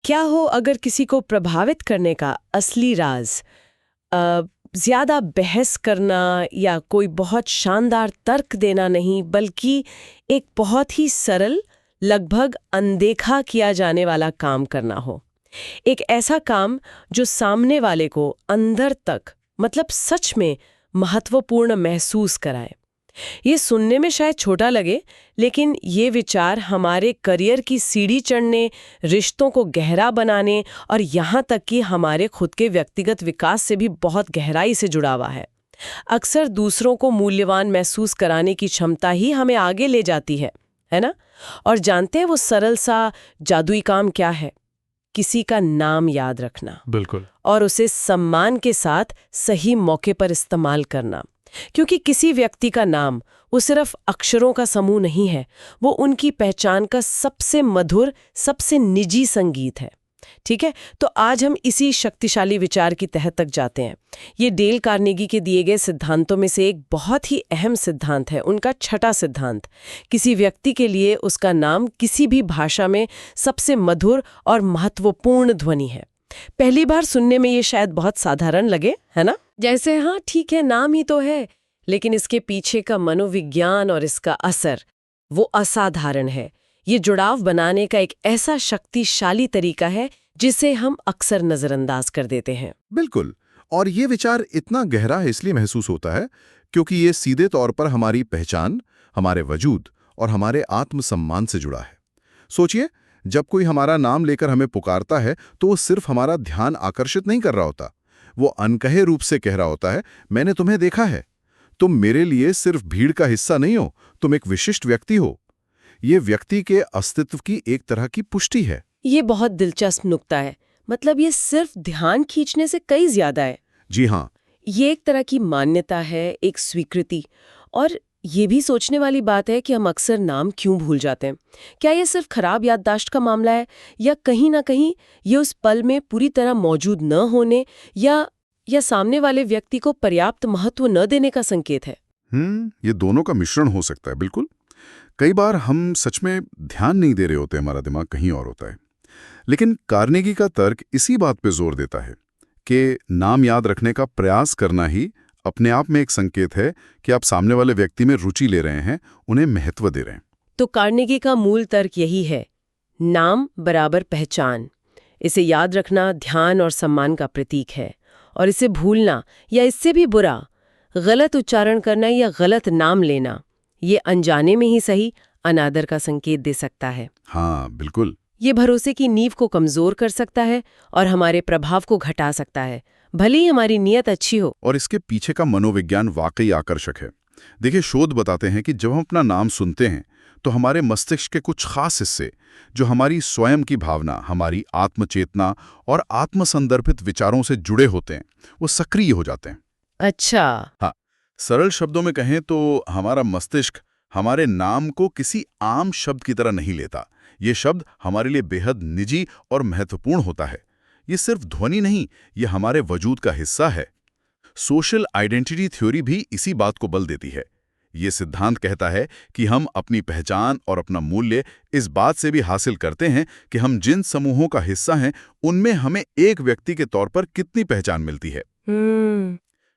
क्या हो अगर किसी को प्रभावित करने का असली राज ज्यादा बहस करना या कोई बहुत शानदार तर्क देना नहीं, बल्कि एक बहुत ही सरल, लगभग अनदेखा किया जाने वाला काम करना हो। एक ऐसा काम जो सामने वाले को अंदर तक, मतलब सच में महत्वपूर्ण महसूस कराए। ये सुनने में शायद छोटा लगे, लेकिन ये विचार हमारे करियर की सीढ़ी चढ़ने, रिश्तों को गहरा बनाने और यहाँ तक कि हमारे खुद के व्यक्तिगत विकास से भी बहुत गहराई से जुड़ा हुआ है। अक्सर दूसरों को मूल्यवान महसूस कराने की क्षमता ही हमें आगे ले जाती है ना? और जानते हैं वो सरल सा जादुई काम क्या है? किसी का नाम याद रखना। बिल्कुल। और उसे सम्मान के साथ सही मौके पर इस्तेमाल करना। क्योंकि किसी व्यक्ति का नाम वो सिर्फ अक्षरों का समूह नहीं है, वो उनकी पहचान का सबसे मधुर, सबसे निजी संगीत है। ठीक है, तो आज हम इसी शक्तिशाली विचार की तह तक जाते हैं। ये डेल कार्नेगी के दिए गए सिद्धांतों में से एक बहुत ही अहम सिद्धांत है, उनका छठा सिद्धांत। किसी व्यक्ति के लिए उसका नाम किसी भी भाषा में सबसे मधुर और महत्वपूर्ण ध्वनि है। पहली बार सुनने में ये शायद बहुत साधारण लगे, है ना? जैसे हाँ ठीक है, नाम ही तो है, लेकिन इसके पीछे का मनोविज्ञान और इसका असर वो असाधारण है। ये जुड़ाव बनाने का एक ऐसा शक्तिशाली तरीका है जिसे हम अक्सर नजरअंदाज कर देते हैं। बिल्कुल। और ये विचार इतना गहरा इसलिए महसूस होता है क्योंकि ये सीधे तौर पर हमारी पहचान, हमारे वजूद और हमारे आत्मसम्मान से जुड़ा है। सोचिए, जब कोई हमारा नाम लेकर हमें पुकारता है तो वो सिर्फ हमारा ध्यान आकर्षित नहीं कर रहा होता, वो अनकहे रूप से कह रहा होता है, मैंने तुम्हें देखा है, तुम मेरे लिए सिर्फ भीड़ का हिस्सा नहीं हो, तुम एक विशिष्ट व्यक्ति हो। ये व्यक्ति के अस्तित्व की एक तरह की पुष्टि है। ये बहुत दिलचस्प नुक्ता है। मतलब ये सिर्फ ध्यान खींचने से कई ज्यादा है। जी हाँ। ये एक तरह की मान्यता है, एक स्वीकृति। और ये भी सोचने वाली बात है कि हम अक्सर नाम क्यों भूल जाते हैं। क्या ये सिर्फ खराब याददाश्त का मामला है, या कहीं ना कहीं ये उस पल में पूरी तरह मौजूद न होने या सामने वाले व्यक्ति को पर्याप्त महत्व न देने का संकेत है? ये दोनों का मिश्रण हो सकता है। बिल्कुल। कई बार हम सच में ध्यान नहीं दे रहे होते, हमारा दिमाग कहीं और होता है। लेकिन कार्नेगी का तर्क इसी बात पे जोर देता है कि नाम याद रखने का प्रयास करना ही अपने आप में एक संकेत है कि आप सामने वाले व्यक्ति में रुचि ले रहे हैं, उन्हें महत्व दे रहे हैं। तो कार्नेगी का मूल तर्क यही है, नाम बराबर पहचान। इसे याद रखना ध्यान और सम्मान का प्रतीक है, और इसे भूलना या इससे भी बुरा, गलत उच्चारण करना या गलत नाम लेना, ये अनजाने में ही सही अनादर का संकेत दे सकता है। हाँ बिल्कुल। ये भरोसे की नींव को कमजोर कर सकता है और हमारे प्रभाव को घटा सकता है, भले ही हमारी नीयत अच्छी हो। और इसके पीछे का मनोविज्ञान वाकई आकर्षक है। देखिए, शोध बताते हैं कि जब हम अपना नाम सुनते हैं तो हमारे मस्तिष्क के कुछ खास हिस्से, जो हमारी स्वयं की भावना, हमारी आत्मचेतना और आत्मसंदर्भित विचारों से जुड़े होते हैं, वो सक्रिय हो जाते हैं। अच्छा। हाँ, सरल शब्दों में कहें तो हमारा मस्तिष्क हमारे नाम को किसी आम शब्द की तरह नहीं लेता। ये शब्द हमारे लिए बेहद निजी और महत्वपूर्ण होता है। ये सिर्फ ध्वनि नहीं, ये हमारे वजूद का हिस्सा है। सोशल आइडेंटिटी थ्योरी भी इसी बात को बल देती है। ये सिद्धांत कहता है कि हम अपनी पहचान और अपना मूल्य इस बात से भी हासिल करते हैं कि हम जिन समूहों का हिस्सा हैं, उनमें हमें एक व्यक्ति के तौर पर कितनी पहचान मिलती है।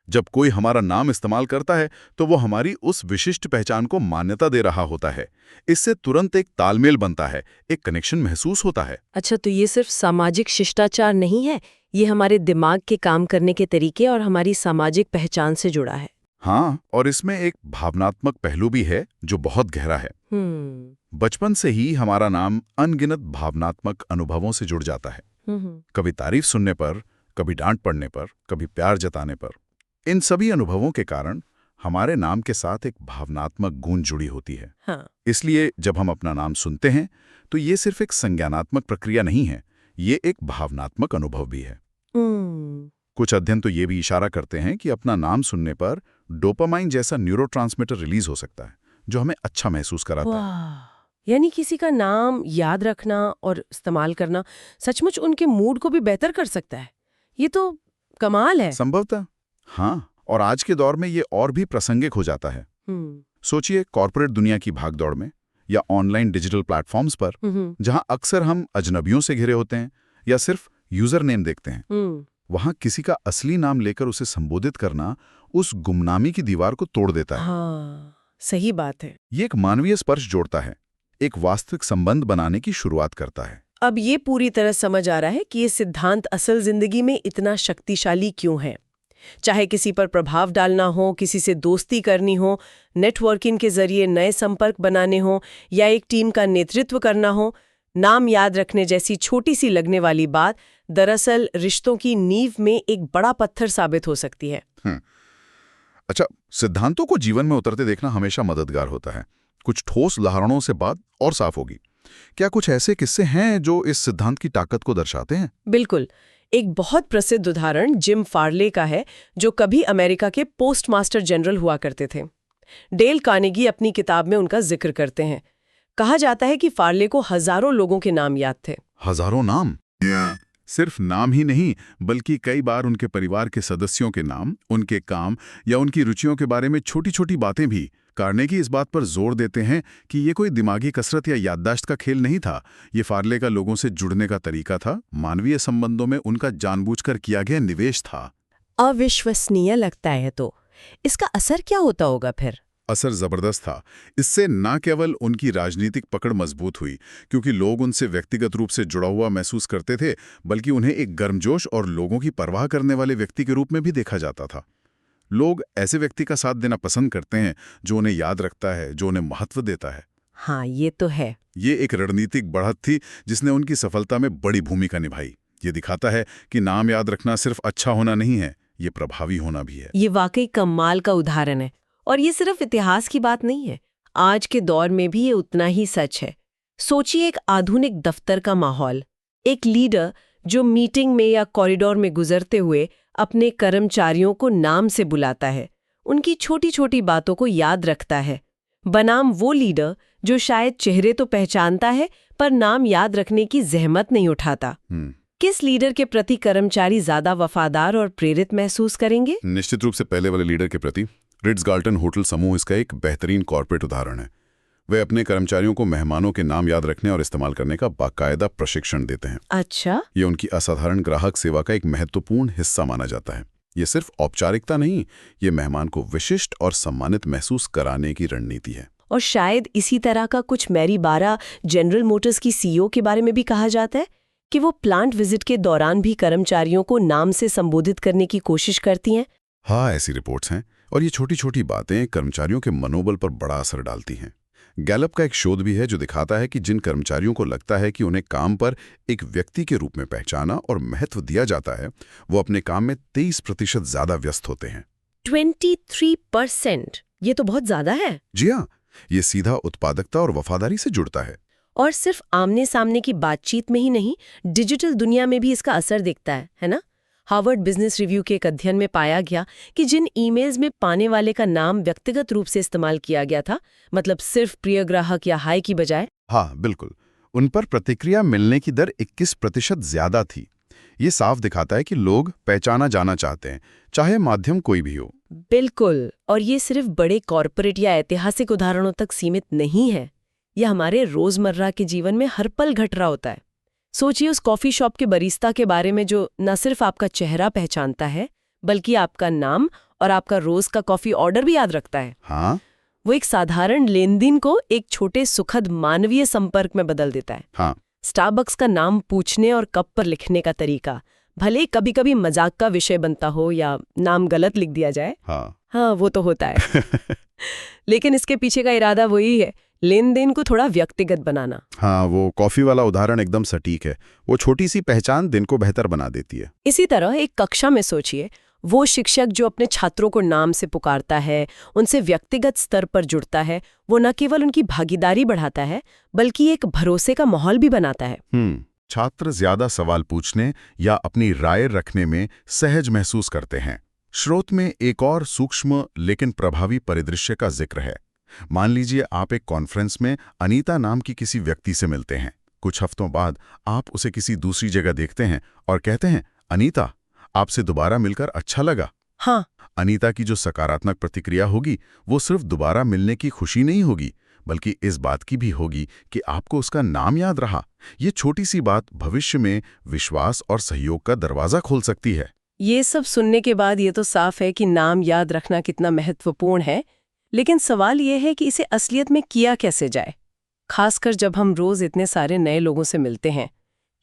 जब कोई हमारा नाम इस्तेमाल करता है तो वो हमारी उस विशिष्ट पहचान को मान्यता दे रहा होता है। इससे तुरंत एक तालमेल बनता है, एक कनेक्शन महसूस होता है। अच्छा, तो ये सिर्फ सामाजिक शिष्टाचार नहीं है, ये हमारे दिमाग के काम करने के तरीके और हमारी सामाजिक पहचान से जुड़ा है। हाँ, और इसमें एक भावनात्मक पहलू भी है जो बहुत गहरा है। बचपन से ही हमारा नाम अनगिनत भावनात्मक अनुभवों से जुड़ जाता है। कभी तारीफ सुनने पर, कभी डांट पड़ने पर, कभी प्यार जताने पर। इन सभी अनुभवों के कारण हमारे नाम के साथ एक भावनात्मक गूंज जुड़ी होती है। हाँ। इसलिए जब हम अपना नाम सुनते हैं तो ये सिर्फ एक संज्ञानात्मक प्रक्रिया नहीं है, ये एक भावनात्मक अनुभव भी है। कुछ अध्ययन तो ये भी इशारा करते हैं कि अपना नाम सुनने पर डोपामाइन जैसा न्यूरोट्रांसमीटर रिलीज हो सकता है, जो हमें अच्छा महसूस कराता है। यानी किसी का नाम याद रखना और इस्तेमाल करना सचमुच उनके मूड को भी बेहतर कर सकता है। ये तो कमाल है। संभवतः हाँ, और आज के दौर में ये और भी प्रासंगिक हो जाता है। सोचिए, कॉर्पोरेट दुनिया की भागदौड़ में या ऑनलाइन डिजिटल प्लेटफॉर्म्स पर, जहां अक्सर हम अजनबियों से घिरे होते हैं, या सिर्फ यूजर नेम देखते हैं। हम्म। वहां किसी का असली नाम लेकर उसे संबोधित करना उस गुमनामी की दीवार को तोड़ देता है। हाँ, सही बात है। ये एक मानवीय स्पर्श जोड़ता है, एक वास्तविक संबंध बनाने की शुरुआत करता है। अब ये पूरी तरह समझ आ रहा है कि ये सिद्धांत असल जिंदगी में इतना शक्तिशाली क्यों है। चाहे किसी पर प्रभाव डालना हो, किसी से दोस्ती करनी हो, नेटवर्किंग के जरिए नए संपर्क बनाने हो या एक टीम का नेतृत्व करना हो, नाम याद रखने जैसी छोटी सी लगने वाली बात दरअसल रिश्तों की नींव में एक बड़ा पत्थर साबित हो सकती है। अच्छा, सिद्धांतों को जीवन में उतरते देखना हमेशा मददगार होता है। कुछ ठोस उदाहरणों से बात और साफ होगी। क्या कुछ ऐसे किस्से हैं जो इस सिद्धांत की ताकत को दर्शाते हैं? बिल्कुल। एक बहुत प्रसिद्ध उदाहरण जिम फार्ले का है, जो कभी अमेरिका के पोस्टमास्टर जनरल हुआ करते थे। डेल कार्नेगी अपनी किताब में उनका जिक्र करते हैं। कहा जाता है कि फार्ले को हजारों लोगों के नाम याद थे। हजारों नाम? सिर्फ नाम ही नहीं, बल्कि कई बार उनके परिवार के सदस्यों के नाम, उनके काम या उनकी रुचियों के बारे में छोटी छोटी बातें भी। कार्नेगी इस बात पर जोर देते हैं कि ये कोई दिमागी कसरत या याददाश्त का खेल नहीं था। ये फार्ले का लोगों से जुड़ने का तरीका था, मानवीय संबंधों में उनका जानबूझकर किया गया निवेश था। अविश्वसनीय लगता है। तो इसका असर क्या होता होगा फिर? असर जबरदस्त था। इससे न केवल उनकी राजनीतिक पकड़ मजबूत हुई, क्योंकि लोग उनसे व्यक्तिगत रूप से जुड़ा हुआ महसूस करते थे, बल्कि उन्हें एक गर्मजोश और लोगों की परवाह करने वाले व्यक्ति के रूप में भी देखा जाता था। लोग ऐसे व्यक्ति का साथ देना पसंद करते हैं जो उन्हें याद रखता है, जो उन्हें महत्व देता है। हाँ, ये तो है। ये एक रणनीतिक बढ़त थी जिसने उनकी सफलता में बड़ी भूमिका निभाई। ये दिखाता है कि नाम याद रखना सिर्फ अच्छा होना नहीं है, ये प्रभावी होना भी है। ये वाकई कमाल का उदाहरण है। और ये सिर्फ इतिहास की बात नहीं है, आज के दौर में भी ये उतना ही सच है। सोचिए एक आधुनिक दफ्तर का माहौल, एक लीडर जो मीटिंग में या कॉरिडोर में गुजरते हुए अपने कर्मचारियों को नाम से बुलाता है, उनकी छोटी छोटी बातों को याद रखता है, बनाम वो लीडर जो शायद चेहरे तो पहचानता है पर नाम याद रखने की जहमत नहीं उठाता। किस लीडर के प्रति कर्मचारी ज्यादा वफादार और प्रेरित महसूस करेंगे? निश्चित रूप से पहले वाले लीडर के प्रति। रिट्ज गार्टन होटल समूह इसका एक बेहतरीन कॉर्पोरेट उदाहरण है। वे अपने कर्मचारियों को मेहमानों के नाम याद रखने और इस्तेमाल करने का बाकायदा प्रशिक्षण देते हैं। अच्छा। ये उनकी असाधारण ग्राहक सेवा का एक महत्वपूर्ण हिस्सा माना जाता है। ये सिर्फ औपचारिकता नहीं, ये मेहमान को विशिष्ट और सम्मानित महसूस कराने की रणनीति है। और शायद इसी तरह का कुछ मैरी बारा, जनरल मोटर्स की सीईओ के बारे में भी कहा जाता है कि वो प्लांट विजिट के दौरान भी कर्मचारियों को नाम से संबोधित करने की कोशिश करती हैं। हाँ, ऐसी रिपोर्ट्स हैं। और ये छोटी छोटी बातें कर्मचारियों के मनोबल पर बड़ा असर डालती हैं। गैलप का एक शोध भी है जो दिखाता है कि जिन कर्मचारियोयों को लगता है कि उन्हें काम पर एक व्यक्ति के रूप में पहचाना और महत्व दिया जाता है, वो अपने काम में 23% ज्यादा व्यस्त होते हैं। 23%? ये तो बहुत ज्यादा है। जी हाँ, ये सीधा उत्पादकता और वफादारी से जुड़ता है। और सिर्फ आमने सामने की बातचीत में ही नहीं, डिजिटल दुनिया में भी इसका असर दिखता है ना? हार्वर्ड बिजनेस रिव्यू के एक अध्ययन में पाया गया कि जिन ईमेल्स में पाने वाले का नाम व्यक्तिगत रूप से इस्तेमाल किया गया था, मतलब सिर्फ प्रिय ग्राहक या हाय की बजाय, हाँ बिल्कुल, उन पर प्रतिक्रिया मिलने की दर 21% ज्यादा थी। ये साफ दिखाता है कि लोग पहचाना जाना चाहते हैं, चाहे माध्यम कोई भी हो। बिल्कुल। और ये सिर्फ बड़े कॉरपोरेट या ऐतिहासिक उदाहरणों तक सीमित नहीं है। यह हमारे रोजमर्रा के जीवन में हर पल घट रहा होता है। सोचिए उस कॉफी शॉप के बरिस्ता के बारे में जो न सिर्फ आपका चेहरा पहचानता है, बल्कि आपका नाम और आपका रोज का कॉफी ऑर्डर भी याद रखता है। हाँ? वो एक साधारण लेनदेन को एक छोटे सुखद मानवीय संपर्क में बदल देता है। हाँ। स्टारबक्स का नाम पूछने और कप पर लिखने का तरीका, भले कभी कभी मजाक का विषय बनता हो या नाम गलत लिख दिया जाए, हाँ वो तो होता है लेकिन इसके पीछे का इरादा वही है, लेन देन को थोड़ा व्यक्तिगत बनाना। हाँ, वो कॉफी वाला उदाहरण एकदम सटीक है। वो छोटी सी पहचान दिन को बेहतर बना देती है। इसी तरह एक कक्षा में सोचिए, वो शिक्षक जो अपने छात्रों को नाम से पुकारता है, उनसे व्यक्तिगत स्तर पर जुड़ता है, वो न केवल उनकी भागीदारी बढ़ाता है बल्कि एक भरोसे का माहौल भी बनाता है। छात्र ज्यादा सवाल पूछने या अपनी राय रखने में सहज महसूस करते हैं। स्रोत में एक और सूक्ष्म लेकिन प्रभावी परिदृश्य का जिक्र है। मान लीजिए आप एक कॉन्फ्रेंस में अनीता नाम की किसी व्यक्ति से मिलते हैं। कुछ हफ्तों बाद आप उसे किसी दूसरी जगह देखते हैं और कहते हैं, अनीता, आपसे दोबारा मिलकर अच्छा लगा। हाँ। अनीता की जो सकारात्मक प्रतिक्रिया होगी वो सिर्फ दोबारा मिलने की खुशी नहीं होगी, बल्कि इस बात की भी होगी कि आपको उसका नाम याद रहा। ये छोटी सी बात भविष्य में विश्वास और सहयोग का दरवाजा खोल सकती है। ये सब सुनने के बाद ये तो साफ है कि नाम याद रखना कितना महत्वपूर्ण है, लेकिन सवाल ये है कि इसे असलियत में किया कैसे जाए, खासकर जब हम रोज इतने सारे नए लोगों से मिलते हैं।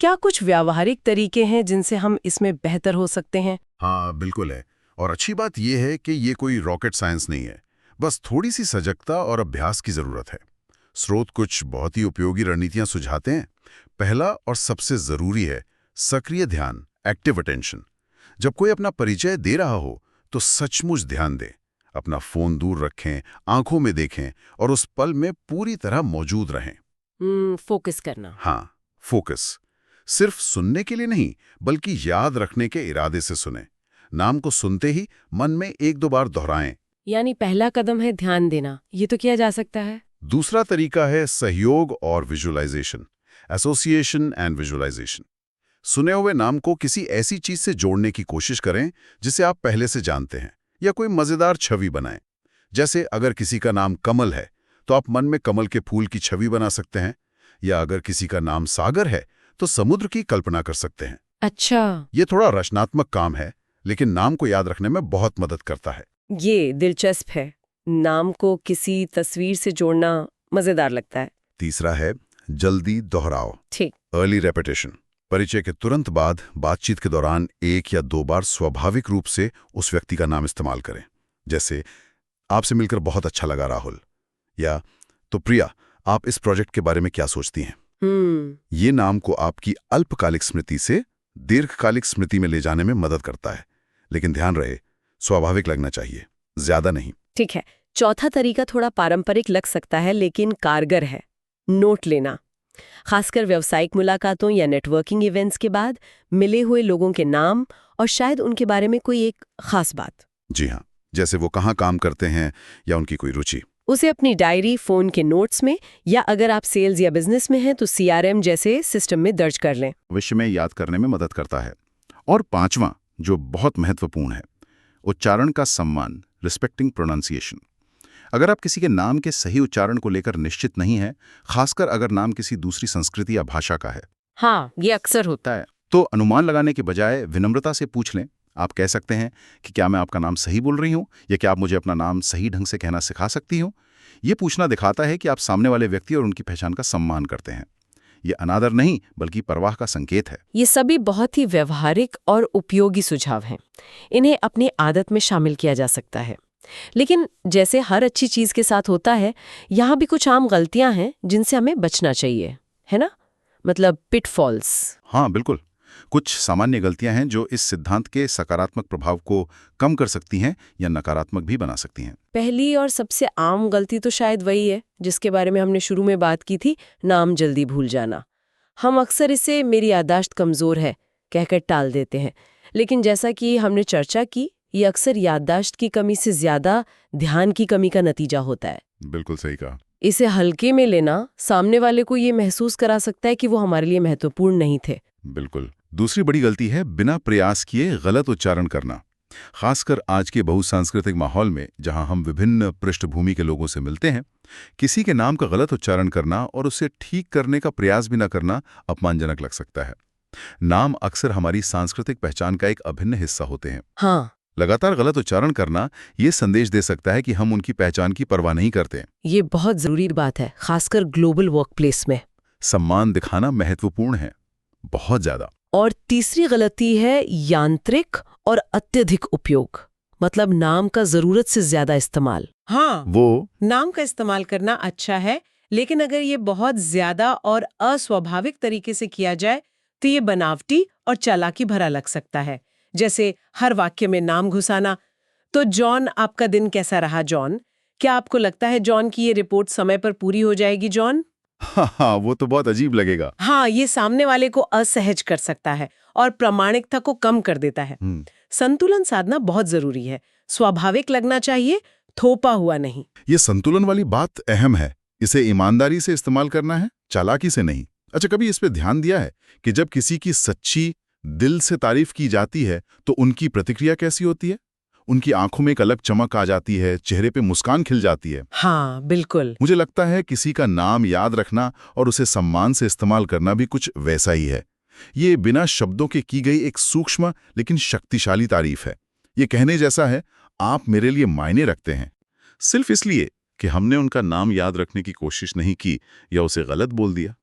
क्या कुछ व्यावहारिक तरीके हैं जिनसे हम इसमें बेहतर हो सकते हैं? हाँ, बिल्कुल है। और अच्छी बात यह है कि ये कोई रॉकेट साइंस नहीं है, बस थोड़ी सी सजगता और अभ्यास की जरूरत है। स्रोत कुछ बहुत ही उपयोगी रणनीतियां सुझाते हैं। पहला और सबसे जरूरी है सक्रिय ध्यान, एक्टिव अटेंशन। जब कोई अपना परिचय दे रहा हो तो सचमुच ध्यान दें। अपना फोन दूर रखें, आंखों में देखें और उस पल में पूरी तरह मौजूद रहें। फोकस करना। हाँ, फोकस। सिर्फ सुनने के लिए नहीं, बल्कि याद रखने के इरादे से सुने। नाम को सुनते ही मन में एक दो बार दोहराएं। यानी पहला कदम है ध्यान देना। ये तो किया जा सकता है। दूसरा तरीका है सहयोग और विजुअलाइजेशन, एसोसिएशन एंड विजुअलाइजेशन। सुने हुए नाम को किसी ऐसी चीज से जोड़ने की कोशिश करें जिसे आप पहले से जानते हैं, या कोई मजेदार छवि बनाएं। जैसे अगर किसी का नाम कमल है तो आप मन में कमल के फूल की छवि बना सकते हैं, या अगर किसी का नाम सागर है तो समुद्र की कल्पना कर सकते हैं। अच्छा, ये थोड़ा रचनात्मक काम है, लेकिन नाम को याद रखने में बहुत मदद करता है। ये दिलचस्प है। नाम को किसी तस्वीर से जोड़ना मजेदार लगता है। तीसरा है जल्दी दोहराओ, ठीक। Early repetition. परिचय के तुरंत बाद बातचीत के दौरान एक या दो बार स्वाभाविक रूप से उस व्यक्ति का नाम इस्तेमाल करें। जैसे, आपसे मिलकर बहुत अच्छा लगा राहुल, या तो प्रिया, आप इस प्रोजेक्ट के बारे में क्या सोचती हैं? ये नाम को आपकी अल्पकालिक स्मृति से दीर्घकालिक स्मृति में ले जाने में मदद करता है, लेकिन ध्यान रहे स्वाभाविक लगना चाहिए, ज्यादा नहीं। ठीक है। चौथा तरीका थोड़ा पारंपरिक लग सकता है, लेकिन कारगर है। नोट लेना। खासकर व्यावसायिक मुलाकातों या नेटवर्किंग इवेंट्स के बाद मिले हुए लोगों के नाम और शायद उनके बारे में कोई एक खास बात। जी हाँ, जैसे वो कहाँ काम करते हैं या उनकी कोई रुचि। उसे अपनी डायरी, फोन के नोट्स में, या अगर आप सेल्स या बिजनेस में हैं तो CRM जैसे सिस्टम में दर्ज कर लें। भविष्य में याद करने में मदद करता है। और पांचवां, जो बहुत महत्वपूर्ण है, उच्चारण का सम्मान, रिस्पेक्टिंग प्रोनाउंसिएशन। अगर आप किसी के नाम के सही उच्चारण को लेकर निश्चित नहीं है, खासकर अगर नाम किसी दूसरी संस्कृति या भाषा का है, हाँ, ये अक्सर होता है, तो अनुमान लगाने के बजाय विनम्रता से पूछ लें। आप कह सकते हैं कि क्या मैं आपका नाम सही बोल रही हूँ, या क्या आप मुझे अपना नाम सही ढंग से कहना सिखा सकती हो। ये पूछना दिखाता है कि आप सामने वाले व्यक्ति और उनकी पहचान का सम्मान करते हैं। ये अनादर नहीं, बल्कि परवाह का संकेत है। ये सभी बहुत ही व्यवहारिक और उपयोगी सुझाव हैं। इन्हें अपनी आदत में शामिल किया जा सकता है। लेकिन जैसे हर अच्छी चीज के साथ होता है, यहाँ भी कुछ आम गलतियां हैं जिनसे हमें बचना चाहिए, है ना? मतलब पिटफॉल्स। हाँ, बिल्कुल। कुछ सामान्य गलतियां हैं जो इस सिद्धांत के सकारात्मक प्रभाव को कम कर सकती हैं या नकारात्मक भी बना सकती हैं। पहली और सबसे आम गलती तो शायद वही है जिसके बारे में हमने शुरू में बात की थी, नाम जल्दी भूल जाना। हम अक्सर इसे मेरी याददाश्त कमजोर है कहकर टाल देते हैं, लेकिन जैसा कि हमने चर्चा की, ये अक्सर याददाश्त की कमी से ज्यादा ध्यान की कमी का नतीजा होता है। बिल्कुल सही कहा। इसे हल्के में लेना सामने वाले को ये महसूस करा सकता है कि वो हमारे लिए महत्वपूर्ण नहीं थे। बिल्कुल। दूसरी बड़ी गलती है बिना प्रयास किए गलत उच्चारण करना। खासकर आज के बहुसांस्कृतिक माहौल में, जहां हम विभिन्न पृष्ठभूमि के लोगों से मिलते हैं, किसी के नाम का गलत उच्चारण करना और उसे ठीक करने का प्रयास भी न करना अपमानजनक लग सकता है। नाम अक्सर हमारी सांस्कृतिक पहचान का एक अभिन्न हिस्सा होते हैं। हाँ, लगातार गलत उच्चारण करना ये संदेश दे सकता है कि हम उनकी पहचान की परवाह नहीं करते। ये बहुत जरूरी बात है, खासकर ग्लोबल वर्कप्लेस में। सम्मान दिखाना महत्वपूर्ण है, बहुत ज्यादा। और तीसरी गलती है यांत्रिक और अत्यधिक उपयोग, मतलब नाम का जरूरत से ज्यादा इस्तेमाल। हाँ, वो नाम का इस्तेमाल करना अच्छा है, लेकिन अगर ये बहुत ज्यादा और अस्वाभाविक तरीके से किया जाए तो ये बनावटी और चालाकी भरा लग सकता है। जैसे हर वाक्य में नाम घुसाना। तो जॉन, आपका दिन कैसा रहा जॉन? क्या आपको लगता है जॉन की ये रिपोर्ट समय पर पूरी हो जाएगी जॉन? हाँ, वो तो बहुत अजीब लगेगा। हाँ, ये सामने वाले को असहज कर सकता है और प्रामाणिकता को कम कर देता है। संतुलन साधना बहुत जरूरी है। स्वाभाविक लगना चाहिए, थोपा हुआ नहीं। ये संतुलन वाली बात अहम है। इसे ईमानदारी से इस्तेमाल करना है, चालाकी से नहीं। अच्छा, कभी इस पे ध्यान दिया है कि जब किसी की सच्ची दिल से तारीफ की जाती है तो उनकी प्रतिक्रिया कैसी होती है? उनकी आंखों में एक अलग चमक आ जाती है, चेहरे पे मुस्कान खिल जाती है। हाँ बिल्कुल। मुझे लगता है किसी का नाम याद रखना और उसे सम्मान से इस्तेमाल करना भी कुछ वैसा ही है। ये बिना शब्दों के की गई एक सूक्ष्म लेकिन शक्तिशाली तारीफ है। ये कहने जैसा है, आप मेरे लिए मायने रखते हैं, सिर्फ इसलिए कि हमने उनका नाम याद रखने की कोशिश नहीं की या उसे गलत बोल दिया।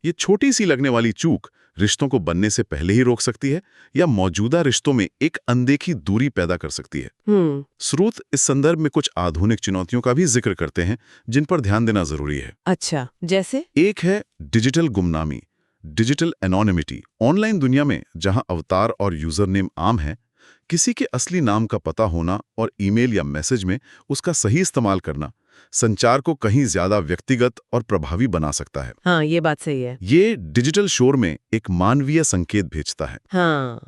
ये छोटी सी लगने वाली चूक रिश्तों को बनने से पहले ही रोक सकती है या मौजूदा रिश्तों में एक अनदेखी दूरी पैदा कर सकती है। स्रोत इस संदर्भ में कुछ आधुनिक चुनौतियों का भी जिक्र करते हैं जिन पर ध्यान देना जरूरी है। अच्छा, जैसे? एक है डिजिटल गुमनामी, डिजिटल एनोनिमिटी। ऑनलाइन दुनिया में जहां अवतार और यूजर नेम आम है, किसी के असली नाम का पता होना और ईमेल या मैसेज में उसका सही इस्तेमाल करना संचार को कहीं ज्यादा व्यक्तिगत और प्रभावी बना सकता है। हाँ, ये बात सही है। ये डिजिटल शोर में एक मानवीय संकेत भेजता है। हाँ,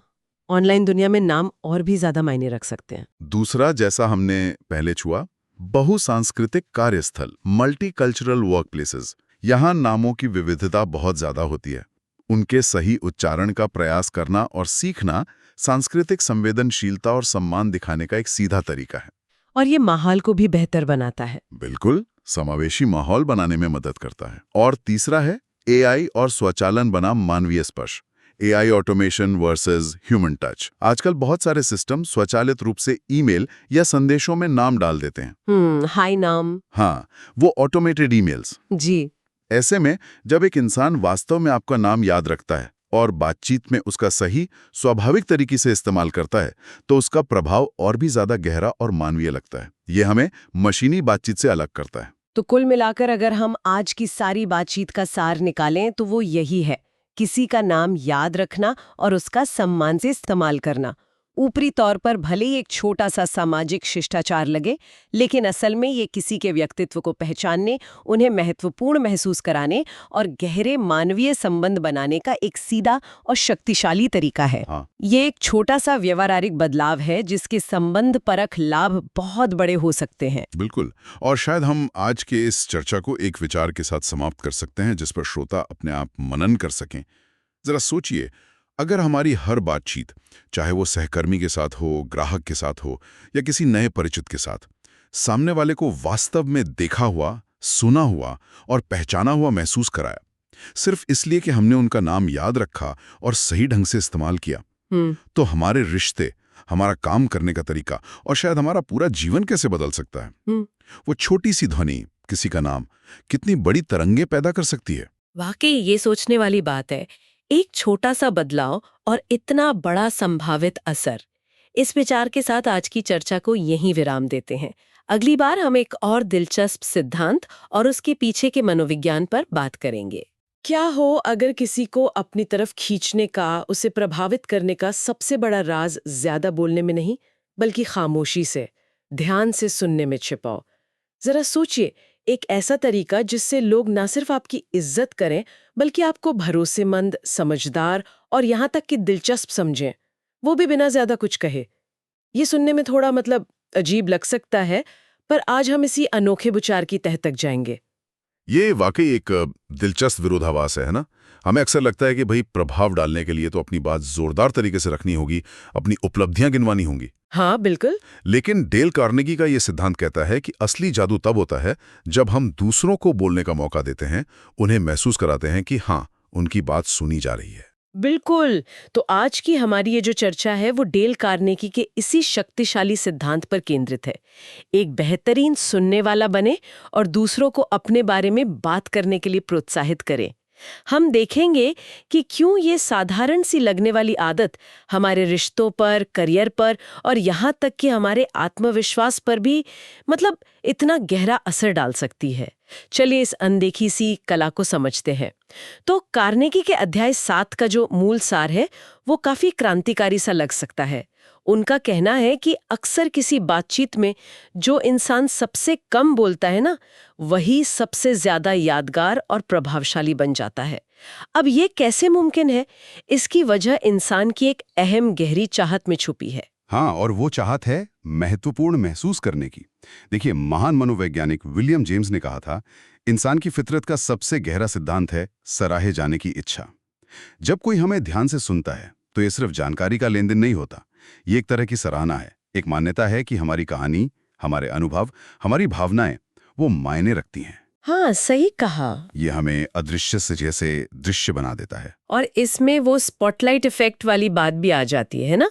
ऑनलाइन दुनिया में नाम और भी ज्यादा मायने रख सकते हैं। दूसरा, जैसा हमने पहले छुआ, बहुसांस्कृतिक कार्यस्थल, मल्टीकल्चरल वर्कप्लेसेस। यहाँ नामों की विविधता बहुत ज्यादा होती है। उनके सही उच्चारण का प्रयास करना और सीखना सांस्कृतिक संवेदनशीलता और सम्मान दिखाने का एक सीधा तरीका है। और ये माहौल को भी बेहतर बनाता है। बिल्कुल, समावेशी माहौल बनाने में मदद करता है। और तीसरा है एआई और स्वचालन बनाम मानवीय स्पर्श। AI automation versus human touch. आजकल बहुत सारे सिस्टम स्वचालित रूप से ईमेल या संदेशों में नाम डाल देते हैं। हाय नाम। हाँ, वो ऑटोमेटेड ईमेल्स। जी। ऐसे में जब एक इंसान वास्तव में आपका नाम याद रखता है और बातचीत में उसका सही स्वाभाविक तरीके से इस्तेमाल करता है, तो उसका प्रभाव और भी ज्यादा गहरा और मानवीय लगता है। ये हमें मशीनी बातचीत से अलग करता है। तो कुल मिलाकर अगर हम आज की सारी बातचीत का सार निकालें तो वो यही है, किसी का नाम याद रखना और उसका सम्मान से इस्तेमाल करना ऊपरी तौर पर भले ही एक छोटा सा सामाजिक शिष्टाचार लगे, लेकिन असल में ये किसी के व्यक्तित्व को पहचानने, उन्हें महत्वपूर्ण महसूस कराने और गहरे मानवीय संबंध बनाने का एक सीधा और शक्तिशाली तरीका है। ये एक छोटा सा व्यवहारिक बदलाव है जिसके संबंध परख लाभ बहुत बड़े हो सकते हैं। बिल्कुल। और शायद हम आज के इस चर्चा को एक विचार के साथ समाप्त कर सकते हैं जिस पर श्रोता अपने आप मनन कर सकें। जरा सोचिए, अगर हमारी हर बातचीत, चाहे वो सहकर्मी के साथ हो, ग्राहक के साथ हो या किसी नए परिचित के साथ, सामने वाले को वास्तव में देखा हुआ, सुना हुआ और पहचाना हुआ महसूस कराया, सिर्फ इसलिए कि हमने उनका नाम याद रखा और सही ढंग से इस्तेमाल किया, तो हमारे रिश्ते, हमारा काम करने का तरीका और शायद हमारा पूरा जीवन कैसे बदल सकता है। वो छोटी सी ध्वनि, किसी का नाम, कितनी बड़ी तरंगे पैदा कर सकती है। वाकई ये सोचने वाली बात है, एक छोटा सा बदलाव और इतना बड़ा संभावित असर। इस विचार के साथ आज की चर्चा को यहीं विराम देते हैं। अगली बार हम एक और दिलचस्प सिद्धांत और उसके पीछे के मनोविज्ञान पर बात करेंगे। क्या हो अगर किसी को अपनी तरफ खींचने का, उसे प्रभावित करने का सबसे बड़ा राज ज्यादा बोलने में नहीं, बल्कि खामोशी से, ध्यान से सुनने में छिपाओ। जरा सोचिए, एक ऐसा तरीका जिससे लोग ना सिर्फ आपकी इज्जत करें बल्कि आपको भरोसेमंद, समझदार और यहाँ तक कि दिलचस्प समझें, वो भी बिना ज्यादा कुछ कहे। ये सुनने में थोड़ा अजीब लग सकता है, पर आज हम इसी अनोखे विचार की तह तक जाएंगे। ये वाकई एक दिलचस्प विरोधाभास है ना? हमें अक्सर लगता है कि भाई प्रभाव डालने के लिए तो अपनी बात जोरदार तरीके से रखनी होगी, अपनी उपलब्धियां गिनवानी होंगी। हाँ बिल्कुल। लेकिन डेल कार्नेगी का ये सिद्धांत कहता है कि असली जादू तब होता है जब हम दूसरों को बोलने का मौका देते हैं, उन्हें महसूस कराते हैं कि हाँ, उनकी बात सुनी जा रही है। बिल्कुल। तो आज की हमारी ये जो चर्चा है वो डेल कार्नेगी के इसी शक्तिशाली सिद्धांत पर केंद्रित है। एक बेहतरीन सुनने वाला बने और दूसरों को अपने बारे में बात करने के लिए प्रोत्साहित करें। हम देखेंगे कि क्यों ये साधारण सी लगने वाली आदत हमारे रिश्तों पर, करियर पर और यहाँ तक कि हमारे आत्मविश्वास पर भी इतना गहरा असर डाल सकती है। चलिए इस अनदेखी सी कला को समझते हैं। तो कार्नेगी के अध्याय 7 का जो मूल सार है वो काफी क्रांतिकारी सा लग सकता है। उनका कहना है कि अक्सर किसी बातचीत में जो इंसान सबसे कम बोलता है ना, वही सबसे ज्यादा यादगार और प्रभावशाली बन जाता है। अब ये कैसे मुमकिन है? इसकी वजह इंसान की एक अहम गहरी चाहत में छुपी है। हाँ, और वो चाहत है महत्वपूर्ण महसूस करने की। देखिए, महान मनोवैज्ञानिक विलियम जेम्स ने कहा था, इंसान की फितरत का सबसे गहरा सिद्धांत है सराहे जाने की इच्छा। जब कोई हमें ध्यान से सुनता है तो ये सिर्फ जानकारी का लेन देन नहीं होता, ये एक तरह की सराहना है, एक मान्यता है कि हमारी कहानी, हमारे अनुभव, हमारी भावनाएं वो मायने रखती हैं। हाँ, सही कहा। ये हमें अदृश्य से जैसे दृश्य बना देता है। और इसमें वो स्पॉटलाइट इफेक्ट वाली बात भी आ जाती है ना।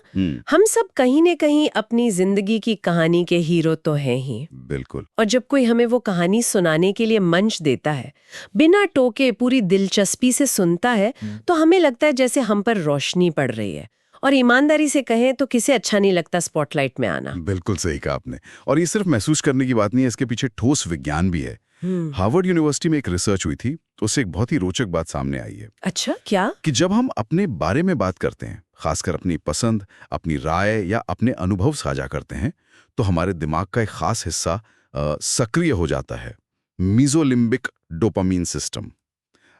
हम सब कहीं न कहीं अपनी जिंदगी की कहानी के हीरो तो हैं ही। बिल्कुल। और जब कोई हमें वो कहानी सुनाने के लिए मंच देता है, बिना टोके पूरी दिलचस्पी से सुनता है, तो हमें लगता है जैसे हम पर रोशनी पड़ रही है। और ईमानदारी से कहें तो किसे अच्छा नहीं लगता स्पॉटलाइट में आना। बिल्कुल सही कहा आपने। और ये सिर्फ महसूस करने की बात नहीं है, इसके पीछे ठोस विज्ञान भी है। हार्वर्ड यूनिवर्सिटी में एक रिसर्च हुई थी, तो उससे एक बहुत ही रोचक बात सामने आई है। अच्छा, क्या? कि जब हम अपने बारे में बात करते हैं, खासकर अपनी पसंद, अपनी राय या अपने अनुभव साझा करते हैं, तो हमारे दिमाग का एक खास हिस्सा सक्रिय हो जाता है, मीजोलिम्बिक डोपामीन सिस्टम।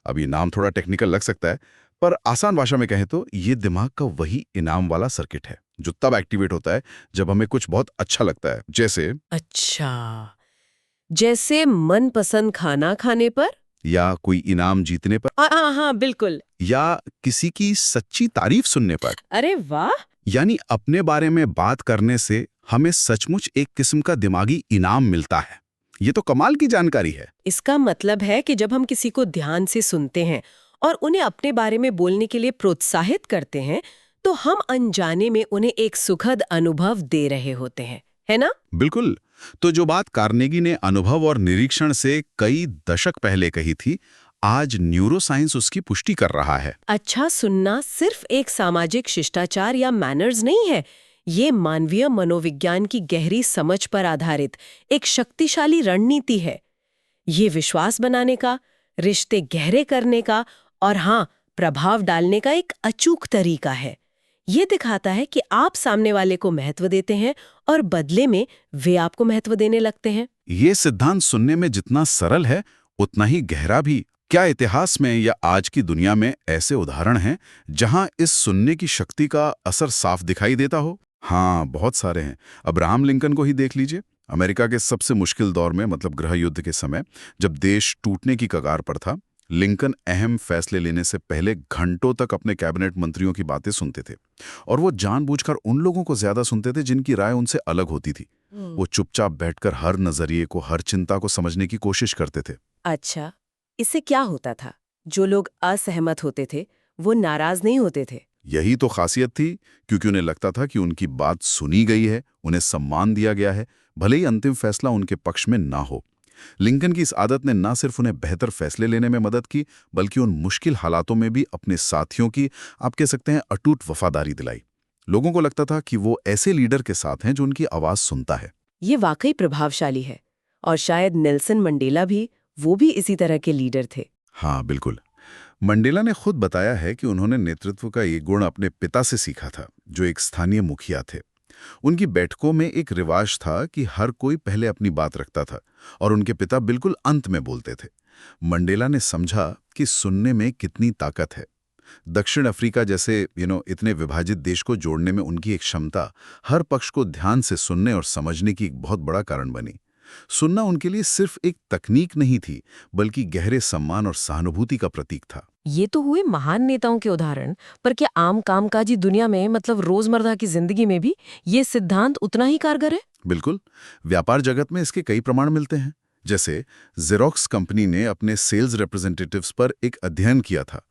अब ये नाम थोड़ा टेक्निकल लग सकता है, पर आसान भाषा में कहें तो ये दिमाग का वही इनाम वाला सर्किट है जो तब एक्टिवेट होता है जब हमें कुछ बहुत अच्छा लगता है। जैसे अच्छा, जैसे मनपसंद खाना खाने पर, या कोई इनाम जीतने पर, हाँ हाँ बिल्कुल, या किसी की सच्ची तारीफ सुनने पर। अरे वाह। यानी अपने बारे में बात करने से हमें सचमुच एक किस्म का दिमागी इनाम मिलता है। ये तो कमाल की जानकारी है। इसका मतलब है कि जब हम किसी को ध्यान से सुनते हैं और उन्हें अपने बारे में बोलने के लिए प्रोत्साहित करते हैं, तो हम अनजाने में उन्हें एक सुखद अनुभव दे रहे होते हैं, है ना? बिल्कुल। तो जो बात कार्नेगी ने अनुभव और निरीक्षण से कई दशक पहले कही थी, आज न्यूरोसाइंस उसकी पुष्टि कर रहा है। अच्छा, सुनना सिर्फ एक सामाजिक शिष्टाचार या मैनर्स नहीं है, ये मानवीय मनोविज्ञान की गहरी समझ पर आधारित एक शक्तिशाली रणनीति है। ये विश्वास बनाने का, रिश्ते गहरे करने का और हाँ, प्रभाव डालने का एक अचूक तरीका है। ये दिखाता है कि आप सामने वाले को महत्व देते हैं और बदले में वे आपको महत्व देने लगते हैं। ये सिद्धांत सुनने में जितना सरल है, उतना ही गहरा भी। क्या इतिहास में या आज की दुनिया में ऐसे उदाहरण हैं जहां इस सुनने की शक्ति का असर साफ दिखाई देता हो? हाँ, बहुत सारे हैं। अब्राहम लिंकन को ही देख लीजिए। अमेरिका के सबसे मुश्किल दौर में, मतलब गृह युद्ध के समय, जब देश टूटने की कगार पर था, लिंकन अहम फैसले लेने से पहले घंटों तक अपने कैबिनेट मंत्रियों की बातें सुनते थे। और वो जानबूझकर उन लोगों को ज्यादा सुनते थे जिनकी राय उनसे अलग होती थी। वो चुपचाप बैठकर हर नजरिए को, हर चिंता को समझने की कोशिश करते थे। अच्छा, इससे क्या होता था? जो लोग असहमत होते थे, वो नाराज नहीं होते थे? यही तो खासियत थी, क्योंकि उन्हें लगता था कि उनकी बात सुनी गई है, उन्हें सम्मान दिया गया है, भले ही अंतिम फैसला उनके पक्ष में ना हो। लिंकन की इस आदत ने न सिर्फ उन्हें बेहतर फैसले लेने में मदद की, बल्कि उन मुश्किल हालातों में भी अपने साथियों की, आप कह सकते हैं, अटूट वफादारी दिलाई। लोगों को लगता था कि वो ऐसे लीडर के साथ हैं जो उनकी आवाज सुनता है। ये वाकई प्रभावशाली है। और शायद नेल्सन मंडेला भी, वो भी इसी तरह के लीडर थे। हाँ, बिल्कुल। मंडेला ने खुद बताया है कि उन्होंने नेतृत्व का ये गुण अपने पिता से सीखा था, जो एक स्थानीय मुखिया थे। उनकी बैठकों में एक रिवाज था कि हर कोई पहले अपनी बात रखता था और उनके पिता बिल्कुल अंत में बोलते थे। मंडेला ने समझा कि सुनने में कितनी ताकत है। दक्षिण अफ्रीका जैसे इतने विभाजित देश को जोड़ने में उनकी एक क्षमता हर पक्ष को ध्यान से सुनने और समझने की एक बहुत बड़ा कारण बनी। सुनना उनके लिए सिर्फ एक तकनीक नहीं थी, बल्कि गहरे सम्मान और सहानुभूति का प्रतीक था। ये तो हुए महान नेताओं के उदाहरण, पर क्या आम कामकाजी दुनिया में, मतलब रोजमर्रा की जिंदगी में भी ये सिद्धांत उतना ही कारगर है? बिल्कुल। व्यापार जगत में इसके कई प्रमाण मिलते हैं। जैसे जेरोक्स कंपनी ने अपने सेल्स रिप्रेजेंटेटिव्स पर एक अध्ययन किया था।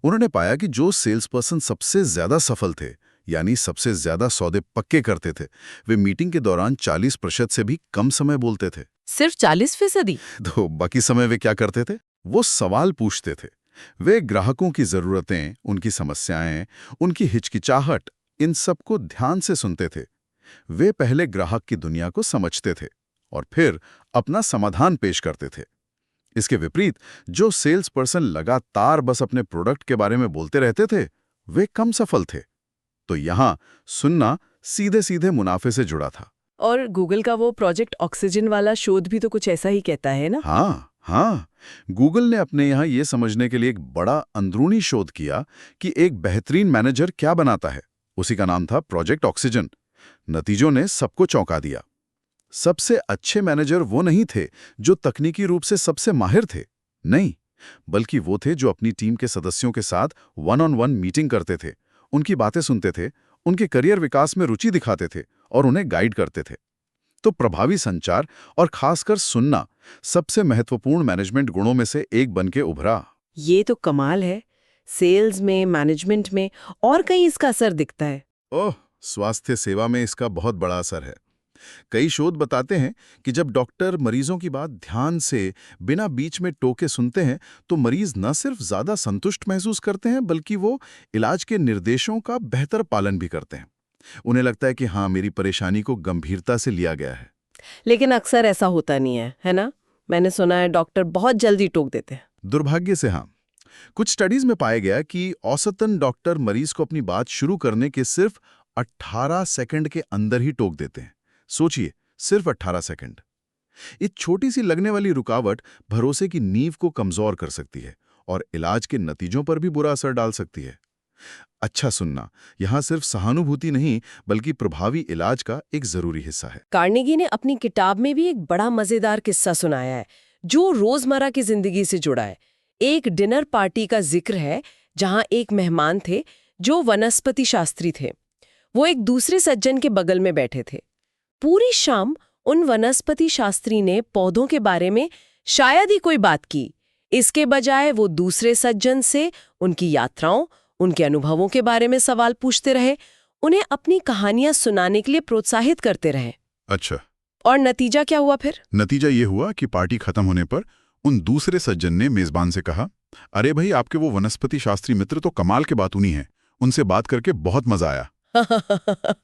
उन्होंने पाया कि जो सेल्स पर्सन सबसे ज्यादा सफल थे, यानी सबसे ज्यादा सौदे पक्के करते थे, वे मीटिंग के दौरान 40% से भी कम समय बोलते थे। सिर्फ 40%? तो बाकी समय वे क्या करते थे? वो सवाल पूछते थे। वे ग्राहकों की जरूरतें, उनकी समस्याएं, उनकी हिचकिचाहट, इन सब को ध्यान से सुनते थे। वे पहले ग्राहक की दुनिया को समझते थे और फिर अपना समाधान पेश करते थे। इसके विपरीत जो सेल्स पर्सन लगातार बस अपने प्रोडक्ट के बारे में बोलते रहते थे, वे कम सफल थे। तो यहाँ सुनना सीधे सीधे मुनाफे से जुड़ा था। और गूगल का वो प्रोजेक्ट ऑक्सीजन वाला शोध भी तो कुछ ऐसा ही कहता है ना? हाँ, गूगल ने अपने यहाँ ये समझने के लिए एक बड़ा अंदरूनी शोध किया कि एक बेहतरीन मैनेजर क्या बनाता है। उसी का नाम था प्रोजेक्ट ऑक्सीजन। नतीजों ने सबको चौंका दिया। सबसे अच्छे मैनेजर वो नहीं थे जो तकनीकी रूप से सबसे माहिर थे, नहीं, बल्कि वो थे जो अपनी टीम के सदस्यों के साथ 1-on-1 मीटिंग करते थे, उनकी बातें सुनते थे उनके करियर विकास में रुचि दिखाते थे और उन्हें गाइड करते थे। तो प्रभावी संचार और खासकर सुनना सबसे महत्वपूर्ण मैनेजमेंट गुणों में से एक बन के उभरा। ये तो कमाल है। सेल्स में, मैनेजमेंट में और कहीं इसका असर दिखता है? ओह, स्वास्थ्य सेवा में इसका बहुत बड़ा असर है। कई शोध बताते हैं कि जब डॉक्टर मरीजों की बात ध्यान से बिना बीच में टोके सुनते हैं तो मरीज न सिर्फ ज्यादा संतुष्ट महसूस करते हैं बल्कि वो इलाज के निर्देशों का बेहतर पालन भी करते हैं। उन्हें लगता है कि हाँ, मेरी परेशानी को गंभीरता से लिया गया है। लेकिन अक्सर ऐसा होता नहीं है ना? मैंने सुना है डॉक्टर बहुत जल्दी टोक देते हैं। दुर्भाग्य से हाँ। कुछ स्टडीज में पाया गया कि औसतन डॉक्टर मरीज को अपनी बात शुरू करने के सिर्फ 18 सेकंड के अंदर ही टोक देते हैं। सोचिए, सिर्फ 18 सेकंड। एक छोटी सी लगने वाली रुकावट भरोसे की नींव को कमजोर कर सकती है और इलाज के नतीजों पर भी बुरा असर डाल सकती है। अच्छा सुनना यहां सिर्फ सहानुभूति नहीं बल्कि प्रभावी इलाज का एक जरूरी हिस्सा है। कार्नेगी ने अपनी किताब में भी एक बड़ा मजेदार किस्सा सुनाया है जो रोजमर्रा की जिंदगी से जुड़ा है। एक डिनर पार्टी का जिक्र है जहां एक मेहमान थे जो वनस्पति शास्त्री थे। वो एक दूसरे सज्जन के बगल में बैठे थे। पूरी शाम उन वनस्पति शास्त्री ने पौधों के बारे में शायद ही कोई बात की। इसके बजाय वो दूसरे सज्जन से उनकी यात्राओं, उनके अनुभवों के बारे में सवाल पूछते रहे, उन्हें अपनी कहानियां सुनाने के लिए प्रोत्साहित करते रहे। अच्छा, और नतीजा क्या हुआ फिर? नतीजा ये हुआ कि पार्टी खत्म होने पर उन दूसरे सज्जन ने मेजबान से कहा, अरे भाई, आपके वो वनस्पति शास्त्री मित्र तो कमाल के बातूनी हैं, उनसे बात करके बहुत मजा आया।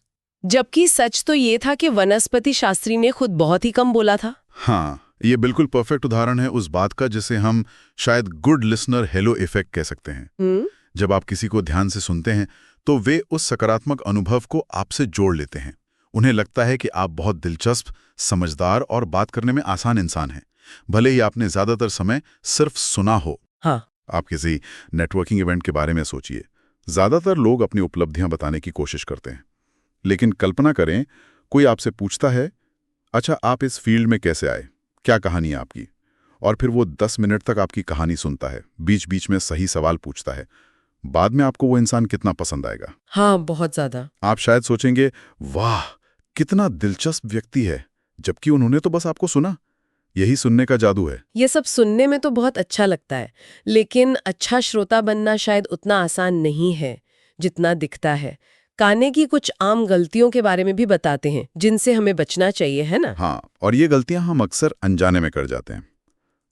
जबकि सच तो ये था कि वनस्पति शास्त्री ने खुद बहुत ही कम बोला था। हाँ, ये बिल्कुल परफेक्ट उदाहरण है उस बात का जिसे हम शायद गुड लिसनर हेलो इफेक्ट कह सकते हैं। जब आप किसी को ध्यान से सुनते हैं तो वे उस सकारात्मक अनुभव को आपसे जोड़ लेते हैं। उन्हें लगता है कि आप बहुत दिलचस्प, समझदार और बात करने में आसान इंसान हैं, भले ही आपने ज्यादातर समय सिर्फ सुना हो। हाँ। आप किसी नेटवर्किंग इवेंट के बारे में सोचिए। ज्यादातर लोग अपनी उपलब्धियां बताने की कोशिश करते हैं, लेकिन कल्पना करें कोई आपसे पूछता है, अच्छा आप इस फील्ड में कैसे आए, क्या कहानी है आपकी? और फिर वो 10 मिनट तक आपकी कहानी सुनता है, बीच बीच में सही सवाल पूछता है। बाद में आपको वो इंसान कितना पसंद आएगा? हाँ, बहुत ज्यादा। आप शायद सोचेंगे, वाह कितना दिलचस्प व्यक्ति है, जबकि उन्होंने तो बस आपको सुना। यही सुनने का जादू है। ये सब सुनने में तो बहुत अच्छा लगता है, लेकिन अच्छा श्रोता बनना शायद उतना आसान नहीं है जितना दिखता है। कार्नेगी कुछ आम गलतियों के बारे में भी बताते हैं जिनसे हमें बचना चाहिए, है ना? हाँ, और ये गलतियां हम अक्सर अनजाने में कर जाते हैं।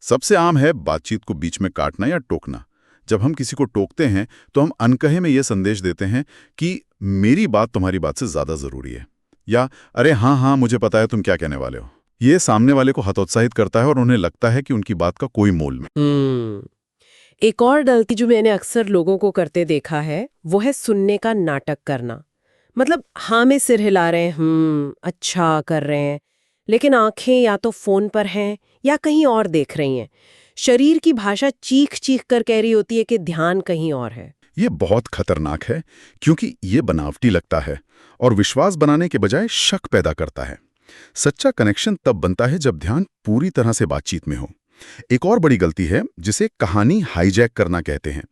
सबसे आम है बातचीत को बीच में काटना या टोकना। जब हम किसी को टोकते हैं तो हम अनकहे में ये संदेश देते हैं कि मेरी बात तुम्हारी बात से ज्यादा जरूरी है, या अरे हाँ हाँ मुझे पता है तुम क्या कहने वाले हो। ये सामने वाले को हतोत्साहित करता है और उन्हें लगता है कि उनकी बात का कोई मोल नहीं। एक और गलती जो मैंने अक्सर लोगों को करते देखा है वो है सुनने का नाटक करना। मतलब हाँ में सिर हिला रहे हैं, अच्छा कर रहे हैं, लेकिन आंखें या तो फोन पर हैं या कहीं और देख रही हैं। शरीर की भाषा चीख चीख कर कह रही होती है कि ध्यान कहीं और है। ये बहुत खतरनाक है क्योंकि ये बनावटी लगता है और विश्वास बनाने के बजाय शक पैदा करता है। सच्चा कनेक्शन तब बनता है जब ध्यान पूरी तरह से बातचीत में हो। एक और बड़ी गलती है जिसे कहानी हाईजैक करना कहते हैं।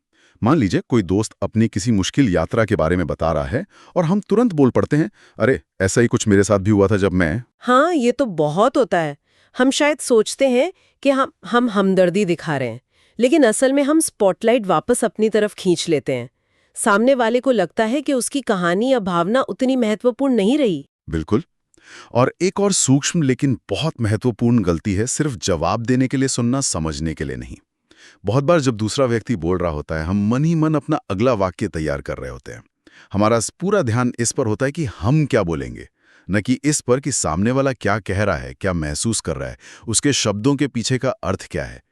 मान लीजिए कोई दोस्त अपनी किसी मुश्किल यात्रा के बारे में बता रहा है और हम तुरंत बोल पड़ते हैं, अरे ऐसा ही कुछ मेरे साथ भी हुआ था जब मैं। हाँ, ये तो बहुत होता है। हम शायद सोचते हैं कि हम हमदर्दी दिखा रहे हैं, लेकिन असल में हम स्पॉटलाइट वापस अपनी तरफ खींच लेते हैं। सामने वाले को लगता है कि उसकी कहानी या भावना उतनी महत्वपूर्ण नहीं रही। बिल्कुल। और एक और सूक्ष्म लेकिन बहुत महत्वपूर्ण गलती है सिर्फ जवाब देने के लिए सुनना, समझने के लिए नहीं। बहुत बार जब दूसरा व्यक्ति बोल रहा होता है हम मन ही मन अपना अगला वाक्य तैयार कर रहे होते हैं। हमारा पूरा ध्यान इस पर होता है कि हम क्या बोलेंगे, न कि इस पर कि सामने वाला क्या कह रहा है, क्या महसूस कर रहा है, उसके शब्दों के पीछे का अर्थ क्या है।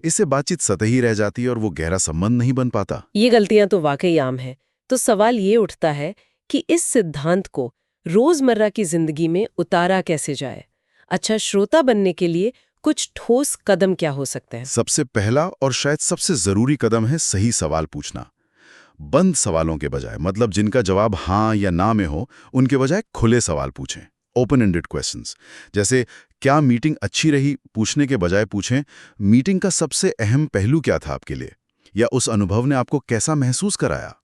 इससे बातचीत सतही रह जाती है और वो गहरा संबंध नहीं बन पाता। ये गलतियां तो वाकई आम है। तो सवाल ये उठता है कि इस सिद्धांत को रोजमर्रा की जिंदगी में उतारा कैसे जाए? अच्छा श्रोता बनने के लिए कुछ ठोस कदम क्या हो सकते हैं? सबसे पहला और शायद सबसे जरूरी कदम है सही सवाल पूछना। बंद सवालों के बजाय, मतलब जिनका जवाब हाँ या ना में हो, उनके बजाय खुले सवाल पूछें। ओपन एंडेड क्वेश्चंस, जैसे क्या मीटिंग अच्छी रही पूछने के बजाय पूछें, मीटिंग का सबसे अहम पहलू क्या था आपके लिए, या उस अनुभव ने आपको कैसा महसूस कराया।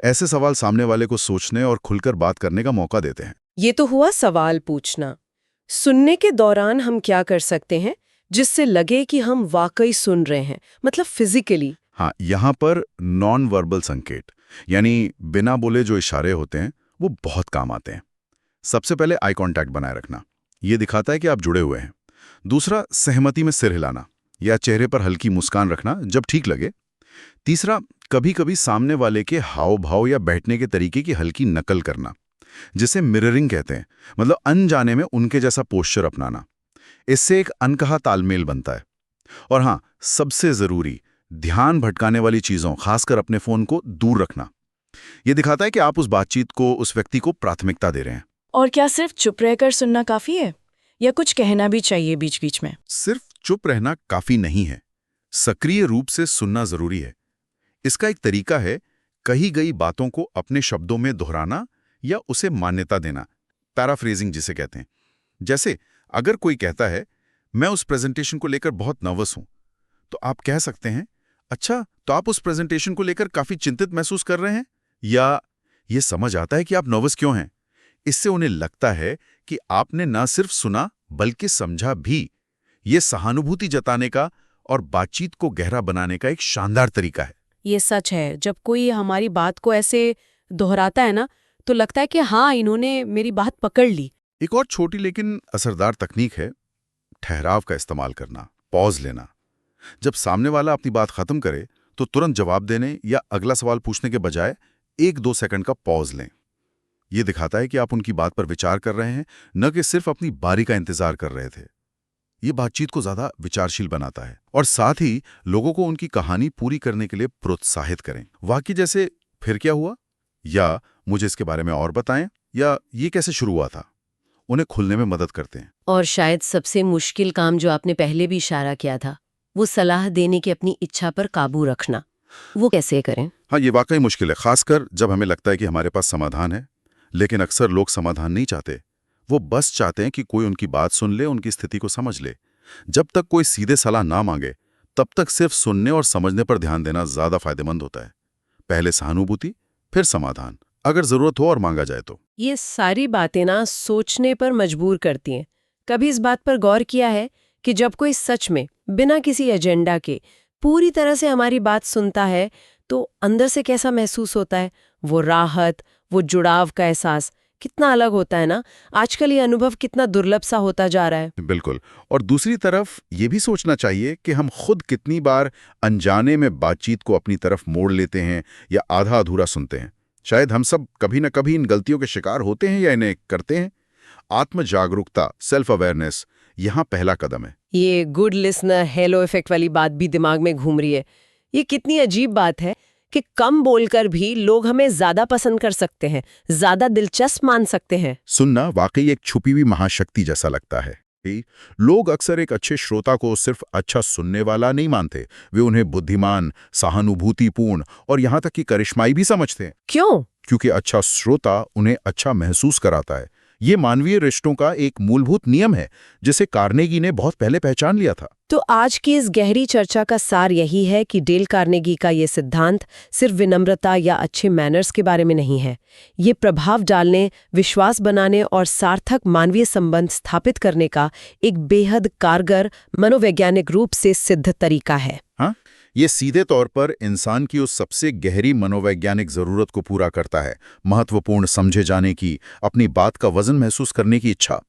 ऐसे सवाल सामने वाले को सोचने और खुलकर बात करने का मौका देते हैं। ये तो हुआ सवाल पूछना। सुनने के दौरान हम क्या कर सकते हैं जिससे लगे कि हम वाकई सुन रहे हैं, मतलब फिजिकली? हाँ, यहाँ पर नॉन वर्बल संकेत यानी बिना बोले जो इशारे होते हैं वो बहुत काम आते हैं। सबसे पहले आई कांटेक्ट बनाए रखना, ये दिखाता है कि आप जुड़े हुए हैं। दूसरा, सहमति में सिर हिलाना या चेहरे पर हल्की मुस्कान रखना जब ठीक लगे। तीसरा, कभी कभी सामने वाले के हाव भाव या बैठने के तरीके की हल्की नकल करना, जिसे मिररिंग कहते हैं, मतलब अनजाने में उनके जैसा पोस्चर अपनाना। इससे एक अनकहा तालमेल बनता है। और हाँ, सबसे जरूरी, ध्यान भटकाने वाली चीजों, खासकर अपने फोन को दूर रखना। यह दिखाता है कि आप उस बातचीत को, उस व्यक्ति को प्राथमिकता दे रहे हैं। और क्या सिर्फ चुप रहकर सुनना काफी है या कुछ कहना भी चाहिए बीच बीच में? सिर्फ चुप रहना काफी नहीं है, सक्रिय रूप से सुनना जरूरी है। इसका एक तरीका है कही गई बातों को अपने शब्दों में दोहराना या उसे मान्यता देना, पैराफ्रेजिंग जिसे कहते हैं। जैसे अगर कोई कहता है, मैं उस प्रेजेंटेशन को लेकर बहुत नर्वस हूं, तो आप कह सकते हैं, अच्छा, तो आप उस प्रेजेंटेशन को लेकर काफी चिंतित महसूस कर रहे हैं, या ये समझ आता है कि आप नर्वस क्यों हैं। इससे उन्हें लगता है कि आपने न सिर्फ सुना बल्कि समझा भी। ये सहानुभूति जताने का और बातचीत को गहरा बनाने का एक शानदार तरीका है। ये सच है, जब कोई हमारी बात को ऐसे दोहराता है ना, तो लगता है कि हाँ, इन्होंने मेरी बात पकड़ ली। एक और छोटी लेकिन असरदार तकनीक है ठहराव का इस्तेमाल करना, पॉज लेना। जब सामने वाला अपनी बात खत्म करे तो तुरंत जवाब देने या अगला सवाल पूछने के बजाय 1-2 सेकंड का पॉज लें। यह दिखाता है कि आप उनकी बात पर विचार कर रहे हैं, न कि सिर्फ अपनी बारी का इंतजार कर रहे थे। ये बातचीत को ज्यादा विचारशील बनाता है और साथ ही लोगों को उनकी कहानी पूरी करने के लिए प्रोत्साहित करें। वाक्य जैसे, फिर क्या हुआ, या मुझे इसके बारे में और बताएं, या ये कैसे शुरू हुआ था, उन्हें खुलने में मदद करते हैं। और शायद सबसे मुश्किल काम, जो आपने पहले भी इशारा किया था, वो सलाह देने की अपनी इच्छा पर काबू रखना। वो कैसे करें? हाँ, ये वाकई मुश्किल है, खासकर जब हमें लगता है कि हमारे पास समाधान है। लेकिन अक्सर लोग समाधान नहीं चाहते, वो बस चाहते हैं कि कोई उनकी बात सुन ले, उनकी स्थिति को समझ ले। जब तक कोई सीधे सलाह ना मांगे, तब तक सिर्फ सुनने और समझने पर ध्यान देना ज्यादा फायदेमंद होता है। पहले सहानुभूति, फिर समाधान, अगर जरूरत हो और मांगा जाए तो। ये सारी बातें ना सोचने पर मजबूर करती हैं। कभी इस बात पर गौर किया है कि जब कोई सच में बिना किसी एजेंडा के पूरी तरह से हमारी बात सुनता है, तो अंदर से कैसा महसूस होता है? वो राहत, वो जुड़ाव का एहसास कितना अलग होता है ना। आजकल ये अनुभव कितना दुर्लभ सा होता जा रहा है। बिल्कुल। और दूसरी तरफ ये भी सोचना चाहिए कि हम खुद कितनी बार अनजाने में बातचीत को अपनी तरफ मोड़ लेते हैं या आधा अधूरा सुनते हैं। शायद हम सब कभी न कभी इन गलतियों के शिकार होते हैं या इन्हें करते हैं। आत्म जागरूकता, सेल्फ अवेयरनेस, यहाँ पहला कदम है। ये गुड लिसनर हेलो इफेक्ट वाली बात भी दिमाग में घूम रही है। ये कितनी अजीब बात है कि कम बोलकर भी लोग हमें ज्यादा पसंद कर सकते हैं, ज्यादा दिलचस्प मान सकते हैं। सुनना वाकई एक छुपी हुई महाशक्ति जैसा लगता है। लोग अक्सर एक अच्छे श्रोता को सिर्फ अच्छा सुनने वाला नहीं मानते, वे उन्हें बुद्धिमान, सहानुभूतिपूर्ण और यहाँ तक कि करिश्माई भी समझते हैं। क्यों? क्योंकि अच्छा श्रोता उन्हें अच्छा महसूस कराता है। ये मानवीय रिश्तों का एक मूलभूत नियम है, जिसे कार्नेगी ने बहुत पहले पहचान लिया था। तो आज की इस गहरी चर्चा का सार यही है कि डेल कार्नेगी का ये सिद्धांत सिर्फ विनम्रता या अच्छे मैनर्स के बारे में नहीं है। ये प्रभाव डालने, विश्वास बनाने और सार्थक मानवीय संबंध स्थापित करने का एक बेहद कारगर मनोवैज्ञानिक रूप से सिद्ध तरीका है। हाँ, ये सीधे तौर पर इंसान की उस सबसे गहरी मनोवैज्ञानिक जरूरत को पूरा करता है, महत्वपूर्ण समझे जाने की, अपनी बात का वजन महसूस करने की इच्छा।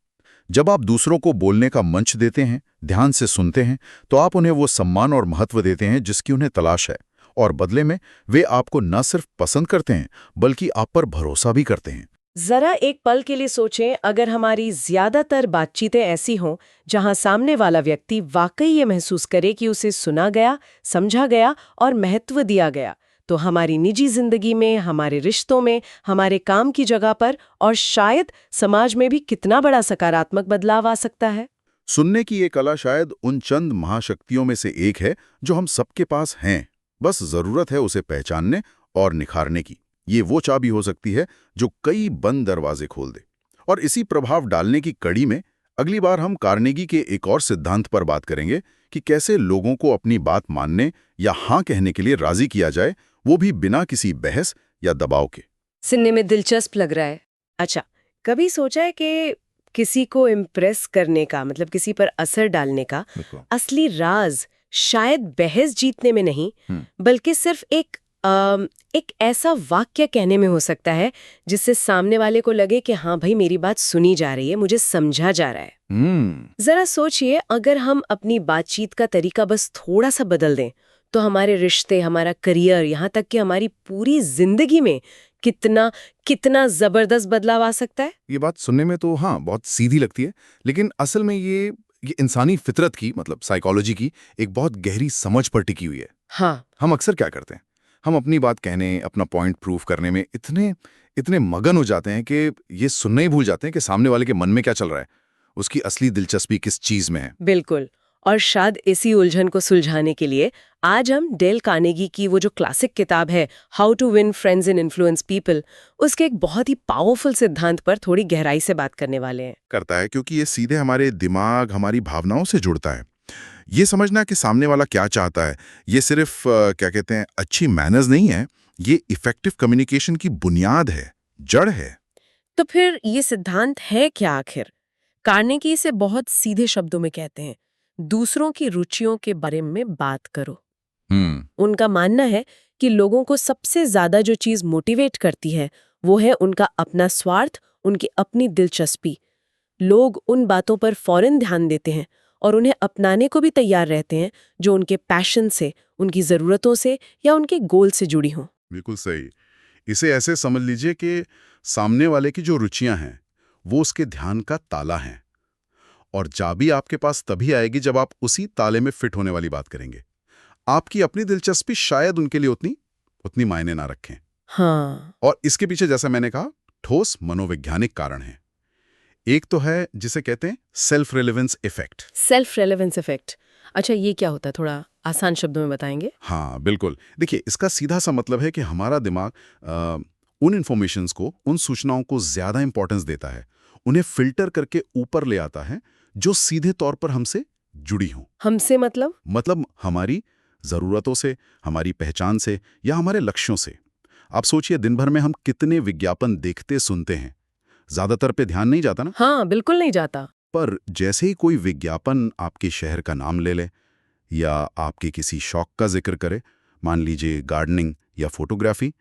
जब आप दूसरों को बोलने का मंच देते हैं, ध्यान से सुनते हैं, तो आप उन्हें वो सम्मान और महत्व देते हैं जिसकी उन्हें तलाश है, और बदले में वे आपको न सिर्फ पसंद करते हैं बल्कि आप पर भरोसा भी करते हैं। जरा एक पल के लिए सोचें, अगर हमारी ज्यादातर बातचीतें ऐसी हों जहां सामने वाला व्यक्ति वाकई ये महसूस करे कि उसे सुना गया, समझा गया और महत्व दिया गया, तो हमारी निजी जिंदगी में, हमारे रिश्तों में, हमारे काम की जगह पर और शायद समाज में भी कितना बड़ा सकारात्मक बदलाव आ सकता है। सुनने की ये कला शायद उन चंद महाशक्तियों में से एक है जो हम सबके पास हैं, बस जरूरत है उसे पहचानने और निखारने की। ये वो चाबी हो सकती है जो कई बंद दरवाजे खोल दे। और इसी प्रभाव डालने की कड़ी में अगली बार हम कार्नेगी के एक और सिद्धांत पर बात करेंगे कि कैसे लोगों को अपनी बात मानने या हाँ कहने के लिए राजी किया जाए, वो भी बिना किसी बहस या दबाव के। सुनने में दिलचस्प लग रहा है। अच्छा, कभी सोचा है कि किसी को इम्प्रेस करने का मतलब किसी पर असर डालने का असली राज शायद बहस जीतने में नहीं बल्कि सिर्फ एक ऐसा वाक्य कहने में हो सकता है जिससे सामने वाले को लगे कि हाँ भाई मेरी बात सुनी जा रही है, मुझे समझा जा रहा है। जरा सोचिए, अगर हम अपनी बातचीत का तरीका बस थोड़ा सा बदल दें तो हमारे रिश्ते, हमारा करियर, यहाँ तक कि हमारी पूरी जिंदगी में कितना जबरदस्त बदलाव आ सकता है। ये बात सुनने में तो हाँ बहुत सीधी लगती है, लेकिन असल में ये इंसानी फितरत की मतलब साइकोलॉजी की एक बहुत गहरी समझ पर टिकी हुई है। हाँ, हम अक्सर क्या करते हैं, हम अपनी बात कहने, अपना पॉइंट प्रूव करने में इतने मगन हो जाते हैं कि ये सुनना ही भूल जाते हैं कि सामने वाले के मन में क्या चल रहा है, उसकी असली दिलचस्पी किस चीज में है। बिल्कुल। और शायद इसी उलझन को सुलझाने के लिए आज हम डेल कार्नेगी की वो जो क्लासिक किताब है how to win friends and influence people, उसके एक बहुत ही पावरफुल सिद्धांत पर थोड़ी गहराई से बात करने वाले हैं। करता है क्योंकि ये सीधे हमारे दिमाग, हमारी भावनाओं से जुड़ता है। ये समझना कि सामने वाला क्या चाहता है, ये सिर्फ क्या कहते हैं अच्छी मैनर्स नहीं है, ये इफेक्टिव कम्युनिकेशन की बुनियाद है, जड़ है। तो फिर ये सिद्धांत है क्या आखिर? कार्नेगी इसे बहुत सीधे शब्दों में कहते हैं, दूसरों की रुचियों के बारे में बात करो। उनका मानना है कि लोगों को सबसे ज्यादा जो चीज मोटिवेट करती है वो है उनका अपना स्वार्थ, उनकी अपनी दिलचस्पी। लोग उन बातों पर फौरन ध्यान देते हैं और उन्हें अपनाने को भी तैयार रहते हैं जो उनके पैशन से, उनकी जरूरतों से या उनके गोल से जुड़ी हों। बिल्कुल सही। इसे ऐसे समझ लीजिए कि सामने वाले की जो रुचियां हैं वो उसके ध्यान का ताला है, और चाबी आपके पास तभी आएगी जब आप उसी ताले में फिट होने वाली बात करेंगे। आपकी अपनी दिलचस्पी शायद उनके लिए उतनी मायने ना रखें। हाँ, और इसके पीछे जैसा मैंने कहा ठोस मनोवैज्ञानिक कारण है। एक तो है जिसे कहते हैं self relevance effect. Self relevance effect. अच्छा, ये क्या होता है, थोड़ा आसान शब्दों में बताएंगे? हाँ बिल्कुल, देखिए इसका सीधा सा मतलब है कि हमारा दिमाग उन इन्फॉर्मेशंस को, उन सूचनाओं को ज्यादा इंपॉर्टेंस देता है, उन्हें फिल्टर करके ऊपर ले आता है जो सीधे तौर पर हमसे जुड़ी हों। हमसे मतलब हमारी जरूरतों से, हमारी पहचान से या हमारे लक्ष्यों से। आप सोचिए दिन भर में हम कितने विज्ञापन देखते सुनते हैं, ज्यादातर पे ध्यान नहीं जाता ना। हाँ, बिल्कुल नहीं जाता। पर जैसे ही कोई विज्ञापन आपके शहर का नाम ले ले या आपके किसी शौक का जिक्र करे, मान लीजिए गार्डनिंग या फोटोग्राफी,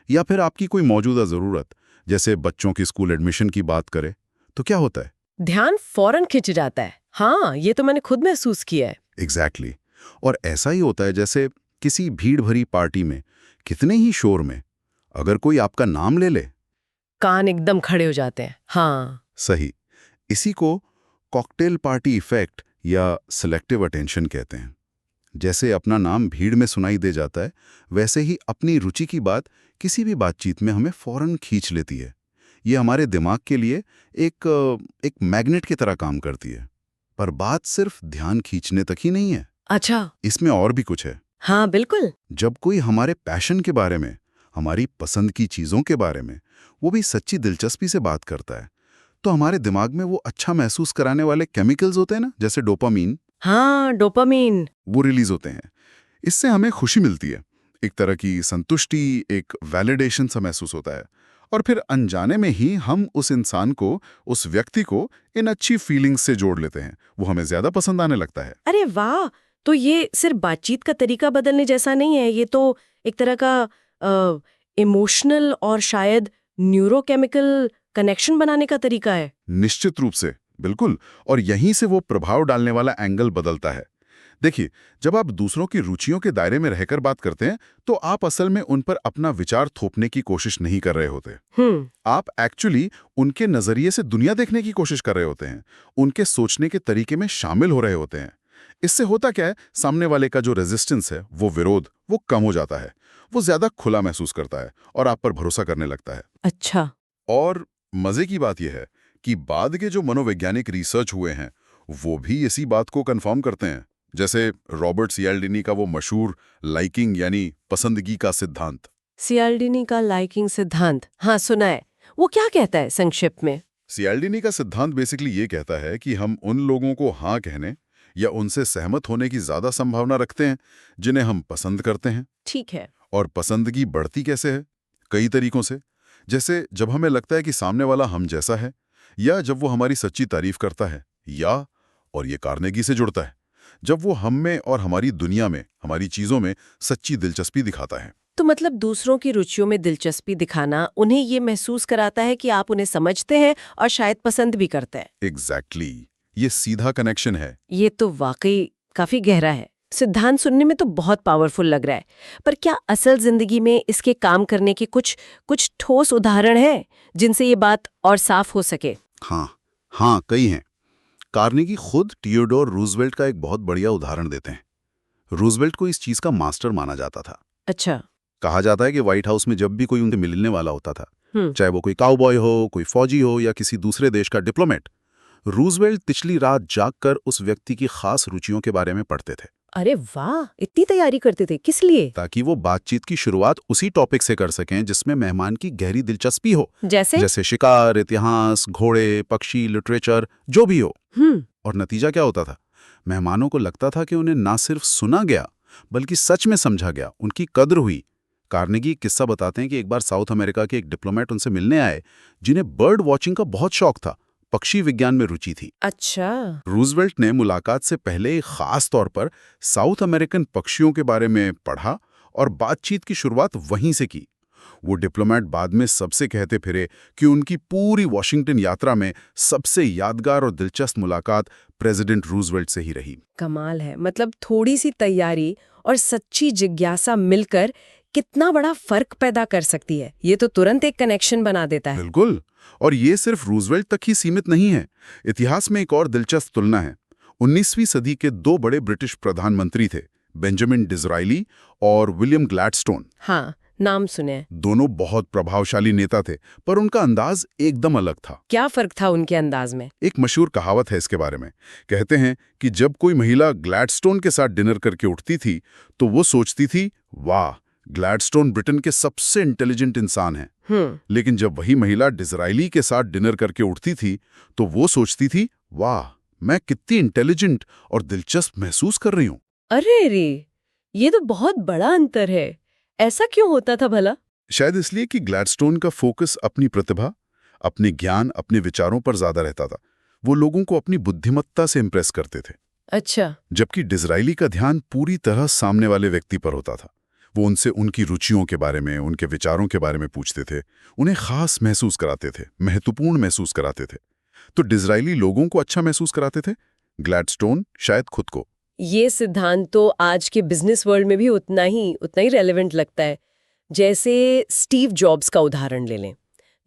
या फिर आपकी कोई मौजूदा जरूरत जैसे बच्चों की स्कूल एडमिशन की बात करे, तो क्या होता है? ध्यान फौरन खिंच जाता है। हाँ, ये तो मैंने खुद महसूस किया है। एग्जैक्टली। और ऐसा ही होता है जैसे किसी भीड़ भरी पार्टी में, कितने ही शोर में, अगर कोई आपका नाम ले ले, कान एकदम खड़े हो जाते हैं। हाँ, सही। इसी को कॉकटेल पार्टी इफेक्ट या सिलेक्टिव अटेंशन कहते हैं। जैसे अपना नाम भीड़ में सुनाई दे जाता है, वैसे ही अपनी रुचि की बात किसी भी बातचीत में हमें फौरन खींच लेती है। ये हमारे दिमाग के लिए एक मैग्नेट की तरह काम करती है। पर बात सिर्फ ध्यान खींचने तक ही नहीं है। अच्छा, इसमें और भी कुछ है। हाँ बिल्कुल। जब कोई हमारे पैशन के बारे में, हमारी पसंद की चीज़ों के बारे में, वो भी सच्ची दिलचस्पी से बात करता है, तो हमारे दिमाग में वो अच्छा महसूस कराने वाले केमिकल्स होते हैं ना, जैसे डोपामीन। हाँ, डोपामीन। वो रिलीज होते हैं। इससे हमें खुशी मिलती है, एक तरह की संतुष्टि, एक वैलिडेशन सा महसूस होता है। और फिर अनजाने में ही हम उस इंसान को, उस व्यक्ति को इन अच्छी फीलिंग्स से जोड़ लेते हैं। वो हमें ज्यादा पसंद आने लगता है। अरे वाह! तो ये सिर्फ बातचीत का तरीका बदलने जैसा नहीं है, ये तो एक तरह का इमोशनल और शायद न्यूरोकेमिकल कनेक्शन बनाने का तरीका है। निश्चित रूप से, बिल्कुल। और यहीं से वो प्रभाव डालने वाला एंगल बदलता है। देखिए, जब आप दूसरों की रुचियों के दायरे में रहकर बात करते हैं, तो आप असल में उन पर अपना विचार थोपने की कोशिश नहीं कर रहे होते। आप एक्चुअली उनके नजरिए से दुनिया देखने की कोशिश कर रहे होते हैं, उनके सोचने के तरीके में शामिल हो रहे होते हैं। इससे होता क्या है, सामने वाले का जो रेजिस्टेंस है, वो विरोध, वो कम हो जाता है। वो ज्यादा खुला महसूस करता है और आप पर भरोसा करने लगता है। अच्छा। और मजे की बात यह है कि बाद के जो मनोवैज्ञानिक रिसर्च हुए हैं, वो भी इसी बात को कंफर्म करते हैं। जैसे रॉबर्ट सियाल्डिनी का वो मशहूर लाइकिंग यानी पसंदगी का सिद्धांत। सियाल्डिनी का लाइकिंग सिद्धांत, हाँ सुना है। वो क्या कहता है संक्षिप्त में? सियाल्डिनी का सिद्धांत बेसिकली ये कहता है कि हम उन लोगों को हाँ कहने या उनसे सहमत होने की ज्यादा संभावना रखते हैं जिन्हें हम पसंद करते हैं। ठीक है। और पसंदगी बढ़ती कैसे है? कई तरीकों से। जैसे जब हमें लगता है कि सामने वाला हम जैसा है, या जब वो हमारी सच्ची तारीफ करता है, या और ये कार्नेगी से जुड़ता है, जब वो हम में और हमारी दुनिया में, हमारी चीजों में सच्ची दिलचस्पी दिखाता है। तो मतलब दूसरों की रुचियों में दिलचस्पी दिखाना उन्हें ये महसूस कराता है कि आप उन्हें समझते हैं और शायद पसंद भी करते हैं। एग्जैक्टली, ये सीधा कनेक्शन है। ये तो वाकई काफी गहरा है। सिद्धांत सुनने में तो बहुत पावरफुल लग रहा है, पर क्या असल जिंदगी में इसके काम करने के कुछ ठोस उदाहरण हैं जिनसे ये बात और साफ हो सके? हाँ, कई हैं। कार्नेगी खुद थियोडोर रूजवेल्ट का एक बहुत बढ़िया उदाहरण देते हैं। रूजवेल्ट को इस चीज का मास्टर माना जाता था। अच्छा। कहा जाता है कि व्हाइट हाउस में जब भी कोई उनसे मिलने वाला होता था, हम्म। चाहे वो कोई काउबॉय हो, कोई फौजी हो या किसी दूसरे देश का डिप्लोमेट, रूजवेल्ट पिछली रात जागकर उस व्यक्ति की खास रुचियों के बारे में पढ़ते थे। अरे वाह, इतनी तैयारी करते थे, किस लिए? ताकि वो बातचीत की शुरुआत उसी टॉपिक से कर सकें जिसमें मेहमान की गहरी दिलचस्पी हो। जैसे शिकार, इतिहास, घोड़े, पक्षी, लिटरेचर, जो भी हो। और नतीजा क्या होता था? मेहमानों को लगता था कि उन्हें ना सिर्फ सुना गया, बल्कि सच में समझा गया, उनकी कद्र हुई। कार्नेगी एक किस्सा बताते हैं कि एक बार साउथ अमेरिका के एक डिप्लोमेट उनसे मिलने आए, जिन्हें बर्ड वॉचिंग का बहुत शौक था, पक्षी विज्ञान में रुचि थी। अच्छा। रूजवेल्ट ने मुलाकात से पहले खास तौर पर साउथ अमेरिकन पक्षियों के बारे में पढ़ा और बातचीत की शुरुआत वहीं से की। वो डिप्लोमेट बाद में सबसे कहते फिरे कि उनकी पूरी वॉशिंगटन यात्रा में सबसे यादगार और दिलचस्प मुलाकात प्रेसिडेंट रूजवेल्ट से ही रही। कमाल है, मतलब थोड़ी सी तैयारी और सच्ची जिज्ञासा मिलकर कितना बड़ा फर्क पैदा कर सकती है। ये तो तुरंत एक कनेक्शन बना देता है। बिल्कुल, और ये सिर्फ रूजवेल्ट तक ही सीमित नहीं है। इतिहास में एक और दिलचस्प तुलना है। 19वीं सदी के दो बड़े ब्रिटिश प्रधानमंत्री थे, बेंजामिन डिज़राइली और विलियम ग्लैडस्टोन। हाँ, नाम सुने। दोनों बहुत प्रभावशाली नेता थे, पर उनका अंदाज एकदम अलग था। क्या फर्क था उनके अंदाज में? एक मशहूर कहावत है इसके बारे में। कहते हैं कि जब कोई महिला ग्लैडस्टोन के साथ डिनर करके उठती थी, तो वो सोचती थी, वाह, ग्लैडस्टोन ब्रिटेन के सबसे इंटेलिजेंट इंसान हैं। लेकिन जब वही महिला डिज़राइली के साथ डिनर करके उठती थी, तो वो सोचती थी, वाह, मैं कितनी इंटेलिजेंट और दिलचस्प महसूस कर रही हूँ। अरे रे, ये तो बहुत बड़ा अंतर है। ऐसा क्यों होता था भला? शायद इसलिए कि ग्लैडस्टोन का फोकस अपनी प्रतिभा, अपने ज्ञान, अपने विचारों पर ज्यादा रहता था। वो लोगों को अपनी बुद्धिमत्ता से इंप्रेस करते थे। अच्छा। जबकि डिज़राइली का ध्यान पूरी तरह सामने वाले व्यक्ति पर होता था। वो उनसे उनकी रुचियों के बारे में, उनके विचारों के बारे में पूछते थे, उन्हें खास महसूस कराते थे, महत्वपूर्ण महसूस कराते थे। तो डिज़राइली लोगों को अच्छा महसूस कराते थे, ग्लैडस्टोन शायद खुद को। ये सिद्धांत तो आज के बिजनेस वर्ल्ड में भी उतना ही रेलेवेंट लगता है। जैसे स्टीव जॉब्स का उदाहरण ले लें,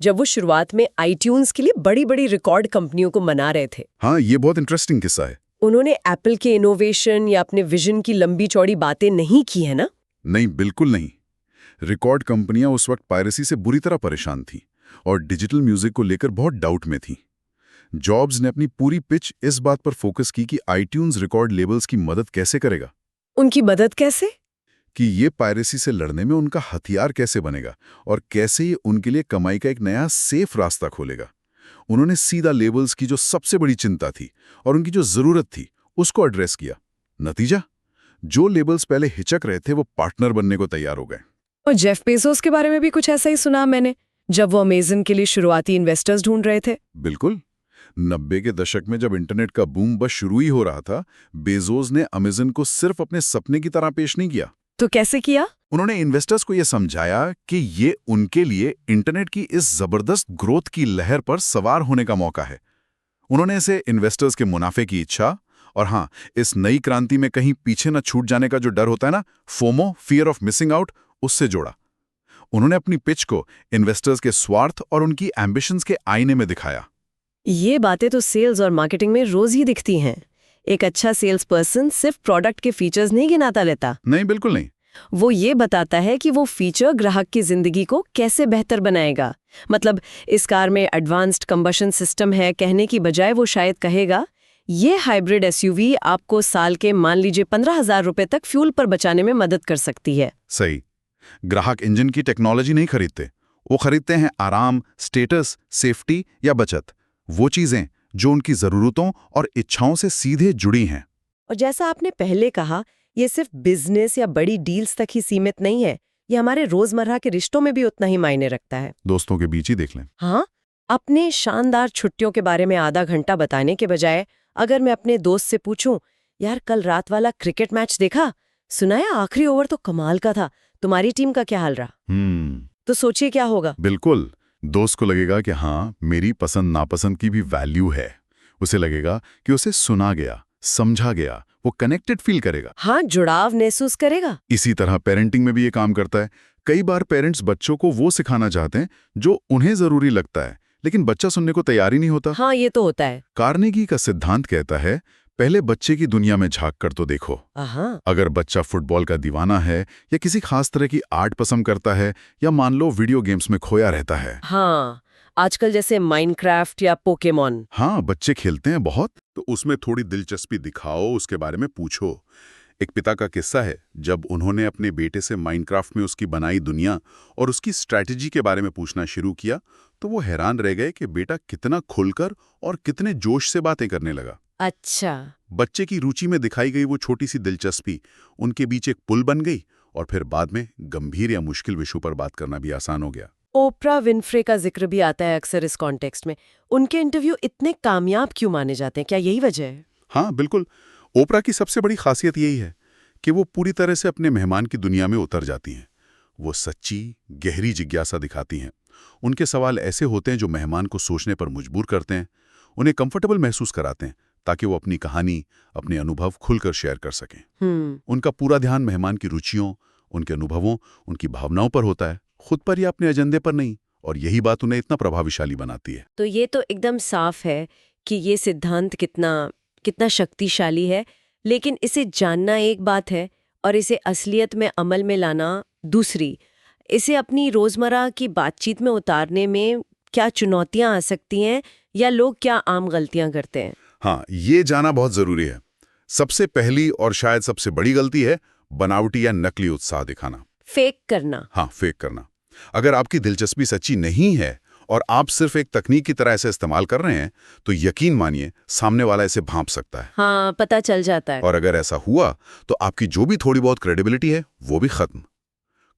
जब वो शुरुआत में आईट्यून्स के लिए बड़ी बड़ी रिकॉर्ड कंपनियों को मना रहे थे। हाँ, ये बहुत इंटरेस्टिंग किस्सा है। उन्होंने एप्पल के इनोवेशन या अपने विजन की लंबी चौड़ी बातें नहीं की है ना? नहीं, बिल्कुल नहीं। रिकॉर्ड कंपनियां उस वक्त पायरेसी से बुरी तरह परेशान थीं और डिजिटल म्यूजिक को लेकर बहुत डाउट में थीं। जॉब्स ने अपनी पूरी पिच इस बात पर फोकस की कि आईट्यून्स रिकॉर्ड लेबल्स की मदद कैसे करेगा। उनकी मदद कैसे? कि ये पायरेसी से लड़ने में उनका हथियार कैसे बनेगा और कैसे ये उनके लिए कमाई का एक नया सेफ रास्ता खोलेगा। उन्होंने सीधा लेबल्स की जो सबसे बड़ी चिंता थी और उनकी जो जरूरत थी, उसको एड्रेस किया। नतीजा, जो लेबल्स पहले हिचक रहे थे, वो पार्टनर बनने को तैयार हो गए। और जेफ बेजोस के बारे में भी कुछ ऐसा ही सुना मैंने, जब वो अमेज़न के लिए शुरुआती इन्वेस्टर्स ढूंढ रहे थे। बिल्कुल। 90 के दशक में जब इंटरनेट का बूम बस शुरू ही हो रहा था, बेजोस ने अमेज़न को सिर्फ अपने सपने की तरह पेश नहीं किया। तो कैसे किया? उन्होंने इन्वेस्टर्स को यह समझाया कि ये उनके लिए इंटरनेट की इस जबरदस्त ग्रोथ की लहर पर सवार होने का मौका है। उन्होंने इसे इन्वेस्टर्स के मुनाफे की इच्छा और हाँ, इस नई क्रांति में कहीं पीछे न छूट जाने का जो डर होता है ना, FOMO, fear of missing out, उससे जोड़ा। उन्होंने अपनी पिच को इन्वेस्टर्स के स्वार्थ और उनकी एम्बिशंस के आईने में दिखाया। ये बातें तो सेल्स और मार्केटिंग में रोज ही दिखती हैं। एक अच्छा सेल्स पर्सन सिर्फ प्रोडक्ट के फीचर्स नहीं गिनाता लेता। नहीं, बिल्कुल नहीं। वो ये बताता है कि वो फीचर ग्राहक की जिंदगी को कैसे बेहतर बनाएगा। मतलब इस कार में एडवांस्ड कंबशन सिस्टम है कहने की बजाय वो शायद कहेगा, ये हाइब्रिड एसयूवी आपको साल के मान लीजिए 15,000 रुपए तक फ्यूल पर बचाने में मदद कर सकती है। सही। ग्राहक इंजन की टेक्नोलॉजी नहीं खरीदते, वो खरीदते हैं आराम, स्टेटस, सेफ्टी या बचत, वो चीजें जो उनकी जरूरतों और इच्छाओं से सीधे जुड़ी हैं। और जैसा आपने पहले कहा, ये सिर्फ बिजनेस या बड़ी डील्स तक ही सीमित नहीं है। ये हमारे रोजमर्रा के रिश्तों में भी उतना ही मायने रखता है। दोस्तों के बीच ही देख लें। हाँ, अपने शानदार छुट्टियों के बारे में आधा घंटा बताने के बजाय अगर मैं अपने दोस्त से पूछूं, यार कल रात वाला क्रिकेट मैच देखा, सुना है आखिरी ओवर तो कमाल का था, तुम्हारी टीम का क्या हाल रहा? तो सोचिए क्या होगा। बिल्कुल, दोस्त को लगेगा कि हाँ, मेरी पसंद नापसंद की भी वैल्यू है। उसे लगेगा कि उसे सुना गया, समझा गया, वो कनेक्टेड फील करेगा। हाँ, जुड़ाव महसूस करेगा। इसी तरह पेरेंटिंग में भी ये काम करता है। कई बार पेरेंट्स बच्चों को वो सिखाना चाहते हैं जो उन्हें जरूरी लगता है, लेकिन बच्चा सुनने को तैयार ही नहीं होता। हाँ, ये तो होता है। कार्नेगी का सिद्धांत कहता है, पहले बच्चे की दुनिया में झांक कर तो देखो। अगर बच्चा फुटबॉल का दीवाना है या किसी खास तरह की आर्ट पसंद करता है या मान लो वीडियो गेम्स में खोया रहता है। हाँ, आजकल जैसे माइनक्राफ्ट या पोकेमॉन। हाँ, बच्चे खेलते हैं बहुत, तो उसमें थोड़ी दिलचस्पी दिखाओ, उसके बारे में पूछो। एक पिता का किस्सा है, जब उन्होंने अपने बेटे से माइनक्राफ्ट में उसकी बनाई दुनिया और उसकी स्ट्रैटेजी के बारे में पूछना शुरू किया, तो वो हैरान रह गए कि बेटा कितना खुलकर और कितने जोश से बातें करने लगा। अच्छा। बच्चे की रुचि में दिखाई गई वो छोटी सी दिलचस्पी उनके बीच एक पुल बन गई और फिर बाद में गंभीर या मुश्किल विषयों पर बात करना भी आसान हो गया। ओप्रा विनफ्रे का जिक्र भी आता है अक्सर इस कॉन्टेक्स्ट में। उनके इंटरव्यू इतने कामयाब क्यों माने जाते हैं? क्या यही वजह है? हाँ, बिल्कुल। ओप्रा की सबसे बड़ी खासियत यही है कि वो पूरी तरह से अपने मेहमान की दुनिया में उतर जाती हैं। वो सच्ची, गहरी जिज्ञासा दिखाती हैं। उनके सवाल ऐसे होते हैं जो मेहमान को सोचने पर मजबूर करते हैं, उन्हें कंफर्टेबल महसूस कराते हैं, ताकि वो अपनी कहानी, अपने अनुभव खुलकर शेयर कर सकें। उनका पूरा ध्यान मेहमान की रुचियों, उनके अनुभवों, उनकी भावनाओं पर होता है, खुद पर या अपने एजेंडे पर नहीं, और यही बात उन्हें इतना प्रभावशाली बनाती है। तो ये तो एकदम साफ है कि ये सिद्धांत कितना शक्तिशाली है, लेकिन इसे जानना एक बात है और इसे असलियत में अमल में लाना दूसरी। इसे अपनी रोजमर्रा की बातचीत में उतारने में क्या चुनौतियां आ सकती हैं या लोग क्या आम गलतियां करते हैं? हाँ, ये जाना बहुत जरूरी है। सबसे पहली और शायद सबसे बड़ी गलती है बनावटी या नकली उत्साह दिखाना। फेक करना। हाँ, फेक करना। अगर आपकी दिलचस्पी सच्ची नहीं है और आप सिर्फ एक तकनीक की तरह इसे इस्तेमाल कर रहे हैं, तो यकीन मानिए सामने वाला इसे भांप सकता है। हाँ, पता चल जाता है। और अगर ऐसा हुआ तो आपकी जो भी थोड़ी बहुत क्रेडिबिलिटी है वो भी खत्म।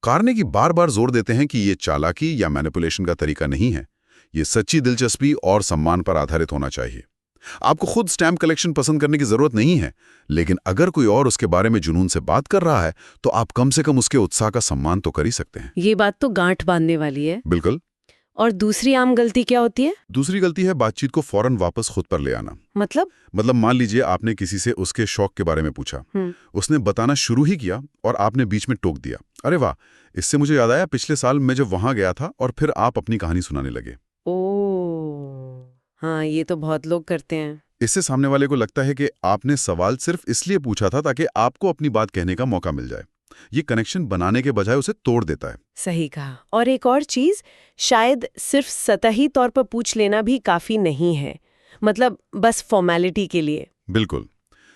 कार्नेगी बार बार जोर देते हैं कि ये चालाकी या मैनिपुलेशन का तरीका नहीं है। ये सच्ची दिलचस्पी और सम्मान पर आधारित होना चाहिए। आपको खुद स्टैम्प कलेक्शन पसंद करने की जरूरत नहीं है, लेकिन अगर कोई और उसके बारे में जुनून से बात कर रहा है तो आप कम से कम उसके उत्साह का सम्मान तो कर ही सकते हैं। ये बात तो गांठ बांधने वाली है। बिल्कुल। और दूसरी आम गलती क्या होती है? दूसरी गलती है बातचीत को फौरन वापस खुद पर ले आना। मतलब मान लीजिए आपने किसी से उसके शौक के बारे में पूछा, उसने बताना शुरू ही किया और आपने बीच में टोक दिया, अरे वाह, इससे मुझे याद आया पिछले साल मैं जब वहां गया था, और फिर आप अपनी कहानी सुनाने लगे। ओह, हाँ, ये तो बहुत लोग करते हैं। इससे सामने वाले को लगता है कि आपने सवाल सिर्फ इसलिए पूछा था ताकि आपको अपनी बात कहने का मौका मिल जाए। ये कनेक्शन बनाने के बजाय उसे तोड़ देता है। सही कहा। और एक और चीज, शायद सिर्फ सतही तौर पर पूछ लेना भी काफी नहीं है, मतलब बस फॉर्मेलिटी के लिए। बिल्कुल,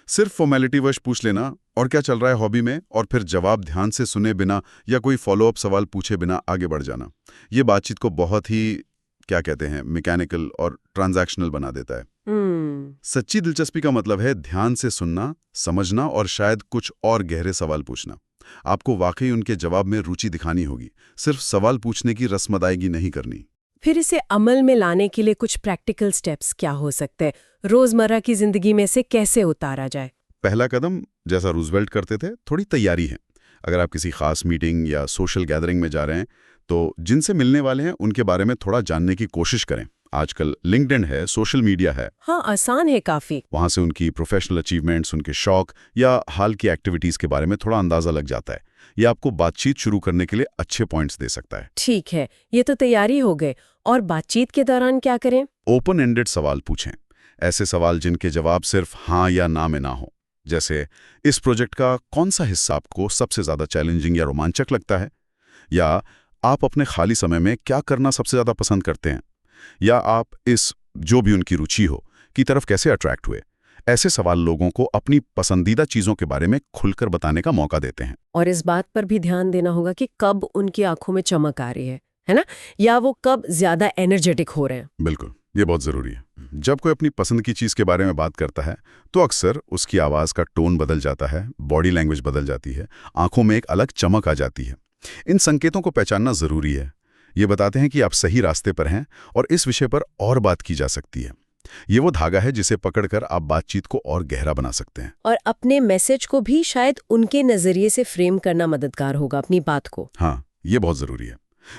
सिर्फ फॉर्मेलिटी वश पूछ लेना और क्या चल रहा है हॉबी में, और फिर जवाब ध्यान से सुने बिना या कोई फॉलोअप सवाल पूछे बिना आगे बढ़ जाना, ये बातचीत को बहुत ही क्या कहते हैं मैकेनिकल और ट्रांजैक्शनल बना देता है। सच्ची दिलचस्पी का मतलब है ध्यान से सुनना, समझना और शायद कुछ और गहरे सवाल पूछना। आपको वाकई उनके जवाब में रुचि दिखानी होगी, सिर्फ सवाल पूछने की रस्म अदायगी नहीं करनी। फिर इसे अमल में लाने के लिए कुछ प्रैक्टिकल स्टेप्स क्या हो सकते हैं? रोजमर्रा की जिंदगी में से कैसे उतारा जाए? पहला कदम, जैसा रूजवेल्ट करते थे, थोड़ी तैयारी है। अगर आप किसी खास मीटिंग या सोशल गैदरिंग में जा रहे हैं तो जिनसे मिलने वाले हैं उनके बारे में थोड़ा जानने की कोशिश करें। आजकल लिंक्डइन है, सोशल मीडिया है। हाँ, आसान है काफी। वहां से उनकी प्रोफेशनल अचीवमेंट्स, उनके शौक या हाल की एक्टिविटीज के बारे में थोड़ा अंदाजा लग जाता है। ये आपको बातचीत शुरू करने के लिए अच्छे पॉइंट्स दे सकता है। ठीक है, ये तो तैयारी हो गए। और बातचीत के दौरान क्या करें? ओपन एंडेड सवाल पूछें। ऐसे सवाल जिनके जवाब सिर्फ हाँ या ना में ना हो। जैसे, इस प्रोजेक्ट का कौन सा हिस्सा आपको सबसे ज्यादा चैलेंजिंग या रोमांचक लगता है? या आप अपने खाली समय में क्या करना सबसे ज्यादा पसंद करते हैं? या आप इस जो भी उनकी रुचि हो की तरफ कैसे अट्रैक्ट हुए? ऐसे सवाल लोगों को अपनी पसंदीदा चीजों के बारे में खुलकर बताने का मौका देते हैं। और इस बात पर भी ध्यान देना होगा कि कब उनकी आंखों में चमक आ रही है ना? या वो कब ज्यादा एनर्जेटिक हो रहे हैं। बिल्कुल, ये बहुत जरूरी है। जब कोई अपनी पसंद की चीज के बारे में बात करता है तो अक्सर उसकी आवाज का टोन बदल जाता है, बॉडी लैंग्वेज बदल जाती है, आंखों में एक अलग चमक आ जाती है। इन संकेतों को पहचानना जरूरी है। ये बताते हैं कि आप सही रास्ते पर हैं और इस विषय पर और बात की जा सकती है। ये वो धागा है जिसे पकड़कर आप बातचीत को और गहरा बना सकते हैं। और अपने मैसेज को भी शायद उनके नजरिए से फ्रेम करना मददगार होगा, अपनी बात को। हाँ, ये बहुत जरूरी है।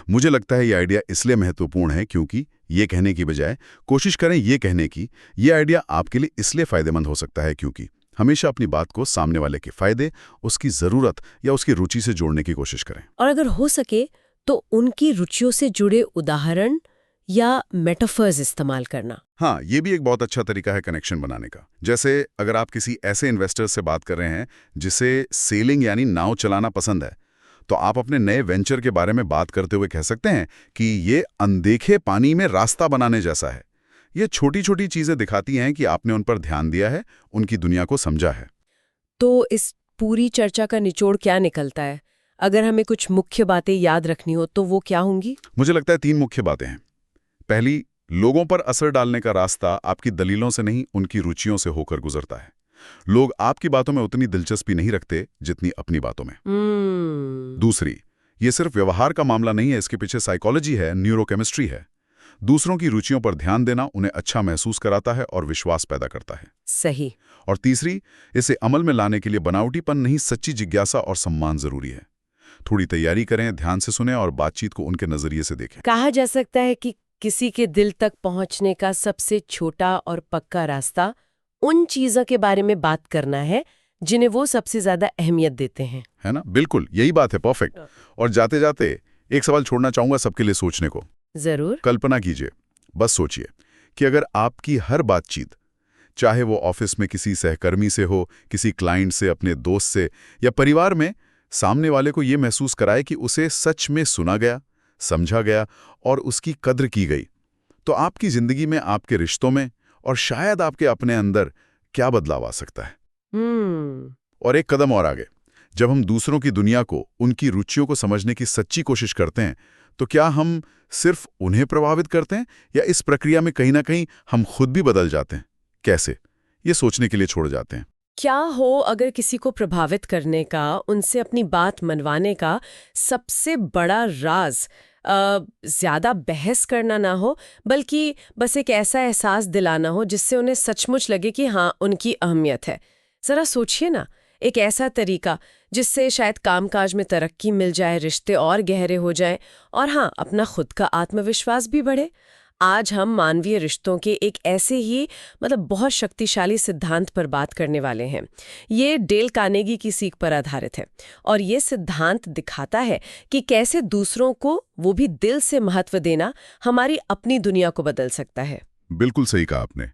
मुझे लगता है ये आइडिया इसलिए महत्वपूर्ण है क्योंकि ये कहने की बजाय कोशिश करें ये कहने की। ये आइडिया आपके लिए इसलिए फायदेमंद हो सकता है क्योंकि हमेशा अपनी बात को सामने वाले के फायदे, उसकी जरूरत या उसकी रुचि से जोड़ने की कोशिश करें। और अगर हो सके तो उनकी रुचियों से जुड़े उदाहरण या मेटाफर्स इस्तेमाल करना। हाँ, ये भी एक बहुत अच्छा तरीका है कनेक्शन बनाने का। जैसे अगर आप किसी ऐसे इन्वेस्टर से बात कर रहे हैं जिसे सेलिंग यानी नाव चलाना पसंद है, तो आप अपने नए वेंचर के बारे में बात करते हुए कह सकते हैं कि ये अनदेखे पानी में रास्ता बनाने जैसा है। ये छोटी छोटी चीजें दिखाती हैं कि आपने उन पर ध्यान दिया है, उनकी दुनिया को समझा है। तो इस पूरी चर्चा का निचोड़ क्या निकलता है? अगर हमें कुछ मुख्य बातें याद रखनी हो तो वो क्या होंगी? मुझे लगता है 3 मुख्य बातें हैं। पहली, लोगों पर असर डालने का रास्ता आपकी दलीलों से नहीं, उनकी रुचियों से होकर गुजरता है। लोग आपकी बातों में उतनी दिलचस्पी नहीं रखते जितनी अपनी बातों में। दूसरी, ये सिर्फ व्यवहार का मामला नहीं है, इसके पीछे साइकोलॉजी है, न्यूरोकेमिस्ट्री है। दूसरों की रुचियों पर ध्यान देना उन्हें अच्छा महसूस कराता है और विश्वास पैदा करता है। सही। और तीसरी, इसे अमल में लाने के लिए बनावटीपन नहीं, सच्ची जिज्ञासा और सम्मान जरूरी है। थोड़ी तैयारी करें, ध्यान से सुनें और बातचीत को उनके नजरिए से देखें। कहा जा सकता है कि किसी के दिल तक पहुंचने का सबसे छोटा और पक्का रास्ता उन चीजों के बारे में बात करना है जिन्हें वो सबसे ज्यादा अहमियत देते हैं। है ना? बिल्कुल, यही बात है। परफेक्ट। और जाते जाते एक सवाल छोड़ना चाहूंगा सबके लिए सोचने को। जरूर। कल्पना कीजिए, बस सोचिए कि अगर आपकी हर बातचीत, चाहे वो ऑफिस में किसी सहकर्मी से हो, किसी क्लाइंट से, अपने दोस्त से या परिवार में, सामने वाले को ये महसूस कराए कि उसे सच में सुना गया, समझा गया और उसकी कद्र की गई, तो आपकी जिंदगी में, आपके रिश्तों में और शायद आपके अपने अंदर क्या बदलाव आ सकता है। और एक कदम और आगे, जब हम दूसरों की दुनिया को, उनकी रुचियों को समझने की सच्ची कोशिश करते हैं, तो क्या हम सिर्फ उन्हें प्रभावित करते हैं या इस प्रक्रिया में कहीं ना कहीं हम खुद भी बदल जाते हैं? कैसे? ये सोचने के लिए छोड़ जाते हैं। क्या हो अगर किसी को प्रभावित करने का, उनसे अपनी बात मनवाने का सबसे बड़ा राज ज्यादा बहस करना ना हो, बल्कि बस एक ऐसा एहसास दिलाना हो जिससे उन्हें सचमुच लगे कि हाँ, उनकी अहमियत है। जरा सोचिए ना, एक ऐसा तरीका जिससे शायद कामकाज में तरक्की मिल जाए, रिश्ते और गहरे हो जाएं और हाँ, अपना खुद का आत्मविश्वास भी बढ़े। आज हम मानवीय रिश्तों के एक ऐसे ही बहुत शक्तिशाली सिद्धांत पर बात करने वाले हैं। ये डेल कार्नेगी की सीख पर आधारित है और ये सिद्धांत दिखाता है कि कैसे दूसरों को, वो भी दिल से महत्व देना, हमारी अपनी दुनिया को बदल सकता है। बिल्कुल सही कहा आपने।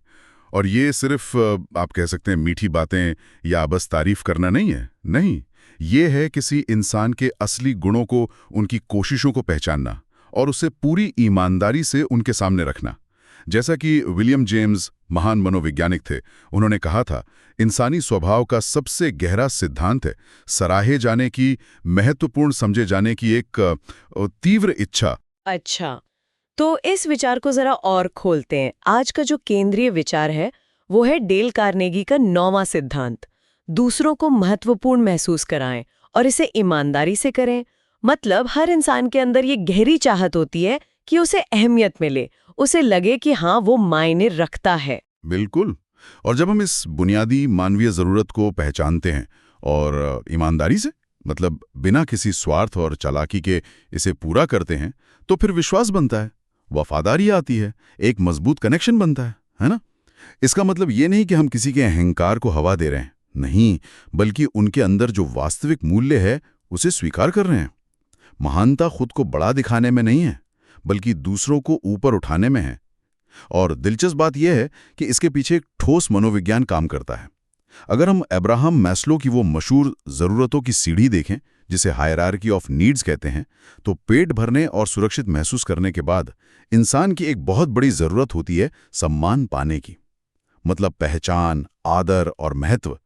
और ये सिर्फ आप कह सकते हैं मीठी बातें या बस तारीफ करना नहीं है। नहीं, ये है किसी इंसान के असली गुणों को, उनकी कोशिशों को पहचानना और उसे पूरी ईमानदारी से उनके सामने रखना। जैसा कि विलियम जेम्स, महान मनोवैज्ञानिक थे, उन्होंने कहा था, इंसानी स्वभाव का सबसे गहरा सिद्धांत है सराहे जाने की, महत्वपूर्ण समझे जाने की एक तीव्र इच्छा। अच्छा, तो इस विचार को जरा और खोलते हैं। आज का जो केंद्रीय विचार है वो है डेल कार्नेगी का 9वां सिद्धांत, दूसरों को महत्वपूर्ण महसूस कराएं और इसे ईमानदारी से करें। मतलब हर इंसान के अंदर ये गहरी चाहत होती है कि उसे अहमियत मिले, उसे लगे कि हाँ, वो मायने रखता है। बिल्कुल। और जब हम इस बुनियादी मानवीय जरूरत को पहचानते हैं और ईमानदारी से, मतलब बिना किसी स्वार्थ और चालाकी के इसे पूरा करते हैं, तो फिर विश्वास बनता है, वफादारी आती है, एक मजबूत कनेक्शन बनता है ना? इसका मतलब ये नहीं कि हम किसी के अहंकार को हवा दे रहे हैं, नहीं, बल्कि उनके अंदर जो वास्तविक मूल्य है उसे स्वीकार कर रहे हैं। महानता खुद को बड़ा दिखाने में नहीं है, बल्कि दूसरों को ऊपर उठाने में है। और दिलचस्प बात यह है कि इसके पीछे एक ठोस मनोविज्ञान काम करता है। अगर हम अब्राहम मैस्लो की वो मशहूर जरूरतों की सीढ़ी देखें, जिसे हायरार्की ऑफ नीड्स कहते हैं, तो पेट भरने और सुरक्षित महसूस करने के बाद इंसान की एक बहुत बड़ी जरूरत होती है सम्मान पाने की। मतलब पहचान, आदर और महत्व,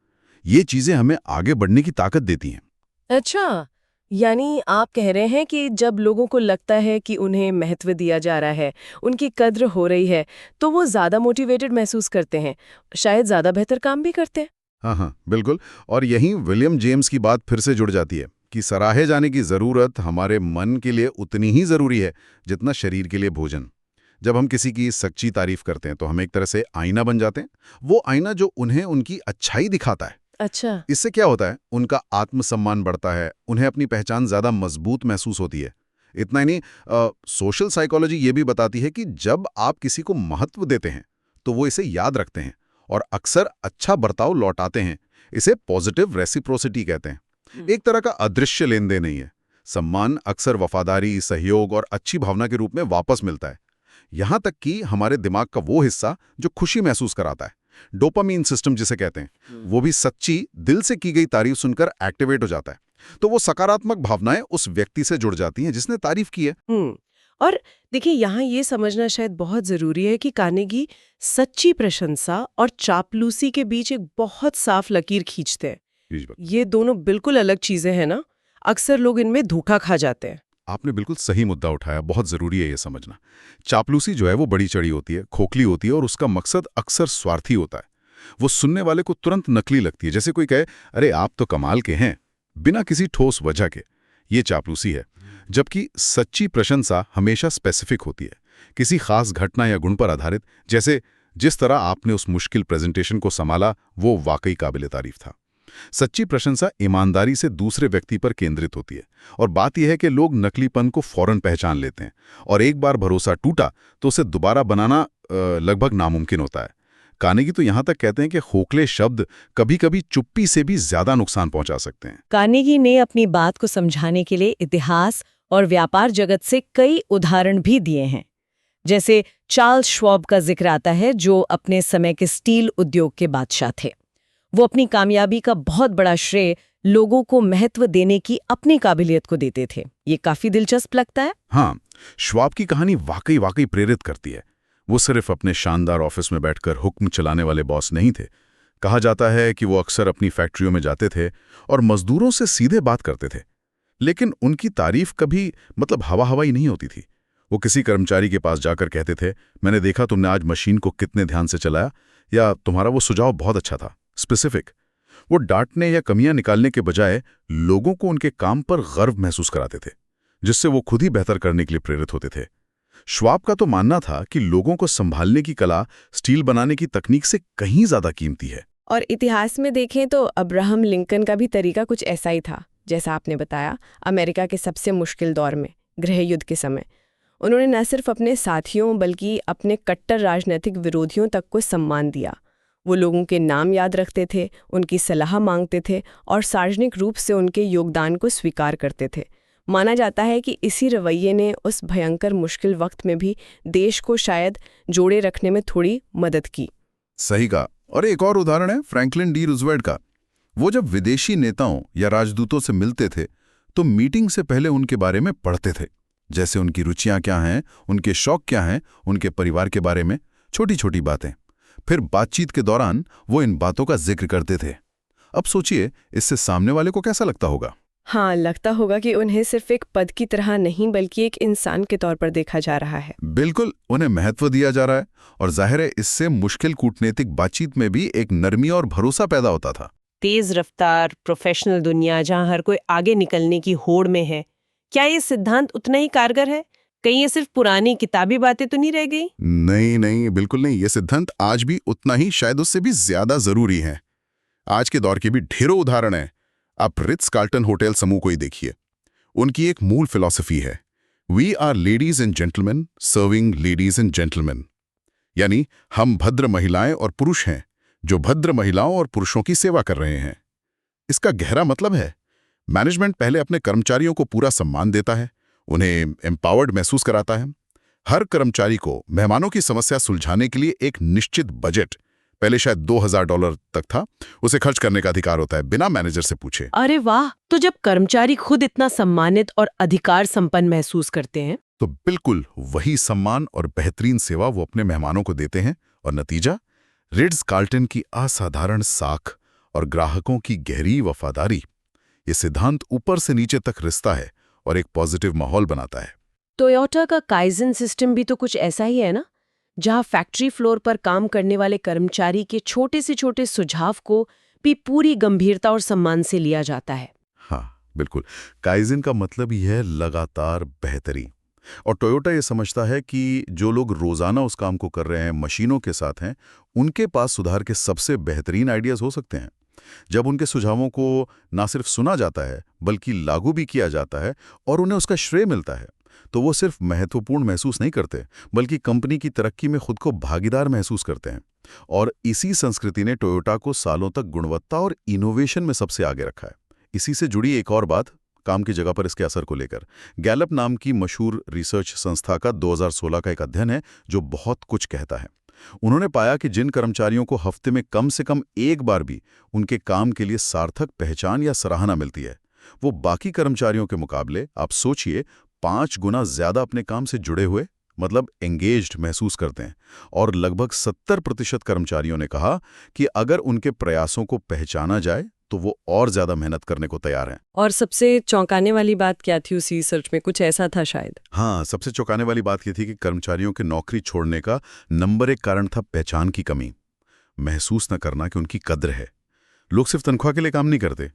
ये चीजें हमें आगे बढ़ने की ताकत देती हैं। अच्छा, यानी आप कह रहे हैं कि जब लोगों को लगता है कि उन्हें महत्व दिया जा रहा है, उनकी कद्र हो रही है, तो वो ज्यादा मोटिवेटेड महसूस करते हैं, शायद ज्यादा बेहतर काम भी करते हैं। हाँ, बिल्कुल। और यहीं विलियम जेम्स की बात फिर से जुड़ जाती है कि सराहे जाने की ज़रूरत हमारे मन के लिए उतनी ही ज़रूरी है जितना शरीर के लिए भोजन। जब हम किसी की सच्ची तारीफ करते हैं तो हम एक तरह से आईना बन जाते हैं, वो आईना जो उन्हें उनकी अच्छाई दिखाता है। अच्छा। इससे क्या होता है, उनका आत्मसम्मान बढ़ता है, उन्हें अपनी पहचान ज़्यादा मजबूत महसूस होती है। इतना ही नहीं, सोशल साइकोलॉजी ये भी बताती है कि जब आप किसी को महत्व देते हैं तो वो इसे याद रखते हैं और अक्सर अच्छा बर्ताव लौटाते हैं। इसे पॉजिटिव रेसिप्रोसिटी कहते हैं। एक तरह का अदृश्य लेन देन नहीं है। सम्मान अक्सर वफादारी, सहयोग और अच्छी भावना के रूप में वापस मिलता है। यहां तक कि हमारे दिमाग का वो हिस्सा जो खुशी महसूस कराता है, डोपामीन सिस्टम जिसे कहते हैं, वो भी सच्ची दिल से की गई तारीफ सुनकर एक्टिवेट हो जाता है। तो वो सकारात्मक भावनाएं उस व्यक्ति से जुड़ जाती हैं जिसने तारीफ की है। और देखिए, यहाँ ये समझना शायद बहुत जरूरी है कि कार्नेगी सच्ची प्रशंसा और चापलूसी के बीच एक बहुत साफ लकीर खींचते हैं। ये दोनों बिल्कुल अलग चीजें हैं ना। अक्सर लोग इनमें धोखा खा जाते हैं। आपने बिल्कुल सही मुद्दा उठाया, बहुत जरूरी है ये समझना। चापलूसी जो है वो बड़ी चढ़ी होती है, खोखली होती है और उसका मकसद अक्सर स्वार्थी होता है। वो सुनने वाले को तुरंत नकली लगती है, जैसे कोई कहे, अरे आप तो कमाल के हैं, बिना किसी ठोस वजह के। ये चापलूसी है। जबकि सच्ची प्रशंसा हमेशा स्पेसिफिक होती है, किसी खास घटना या गुण पर आधारित। जैसे जिस तरह आपने उस मुश्किल प्रेजेंटेशन को संभाला, वो वाकई काबिल तारीफ था। सच्ची प्रशंसा ईमानदारी से दूसरे व्यक्ति पर केंद्रित होती है। और बात यह है कि लोग नकलीपन को फौरन पहचान लेते हैं, और एक बार भरोसा टूटा तो उसे दोबारा बनाना लगभग नामुमकिन होता है। कार्नेगी तो यहां तक कहते हैं कि खोखले शब्द कभी-कभी चुप्पी से भी ज्यादा नुकसान पहुंचा सकते हैं। कार्नेगी ने अपनी बात को समझाने के लिए इतिहास और व्यापार जगत से कई उदाहरण भी दिए हैं। जैसे चार्ल्स श्वाब का जिक्र आता है, जो अपने समय के स्टील उद्योग के बादशाह थे। वो अपनी कामयाबी का बहुत बड़ा श्रेय लोगों को महत्व देने की अपनी काबिलियत को देते थे। ये काफी दिलचस्प लगता है। हाँ, श्वाब की कहानी वाकई प्रेरित करती है। वो सिर्फ अपने शानदार ऑफिस में बैठकर हुक्म चलाने वाले बॉस नहीं थे। कहा जाता है कि वो अक्सर अपनी फैक्ट्रियों में जाते थे और मजदूरों से सीधे बात करते थे, लेकिन उनकी तारीफ कभी हवा ही नहीं होती थी। वो किसी कर्मचारी के पास जाकर कहते थे, मैंने देखा तुमने आज मशीन को कितने ध्यान से चलाया, या तुम्हारा वो सुझाव बहुत अच्छा था। स्पेसिफिक। वो डांटने या कमियां निकालने के बजाय लोगों को उनके काम पर गर्व महसूस कराते थे, जिससे वो खुद ही बेहतर करने के लिए प्रेरित होते थे। श्वाब का तो मानना था कि लोगों को संभालने की कला स्टील बनाने की तकनीक से कहीं ज्यादा कीमती है। और इतिहास में देखें तो अब्राहम लिंकन का भी तरीका कुछ ऐसा ही था। जैसा आपने बताया, अमेरिका के सबसे मुश्किल दौर में, गृह युद्ध के समय, उन्होंने न सिर्फ अपने साथियों बल्कि अपने कट्टर राजनीतिक विरोधियों तक को सम्मान दिया। वो लोगों के नाम याद रखते थे, उनकी सलाह मांगते थे और सार्वजनिक रूप से उनके योगदान को स्वीकार करते थे। माना जाता है कि इसी रवैये ने उस भयंकर मुश्किल वक्त में भी देश को शायद जोड़े रखने में थोड़ी मदद की। सही कहा। और एक और उदाहरण है फ्रैंकलिन डी रूजवेल्ट का। वो जब विदेशी नेताओं या राजदूतों से मिलते थे तो मीटिंग से पहले उनके बारे में पढ़ते थे, जैसे उनकी रुचियां क्या हैं, उनके शौक क्या हैं, उनके परिवार के बारे में छोटी छोटी बातें। फिर बातचीत के दौरान वो इन बातों का जिक्र करते थे। अब सोचिए, इससे सामने वाले को कैसा लगता होगा। हाँ, लगता होगा कि उन्हें सिर्फ एक पद की तरह नहीं बल्कि एक इंसान के तौर पर देखा जा रहा है। बिल्कुल, उन्हें महत्व दिया जा रहा है। और जाहिर है इससे मुश्किल कूटनीतिक बातचीत में भी एक नरमी और भरोसा पैदा होता था। तेज रफ्तार प्रोफेशनल दुनिया जहां हर कोई आगे निकलने की होड़ में है, क्या ये सिद्धांत उतना ही कारगर है? कहीं ये सिर्फ पुरानी किताबी बातें तो नहीं रह गई? नहीं, बिल्कुल नहीं। ये सिद्धांत आज भी उतना ही, शायद उससे भी ज्यादा जरूरी है। आज के दौर के भी ढेरों उदाहरण हैं। आप रिट्स कार्ल्टन होटल समूह को ही देखिए। उनकी एक मूल फिलॉसफी है, we are ladies and gentlemen serving ladies and gentlemen. यानी हम भद्र महिलाएं और पुरुष हैं जो भद्र महिलाओं और पुरुषों की सेवा कर रहे हैं। इसका गहरा मतलब है, मैनेजमेंट पहले अपने कर्मचारियों को पूरा सम्मान देता है, उन्हें एम्पावर्ड महसूस कराता है। हर कर्मचारी को मेहमानों की समस्या सुलझाने के लिए एक निश्चित बजट, पहले शायद $2000 तक था, उसे खर्च करने का अधिकार होता है, बिना मैनेजर से पूछे। अरे वाह! तो जब कर्मचारी खुद इतना सम्मानित और अधिकार संपन्न महसूस करते हैं तो बिल्कुल वही सम्मान और बेहतरीन सेवा वो अपने मेहमानों को देते हैं। और नतीजा, रिट्स कार्ल्टन की असाधारण साख और ग्राहकों की गहरी वफादारी। ये सिद्धांत ऊपर से नीचे तक रिश्ता है और एक पॉजिटिव माहौल बनाता है। टोयोटा का काइजन सिस्टम भी तो कुछ ऐसा ही है ना, जहां फैक्ट्री फ्लोर पर काम करने वाले कर्मचारी के छोटे से छोटे सुझाव को भी पूरी गंभीरता और सम्मान से लिया जाता है। हाँ, बिल्कुल। काइज़न का मतलब ही है लगातार बेहतरी। और टोयोटा ये समझता है कि जो लोग रोज़ाना उस काम को कर रहे हैं, मशीनों के साथ हैं, उनके पास सुधार के सबसे बेहतरीन आइडियाज़ हो सकते हैं। जब उनके सुझावों को ना सिर्फ सुना जाता है, बल्कि लागू भी किया जाता है और उन्हें उसका श्रेय मिलता है, तो वो सिर्फ महत्वपूर्ण महसूस नहीं करते, बल्कि कंपनी की तरक्की में खुद को भागीदार महसूस करते हैं। और इसी संस्कृति ने टोयोटा को सालों तक गुणवत्ता और इनोवेशन में सबसे आगे रखा है। इसी से जुड़ी एक और बात, काम की जगह पर इसके असर को लेकर गैलप नाम की मशहूर रिसर्च संस्था का 2016 का एक अध्ययन है जो बहुत कुछ कहता है। उन्होंने पाया कि जिन कर्मचारियों को हफ्ते में कम से कम एक बार भी उनके काम के लिए सार्थक पहचान या सराहना मिलती है, वो बाकी कर्मचारियों के मुकाबले, आप सोचिए, 5 गुना ज्यादा अपने काम से जुड़े हुए, मतलब एंगेज्ड महसूस करते हैं। और लगभग 70% कर्मचारियों ने कहा कि अगर उनके प्रयासों को पहचाना जाए तो वो और ज्यादा मेहनत करने को तैयार हैं। और सबसे चौंकाने वाली बात क्या थी उस रिसर्च में? कुछ ऐसा था शायद। हाँ, सबसे चौंकाने वाली बात ये थी कि कर्मचारियों के नौकरी छोड़ने का नंबर 1 कारण था पहचान की कमी। महसूस न करना कि उनकी कद्र है। लोग सिर्फ तनख्वाह के लिए काम नहीं करते,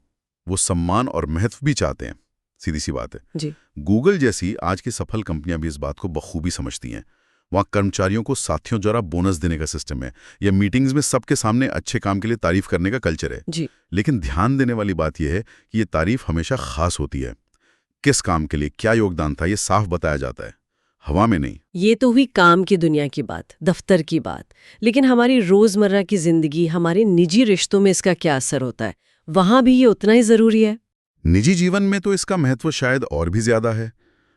वो सम्मान और महत्व भी चाहते हैं। सीधी सी बात है। जी। गूगल जैसी आज की सफल कंपनियां भी इस बात को बखूबी समझती हैं। वहाँ कर्मचारियों को साथियों द्वारा बोनस देने का सिस्टम है, या मीटिंग्स में सबके सामने अच्छे काम के लिए तारीफ करने का कल्चर है। जी। लेकिन ध्यान देने वाली बात यह है कि ये तारीफ हमेशा खास होती है। किस काम के लिए क्या योगदान था, ये साफ बताया जाता है, हवा में नहीं। ये तो हुई काम की दुनिया की बात, दफ्तर की बात। लेकिन हमारी रोजमर्रा की जिंदगी, हमारे निजी रिश्तों में इसका क्या असर होता है? वहां भी ये उतना ही जरूरी है? निजी जीवन में तो इसका महत्व शायद और भी ज्यादा है।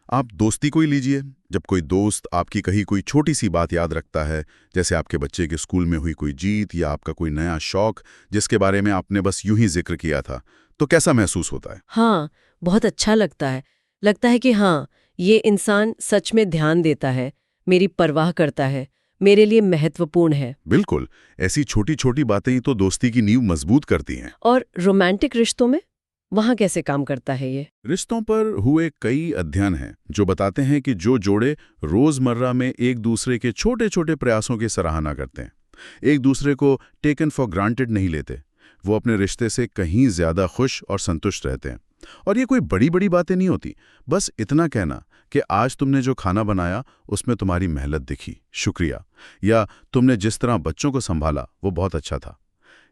आप दोस्ती को ही लीजिए। जब कोई दोस्त आपकी कही कोई छोटी सी बात याद रखता है, जैसे आपके बच्चे के स्कूल में हुई कोई जीत या आपका कोई नया शौक जिसके बारे में आपने बस यूं ही जिक्र किया था, तो कैसा महसूस होता है? हाँ, बहुत अच्छा लगता है। लगता है कि हाँ, ये इंसान सच में ध्यान देता है, मेरी परवाह करता है, मेरे लिए महत्वपूर्ण है। बिल्कुल, ऐसी छोटी छोटी बातें ही तो दोस्ती की नींव मजबूत करती हैं। और रोमांटिक रिश्तों में वहां कैसे काम करता है ये? रिश्तों पर हुए कई अध्ययन हैं जो बताते हैं कि जो जोड़े रोजमर्रा में एक दूसरे के छोटे छोटे प्रयासों की सराहना करते हैं, एक दूसरे को टेकन फॉर ग्रांटेड नहीं लेते, वो अपने रिश्ते से कहीं ज्यादा खुश और संतुष्ट रहते हैं। और ये कोई बड़ी बड़ी बातें नहीं होती, बस इतना कहना कि आज तुमने जो खाना बनाया उसमें तुम्हारी मेहनत दिखी, शुक्रिया, या तुमने जिस तरह बच्चों को संभाला वो बहुत अच्छा था।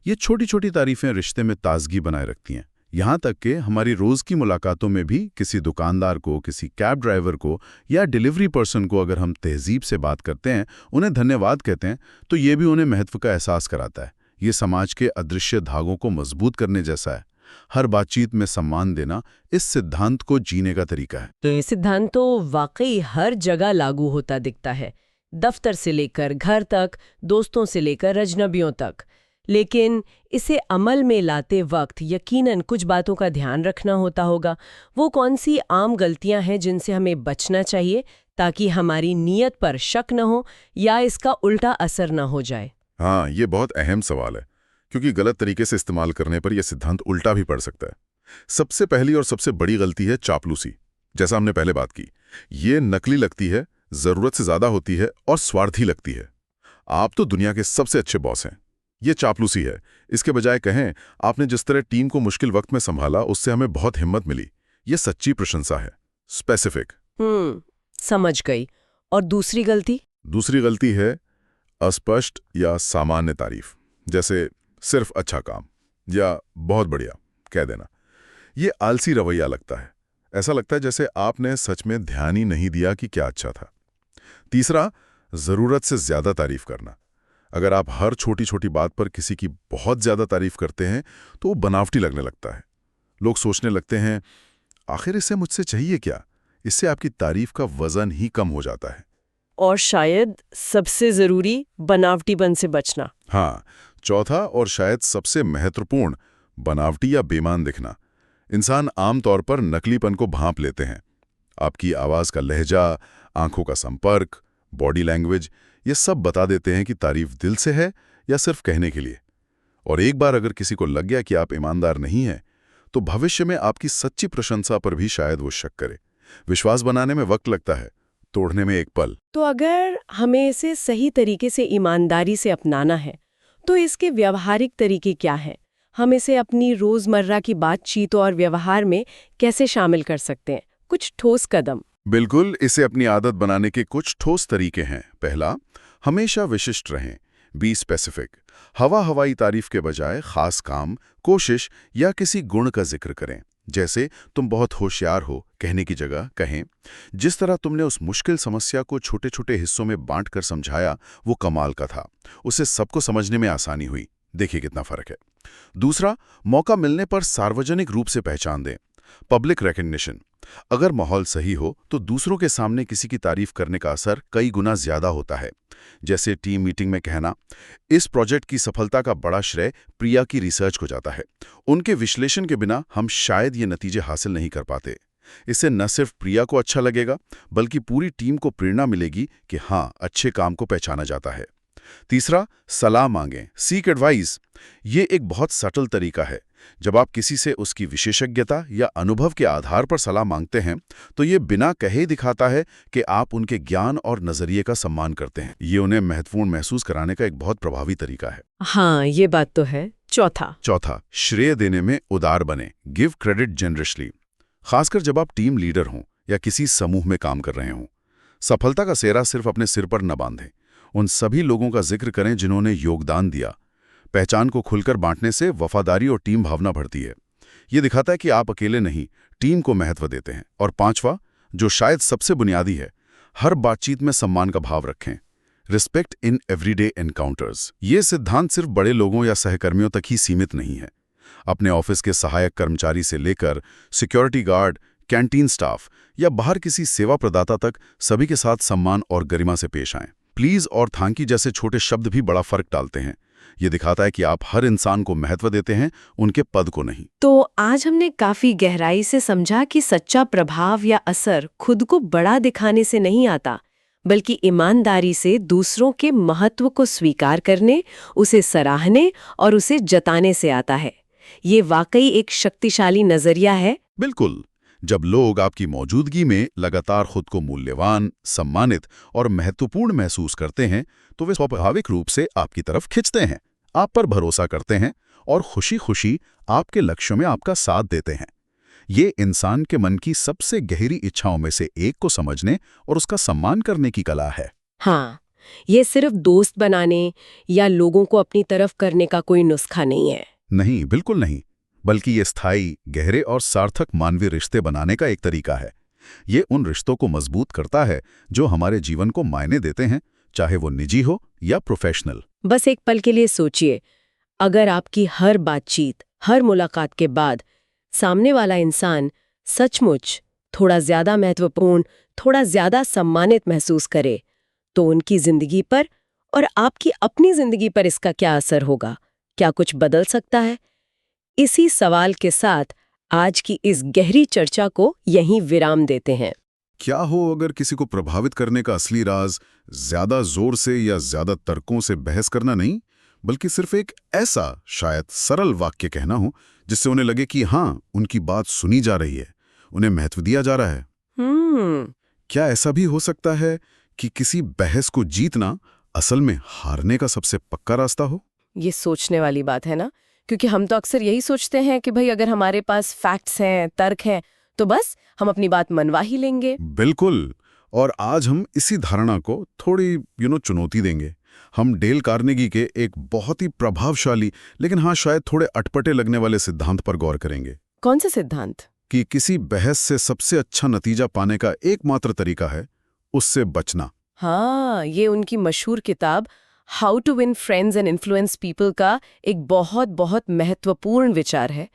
ये छोटी छोटी तारीफें रिश्ते में ताजगी बनाए रखती हैं। यहाँ तक कि हमारी रोज की मुलाकातों में भी किसी दुकानदार को, किसी कैब ड्राइवर को या डिलीवरी पर्सन को अगर हम तहजीब से बात करते हैं, उन्हें धन्यवाद कहते हैं, तो ये भी उन्हें महत्व का एहसास कराता है। ये समाज के अदृश्य धागों को मजबूत करने जैसा है। हर बातचीत में सम्मान देना इस सिद्धांत को जीने का तरीका है। तो ये सिद्धांत तो वाकई हर जगह लागू होता दिखता है, दफ्तर से लेकर घर तक, दोस्तों से लेकर अजनबियों तक। लेकिन इसे अमल में लाते वक्त यकीनन कुछ बातों का ध्यान रखना होता होगा। वो कौन सी आम गलतियां हैं जिनसे हमें बचना चाहिए ताकि हमारी नीयत पर शक न हो या इसका उल्टा असर न हो जाए? हाँ, ये बहुत अहम सवाल है, क्योंकि गलत तरीके से इस्तेमाल करने पर यह सिद्धांत उल्टा भी पड़ सकता है। सबसे पहली और सबसे बड़ी गलती है चापलूसी। जैसा हमने पहले बात की, ये नकली लगती है, जरूरत से ज्यादा होती है और स्वार्थी लगती है। आप तो दुनिया के सबसे अच्छे बॉस हैं, ये चापलूसी है। इसके बजाय कहें, आपने जिस तरह टीम को मुश्किल वक्त में संभाला उससे हमें बहुत हिम्मत मिली, ये सच्ची प्रशंसा है। स्पेसिफिक। समझ गई। और दूसरी गलती? दूसरी गलती है अस्पष्ट या सामान्य तारीफ, जैसे सिर्फ अच्छा काम या बहुत बढ़िया कह देना। ये आलसी रवैया लगता है। ऐसा लगता है जैसे आपने सच में ध्यान ही नहीं दिया कि क्या अच्छा था। तीसरा, जरूरत से ज्यादा तारीफ करना। अगर आप हर छोटी छोटी बात पर किसी की बहुत ज्यादा तारीफ करते हैं तो वो बनावटी लगने लगता है। लोग सोचने लगते हैं, आखिर इससे मुझसे चाहिए क्या? इससे आपकी तारीफ का वजन ही कम हो जाता है। और शायद सबसे जरूरी, बनावटीपन से बचना। हाँ, चौथा और शायद सबसे महत्वपूर्ण, बनावटी या बेईमान दिखना। इंसान आमतौर पर नकलीपन को भांप लेते हैं। आपकी आवाज का लहजा, आंखों का संपर्क, बॉडी लैंग्वेज, ये सब बता देते हैं कि तारीफ दिल से है या सिर्फ कहने के लिए। और एक बार अगर किसी को लग गया कि आप ईमानदार नहीं हैं, तो भविष्य में आपकी सच्ची प्रशंसा पर भी शायद वो शक करे। विश्वास बनाने में वक्त लगता है, तोड़ने में एक पल। तो अगर हमें इसे सही तरीके से ईमानदारी से अपनाना है, तो इसके व्यावहारिक तरीके क्या हैं? हम इसे अपनी रोजमर्रा की बातचीत और व्यवहार में कैसे शामिल कर सकते हैं? कुछ ठोस कदम। बिल्कुल, इसे अपनी आदत बनाने के कुछ ठोस तरीके हैं। पहला, हमेशा विशिष्ट रहें, बी स्पेसिफिक। हवाई तारीफ के बजाय खास काम, कोशिश या किसी गुण का जिक्र करें। जैसे तुम बहुत होशियार हो कहने की जगह कहें, जिस तरह तुमने उस मुश्किल समस्या को छोटे छोटे हिस्सों में बांटकर समझाया वो कमाल का था। उससे सबको समझने में आसानी हुई। देखिए कितना फर्क है। दूसरा, मौका मिलने पर सार्वजनिक रूप से पहचान दें, पब्लिक रिकग्निशन। अगर माहौल सही हो तो दूसरों के सामने किसी की तारीफ करने का असर कई गुना ज्यादा होता है। जैसे टीम मीटिंग में कहना, इस प्रोजेक्ट की सफलता का बड़ा श्रेय प्रिया की रिसर्च को जाता है। उनके विश्लेषण के बिना हम शायद ये नतीजे हासिल नहीं कर पाते। इससे न सिर्फ प्रिया को अच्छा लगेगा बल्कि पूरी टीम को प्रेरणा मिलेगी कि हाँ, अच्छे काम को पहचाना जाता है। तीसरा, सलाह मांगें, सीक एडवाइस। ये एक बहुत सटल तरीका है। जब आप किसी से उसकी विशेषज्ञता या अनुभव के आधार पर सलाह मांगते हैं तो ये बिना कहे दिखाता है कि आप उनके ज्ञान और नजरिए का सम्मान करते हैं। ये उन्हें महत्वपूर्ण महसूस कराने का एक बहुत प्रभावी तरीका है। हाँ, ये बात तो है। चौथा, श्रेय देने में उदार बने, गिव क्रेडिट जेनरसली। खासकर जब आप टीम लीडर हों या किसी समूह में काम कर रहे हों। सफलता का सेहरा सिर्फ अपने सिर पर न बांधें। उन सभी लोगों का जिक्र करें जिन्होंने योगदान दिया। पहचान को खुलकर बांटने से वफादारी और टीम भावना बढ़ती है। ये दिखाता है कि आप अकेले नहीं, टीम को महत्व देते हैं। और पांचवा, जो शायद सबसे बुनियादी है, हर बातचीत में सम्मान का भाव रखें, रिस्पेक्ट इन एवरीडे एनकाउंटर्स। ये सिद्धांत सिर्फ बड़े लोगों या सहकर्मियों तक ही सीमित नहीं है। अपने ऑफिस के सहायक कर्मचारी से लेकर सिक्योरिटी गार्ड, कैंटीन स्टाफ या बाहर किसी सेवा प्रदाता तक सभी के साथ सम्मान और गरिमा से पेश आएं। प्लीज और थैंक यू जैसे छोटे शब्द भी बड़ा फर्क डालते हैं। ये दिखाता है कि आप हर इंसान को महत्व देते हैं, उनके पद को नहीं। तो आज हमने काफी गहराई से समझा कि सच्चा प्रभाव या असर खुद को बड़ा दिखाने से नहीं आता, बल्कि ईमानदारी से दूसरों के महत्व को स्वीकार करने, उसे सराहने और उसे जताने से आता है। ये वाकई एक शक्तिशाली नजरिया है। बिल्कुल। जब लोग आपकी मौजूदगी में लगातार खुद को मूल्यवान, सम्मानित और महत्वपूर्ण महसूस करते हैं तो वे स्वाभाविक रूप से आपकी तरफ खिंचते हैं, आप पर भरोसा करते हैं और खुशी खुशी आपके लक्ष्यों में आपका साथ देते हैं। ये इंसान के मन की सबसे गहरी इच्छाओं में से एक को समझने और उसका सम्मान करने की कला है। हाँ, ये सिर्फ दोस्त बनाने या लोगों को अपनी तरफ करने का कोई नुस्खा नहीं है। नहीं, बिल्कुल नहीं, बल्कि ये स्थायी, गहरे और सार्थक मानवीय रिश्ते बनाने का एक तरीका है। ये उन रिश्तों को मजबूत करता है जो हमारे जीवन को मायने देते हैं, चाहे वो निजी हो या प्रोफेशनल। बस एक पल के लिए सोचिए, अगर आपकी हर बातचीत, हर मुलाकात के बाद सामने वाला इंसान सचमुच थोड़ा ज्यादा महत्वपूर्ण, थोड़ा ज्यादा सम्मानित महसूस करे, तो उनकी जिंदगी पर और आपकी अपनी जिंदगी पर इसका क्या असर होगा? क्या कुछ बदल सकता है? इसी सवाल के साथ आज की इस गहरी चर्चा को यहीं विराम देते हैं। क्या हो अगर किसी को प्रभावित करने का असली राज ज्यादा जोर से या ज्यादा तर्कों से बहस करना नहीं, बल्कि सिर्फ एक ऐसा शायद सरल वाक्य कहना हो जिससे उन्हें लगे कि हाँ, उनकी बात सुनी जा रही है, उन्हें महत्व दिया जा रहा है। क्या ऐसा भी हो सकता है कि किसी बहस को जीतना असल में हारने का सबसे पक्का रास्ता हो? ये सोचने वाली बात है ना, क्योंकि हम तो अक्सर यही सोचते हैं कि भाई अगर हमारे पास फैक्ट्स हैं, तर्क हैं, तो बस हम अपनी बात मनवा ही लेंगे। बिल्कुल। और आज हम इसी धारणा को थोड़ी चुनौती देंगे। हम डेल कार्नेगी के एक बहुत ही प्रभावशाली लेकिन हाँ शायद थोड़े अटपटे लगने वाले सिद्धांत पर गौर करेंगे। कौन सा सिद्धांत? कि किसी बहस से सबसे अच्छा नतीजा पाने का एकमात्र तरीका है उससे बचना। हाँ, ये उनकी मशहूर किताब how to win friends and influence people का एक बहुत बहुत महत्वपूर्ण विचार है।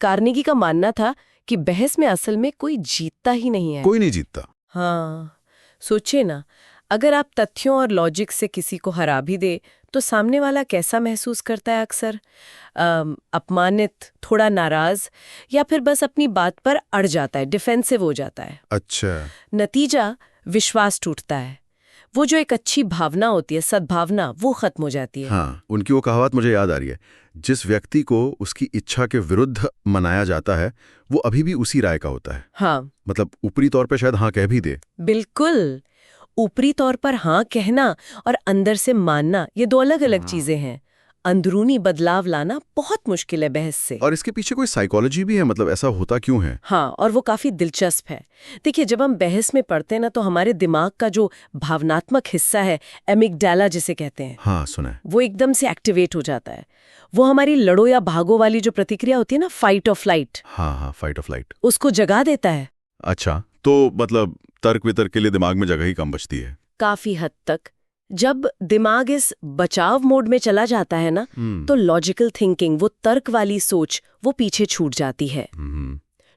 कार्नेगी का मानना था कि बहस में असल में कोई जीतता ही नहीं है। कोई नहीं जीतता। हाँ, सोचिए ना, अगर आप तथ्यों और लॉजिक से किसी को हरा भी दे तो सामने वाला कैसा महसूस करता है? अक्सर अपमानित, थोड़ा नाराज या फिर बस अपनी बात पर अड़ जाता है, डिफेंसिव हो जाता है। अच्छा। नतीजा विश्वास टूटता है। वो जो एक अच्छी भावना होती है, सद्भावना, वो खत्म हो जाती है। हाँ, उनकी वो कहावत मुझे याद आ रही है, जिस व्यक्ति को उसकी इच्छा के विरुद्ध मनाया जाता है वो अभी भी उसी राय का होता है। हाँ, मतलब ऊपरी तौर पे शायद हाँ कह भी दे। बिल्कुल। ऊपरी तौर पर हाँ कहना और अंदर से मानना, ये दो अलग अलग चीजें हैं। अंदरूनी बदलाव लाना बहुत मुश्किल है बहस से। और इसके पीछे कोई साइकोलॉजी भी है, मतलब ऐसा होता क्यों है? हाँ, और वो काफी दिलचस्प है। देखिए, जब हम बहस में पढ़ते हैं ना, तो हमारे दिमाग का जो भावनात्मक हिस्सा है, एमिगडाला जिसे कहते हैं, हाँ, सुना है। वो एकदम से एक्टिवेट हो जाता है। वो हमारी लड़ो या भागो वाली जो प्रतिक्रिया होती है ना, फाइट और फ्लाइट, हाँ हाँ, फाइट और फ्लाइट, उसको जगा देता है। अच्छा, तो मतलब तर्क वितर्क के लिए दिमाग में जगह ही कम बचती है। काफी हद तक जब दिमाग इस बचाव मोड में चला जाता है ना, तो लॉजिकल थिंकिंग, वो तर्क वाली सोच, वो पीछे छूट जाती है।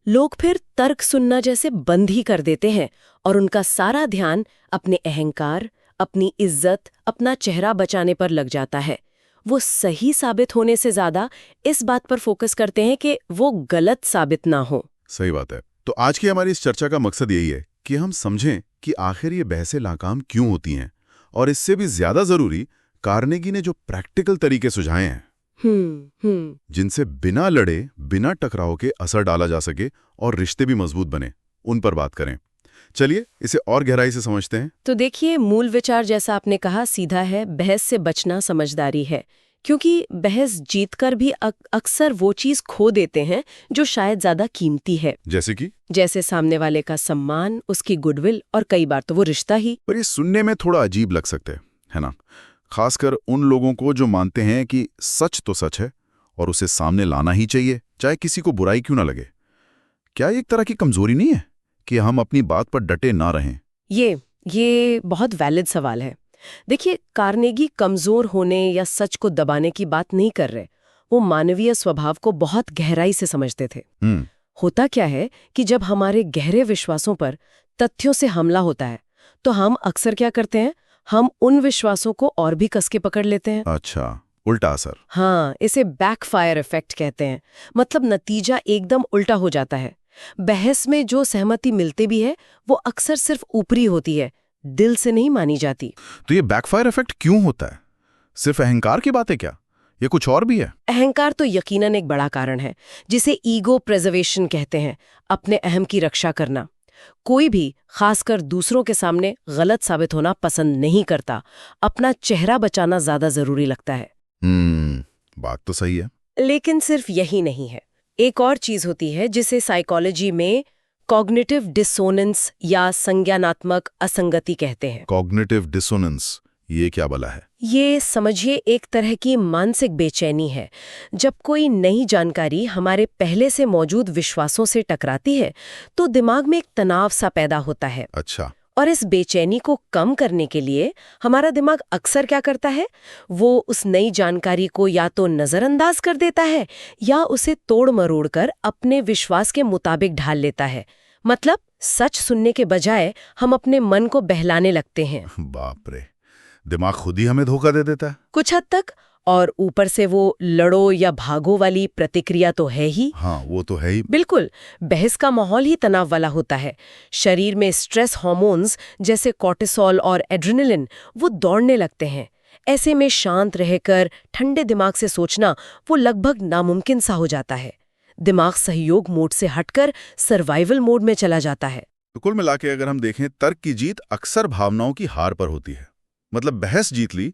लोग फिर तर्क सुनना जैसे बंद ही कर देते हैं और उनका सारा ध्यान अपने अहंकार, अपनी इज्जत, अपना चेहरा बचाने पर लग जाता है। वो सही साबित होने से ज्यादा इस बात पर फोकस करते हैं कि वो गलत साबित ना हो। सही बात है। तो आज की हमारी इस चर्चा का मकसद यही है कि हम समझें कि आखिर ये बहसें नाकाम क्यों होती हैं, और इससे भी ज्यादा जरूरी, कार्नेगी ने जो प्रैक्टिकल तरीके सुझाए हैं जिनसे बिना लड़े, बिना टकराव के असर डाला जा सके और रिश्ते भी मजबूत बने, उन पर बात करें। चलिए इसे और गहराई से समझते हैं। तो देखिए, मूल विचार जैसा आपने कहा सीधा है, बहस से बचना समझदारी है। क्योंकि बहस जीतकर भी अक्सर वो चीज खो देते हैं जो शायद ज्यादा कीमती है। जैसे सामने वाले का सम्मान, उसकी गुडविल, और कई बार तो वो रिश्ता ही। पर ये सुनने में थोड़ा अजीब लग सकते है ना, खासकर उन लोगों को जो मानते हैं कि सच तो सच है और उसे सामने लाना ही चाहिए, चाहे किसी को बुराई क्यों ना लगे। क्या ये एक तरह की कमजोरी नहीं है कि हम अपनी बात पर डटे ना रहें? ये बहुत वैलिड सवाल है। देखिए, कार्नेगी कमजोर होने या सच को दबाने की बात नहीं कर रहे। वो मानवीय स्वभाव को बहुत गहराई से समझते थे। होता क्या है कि जब हमारे गहरे विश्वासों पर तथ्यों से हमला होता है, तो हम अक्सर क्या करते हैं, हम उन विश्वासों को और भी कसके पकड़ लेते हैं। अच्छा, उल्टा असर। हाँ, इसे बैकफायर इफेक्ट कहते हैं। मतलब नतीजा एकदम उल्टा हो जाता है। बहस में जो सहमति मिलती भी है, वो अक्सर सिर्फ ऊपरी होती है, दिल से नहीं मानी जाती। तो ये बैकफायर इफेक्ट क्यों होता है? सिर्फ अहंकार की बात है क्या, ये कुछ और भी है? अहंकार तो यकीनन एक बड़ा कारण है, जिसे ईगो प्रिजर्वेशन कहते हैं, अपने अहम की रक्षा करना। कोई भी, खासकर दूसरों के सामने गलत साबित होना पसंद नहीं करता। अपना चेहरा बचाना ज्यादा जरूरी लगता है। बात तो सही है। लेकिन सिर्फ यही नहीं है। एक और चीज होती है जिसे साइकोलॉजी में कॉग्निटिव डिसोनेंस या संज्ञानात्मक असंगति कहते हैं। कॉग्निटिव डिसोनेंस, ये क्या भला है? ये समझिए एक तरह की मानसिक बेचैनी है। जब कोई नई जानकारी हमारे पहले से मौजूद विश्वासों से टकराती है, तो दिमाग में एक तनाव सा पैदा होता है। अच्छा। और इस बेचैनी को कम करने के लिए हमारा दिमाग अक्सर क्या करता है, वो उस नई जानकारी को या तो नजरअंदाज कर देता है या उसे तोड़ मरोड़ कर अपने विश्वास के मुताबिक ढाल लेता है। मतलब सच सुनने के बजाय हम अपने मन को बहलाने लगते हैं। बाप रे, दिमाग खुद ही हमें धोखा दे देता है कुछ हद तक। और ऊपर से वो लड़ो या भागो वाली प्रतिक्रिया तो है ही। हाँ, वो तो है ही। बिल्कुल, बहस का माहौल ही तनाव वाला होता है। शरीर में स्ट्रेस हार्मोन्स जैसे कॉर्टिसोल और एड्रेनलिन वो दौड़ने लगते हैं। ऐसे में शांत रहकर ठंडे दिमाग से सोचना वो लगभग नामुमकिन सा हो जाता है। दिमाग सहयोग मोड से हटकर सर्वाइवल मोड में चला जाता है। तो कुल मिला के अगर हम देखें, तर्क की जीत अक्सर भावनाओं की हार पर होती है। मतलब बहस जीत ली,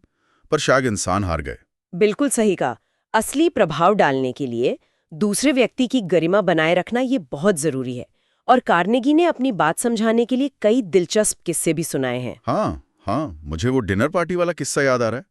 पर शायद इंसान हार गए। बिल्कुल सही कहा। असली प्रभाव डालने के लिए दूसरे व्यक्ति की गरिमा बनाए रखना ये बहुत जरूरी है। और कार्नेगी ने अपनी बात समझाने के लिए कई दिलचस्प किस्से भी सुनाए हैं। हाँ, मुझे वो डिनर पार्टी वाला किस्सा याद आ रहा है।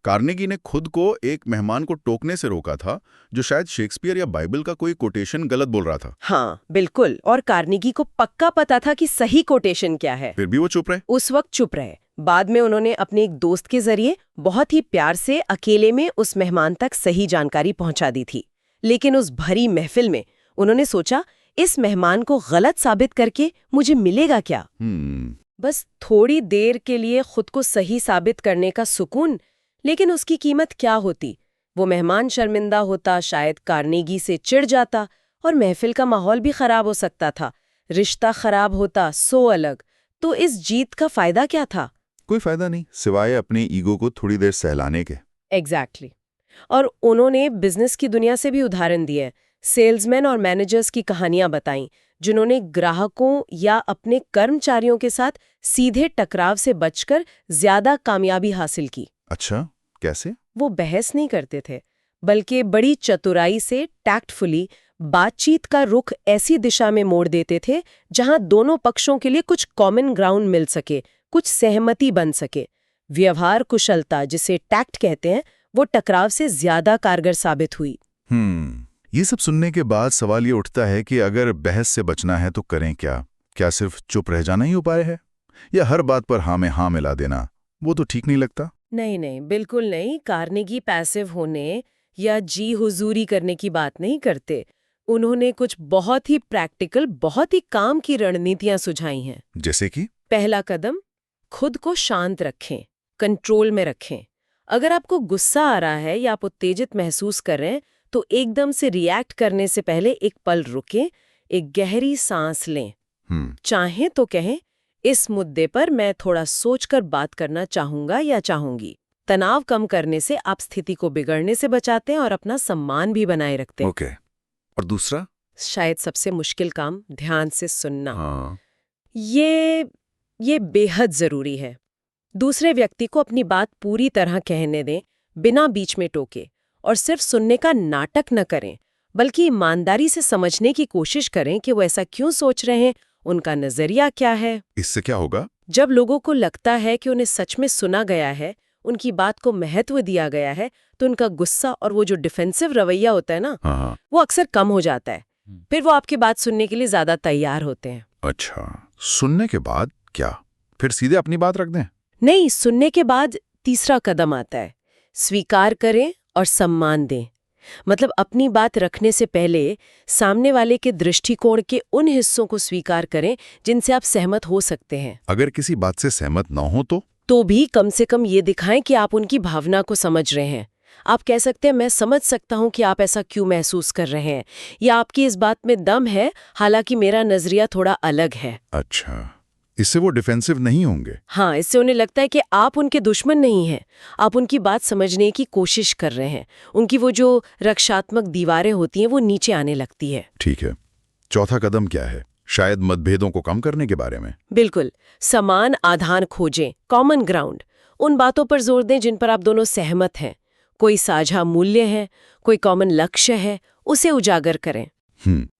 कार्नेगी ने खुद को एक मेहमान को टोकने से रोका था, जो शायद शेक्सपियर या बाइबल का कोई कोटेशन गलत बोल रहा था। हाँ, बिल्कुल। और कार्नेगी को पक्का पता था कि सही कोटेशन क्या है। फिर भी वो चुप रहे। उस वक्त चुप रहे। बाद में उन्होंने अपने एक दोस्त के जरिए बहुत ही प्यार से अकेले में उस मेहमान तक सही जानकारी पहुंचा दी थी। लेकिन उस भरी महफिल में उन्होंने सोचा, इस मेहमान को गलत साबित करके मुझे मिलेगा क्या? बस थोड़ी देर के लिए खुद को सही साबित करने का सुकून, लेकिन उसकी कीमत क्या होती? वो मेहमान शर्मिंदा होता, शायद कार्नेगी से चिढ़ जाता, और महफिल का माहौल भी खराब हो सकता था। रिश्ता खराब होता, सो अलग। तो इस जीत का फायदा क्या था? कोई फायदा नहीं, सिवाय अपने ईगो को थोड़ी देर सहलाने के। एग्जैक्टली। और उन्होंने बिजनेस की दुनिया से भी उदाहरण दिए। सेल्समैन और मैनेजर्स की कहानियां बताईं, जिन्होंने ग्राहकों या अपने कर्मचारियों के साथ सीधे टकराव से बचकर ज्यादा कामयाबी हासिल की। अच्छा, कैसे? वो बहस नहीं करते थे, बल्कि बड़ी चतुराई से टैक्टफुली बातचीत का रुख ऐसी दिशा में मोड़ देते थे जहां दोनों पक्षों के लिए कुछ कॉमन ग्राउंड मिल सके, कुछ सहमति बन सके। व्यवहार कुशलता, जिसे टैक्ट कहते हैं, वो टकराव से ज्यादा कारगर साबित हुई। ये सब सुनने के बाद सवाल ये उठता है कि अगर बहस से बचना है तो करें क्या? क्या सिर्फ चुप रह जाना ही उपाय है, या हर बात पर हाँ में हाँ मिला देना? वो तो ठीक नहीं लगता। नहीं, बिल्कुल नहीं। कार्नेगी पैसिव होने या जी हुजूरी करने की बात नहीं करते। उन्होंने कुछ बहुत ही प्रैक्टिकल, बहुत ही काम की रणनीतियां सुझाई हैं। जैसे कि? पहला कदम, खुद को शांत रखें, कंट्रोल में रखें। अगर आपको गुस्सा आ रहा है या आप उत्तेजित महसूस कर रहे हैं, तो एकदम से रिएक्ट करने से पहले एक पल रुकें, एक गहरी सांस लें। चाहें तो कहें, इस मुद्दे पर मैं थोड़ा सोचकर बात करना चाहूंगा या चाहूंगी। तनाव कम करने से आप स्थिति को बिगड़ने से बचाते हैं और अपना सम्मान भी बनाए रखते हैं। ओके। और दूसरा? शायद सबसे मुश्किल काम, ध्यान से सुनना। हाँ। ये बेहद जरूरी है। दूसरे व्यक्ति को अपनी बात पूरी तरह कहने दें, बिना बीच में टोके, और सिर्फ सुनने का नाटक न करें, बल्कि ईमानदारी से समझने की कोशिश करें कि वो ऐसा क्यों सोच रहे हैं, उनका नजरिया क्या है। इससे क्या होगा? जब लोगों को लगता है कि उन्हें सच में सुना गया है, उनकी बात को महत्व दिया गया है, तो उनका गुस्सा और वो जो डिफेंसिव रवैया होता है ना, हाँ। वो अक्सर कम हो जाता है। फिर वो आपकी बात सुनने के लिए ज्यादा तैयार होते हैं। अच्छा, सुनने के बाद क्या? फिर सीधे अपनी बात रख दें? नहीं, सुनने के बाद तीसरा कदम आता है। स्वीकार करें और सम्मान दें। मतलब अपनी बात रखने से पहले सामने वाले के दृष्टिकोण के उन हिस्सों को स्वीकार करें जिनसे आप सहमत हो सकते हैं। अगर किसी बात से सहमत न हो तो भी कम से कम ये दिखाएं कि आप उनकी भावना को समझ रहे हैं। आप कह सकते हैं, मैं समझ सकता हूं कि आप ऐसा क्यों महसूस कर रहे हैं, या आपकी इस बात में दम है, हालांकि मेरा नजरिया थोड़ा अलग है। अच्छा, इससे वो डिफेंसिव नहीं होंगे? हाँ, इससे उन्हें लगता है कि आप उनके दुश्मन नहीं हैं, आप उनकी बात समझने की कोशिश कर रहे हैं। उनकी वो जो रक्षात्मक दीवारें होती हैं, वो नीचे आने लगती है। ठीक है। चौथा कदम क्या है? शायद मतभेदों को कम करने के बारे में? बिल्कुल। समान आधार खोजें, कॉमन ग्राउंड। उन बातों पर जोर दें जिन पर आप दोनों सहमत हैं। कोई साझा मूल्य है, कोई कॉमन लक्ष्य है, उसे उजागर करें।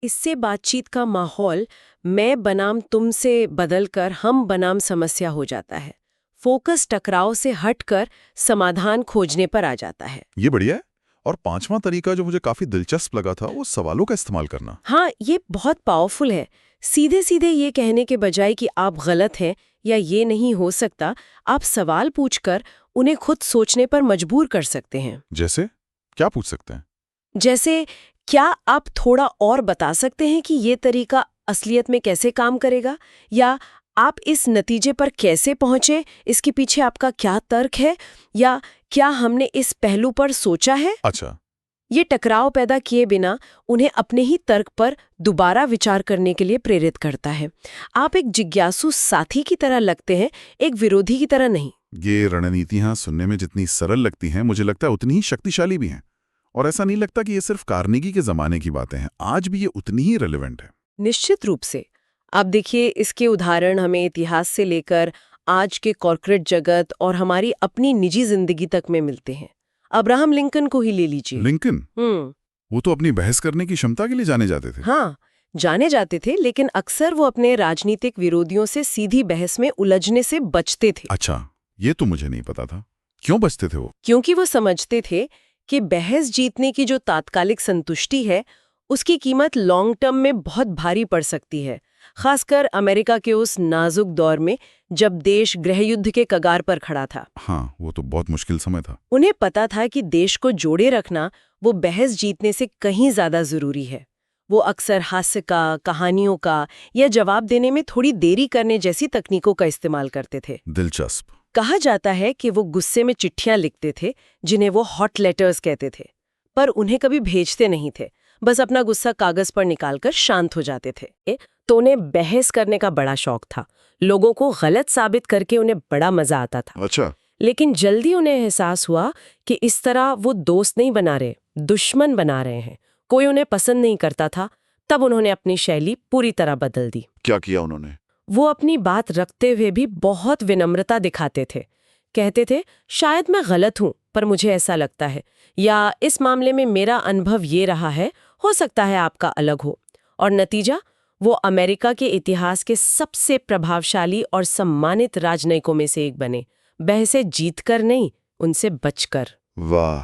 इससे बातचीत का माहौल मैं बनाम तुम से बदलकर हम बनाम समस्या हो जाता है। फोकस टकराव से हटकर समाधान खोजने पर आ जाता है। ये बढ़िया है। और पांचवा तरीका जो मुझे काफी दिलचस्प लगा था, वो सवालों का इस्तेमाल करना। हाँ, ये बहुत पावरफुल है। सीधे सीधे ये कहने के बजाय कि आप गलत हैं या ये नहीं हो सकता, आप सवाल पूछकर उन्हें खुद सोचने पर मजबूर कर सकते हैं। जैसे क्या पूछ सकते हैं? जैसे, क्या आप थोड़ा और बता सकते हैं कि ये तरीका असलियत में कैसे काम करेगा, या आप इस नतीजे पर कैसे पहुंचे, इसके पीछे आपका क्या तर्क है, या क्या हमने इस पहलू पर सोचा है? अच्छा। ये टकराव पैदा किए बिना उन्हें अपने ही तर्क पर दोबारा विचार करने के लिए प्रेरित करता है। आप एक जिज्ञासु साथी की तरह लगते हैं, एक विरोधी की तरह नहीं। ये रणनीतियां सुनने में जितनी सरल लगती हैं, मुझे लगता है उतनी ही शक्तिशाली भी हैं। और ऐसा नहीं लगता कि ये सिर्फ कार्नेगी के जमाने की बातें हैं, आज भी ये उतनी ही रेलेवेंट है। निश्चित रूप से। आप देखिए, इसके उदाहरण हमें इतिहास से लेकर आज के कॉर्पोरेट जगत और हमारी अपनी निजी जिंदगी तक में मिलते हैं। अब्राहम लिंकन को ही ले लीजिए। लिंकन? वो तो अपनी बहस करने की क्षमता के लिए जाने जाते थे। हाँ, जाने जाते थे, लेकिन अक्सर वो अपने राजनीतिक विरोधियों से सीधी बहस में उलझने से बचते थे। अच्छा, ये तो मुझे नहीं पता था। क्यों बचते थे वो? क्योंकि वो समझते थे कि बहस जीतने की जो तात्कालिक संतुष्टि है, उसकी कीमत लॉन्ग टर्म में बहुत भारी पड़ सकती है, खासकर अमेरिका के उस नाजुक दौर में जब देश गृहयुद्ध के कगार पर खड़ा था। हाँ, वो तो बहुत मुश्किल समय था। उन्हें पता था कि देश को जोड़े रखना वो बहस जीतने से कहीं ज्यादा जरूरी है। वो अक्सर हास्य का, कहानियों का या जवाब देने में थोड़ी देरी करने जैसी तकनीकों का इस्तेमाल करते थे। दिलचस्प। कहा जाता है कि वो गुस्से में चिट्ठियां लिखते थे, जिन्हें वो हॉट लेटर्स कहते थे, पर उन्हें कभी भेजते नहीं थे। बस अपना गुस्सा कागज पर निकालकर शांत हो जाते थे। तो उन्हें बहस करने का बड़ा शौक था। लोगों को गलत साबित करके उन्हें बड़ा मजा आता था। अच्छा। लेकिन जल्दी उन्हें एहसास हुआ कि इस तरह वो दोस्त नहीं बना रहे, दुश्मन बना रहे हैं। कोई उन्हें पसंद नहीं करता था। तब उन्होंने अपनी शैली पूरी तरह बदल दी। क्या किया उन्होंने? वो अपनी बात रखते हुए भी बहुत विनम्रता दिखाते थे। कहते थे, शायद मैं गलत हूं, पर मुझे ऐसा लगता है, या इस मामले में मेरा अनुभव ये रहा है, हो सकता है आपका अलग हो। और नतीजा, वो अमेरिका के इतिहास के सबसे प्रभावशाली और सम्मानित राजनयिकों में से एक बने, बहसें जीतकर नहीं, उनसे बचकर। वाह,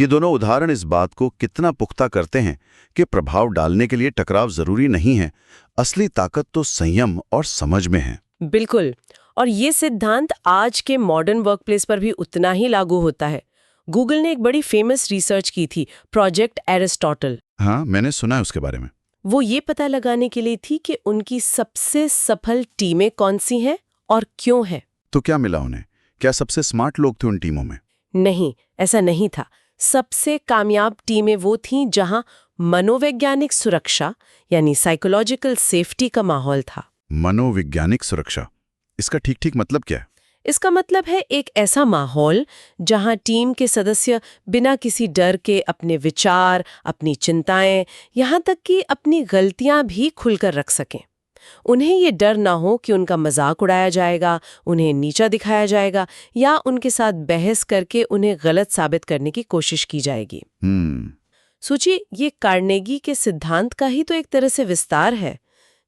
ये दोनों उदाहरण इस बात को कितना पुख्ता करते हैं कि प्रभाव डालने के लिए टकराव जरूरी नहीं है, असली ताकत तो संयम और समझ में है। बिल्कुल, और ये सिद्धांत आज के मॉडर्न वर्कप्लेस पर भी उतना ही लागू होता है। गूगल ने एक बड़ी फेमस रिसर्च की थी, प्रोजेक्ट एरिस्टोटल। हाँ, मैंने सुना है उसके बारे में। वो ये पता लगाने के लिए थी कि उनकी सबसे सफल टीमें कौन सी हैं और क्यों हैं। तो क्या मिला उन्हें? क्या सबसे स्मार्ट लोग थे उन टीमों में? नहीं, ऐसा नहीं था। सबसे कामयाब टीमें वो थीं जहां मनोवैज्ञानिक सुरक्षा यानी साइकोलॉजिकल सेफ्टी का माहौल था। मनोवैज्ञानिक सुरक्षा, इसका ठीक मतलब क्या है? इसका मतलब है एक ऐसा माहौल जहां टीम के सदस्य बिना किसी डर के अपने विचार, अपनी चिंताएं, यहाँ तक कि अपनी गलतियां भी खुलकर रख सकें। उन्हें ये डर ना हो कि उनका मजाक उड़ाया जाएगा, उन्हें नीचा दिखाया जाएगा या उनके साथ बहस करके उन्हें गलत साबित करने की कोशिश की जाएगी। सोचिए, ये कार्नेगी के सिद्धांत का ही तो एक तरह से विस्तार है।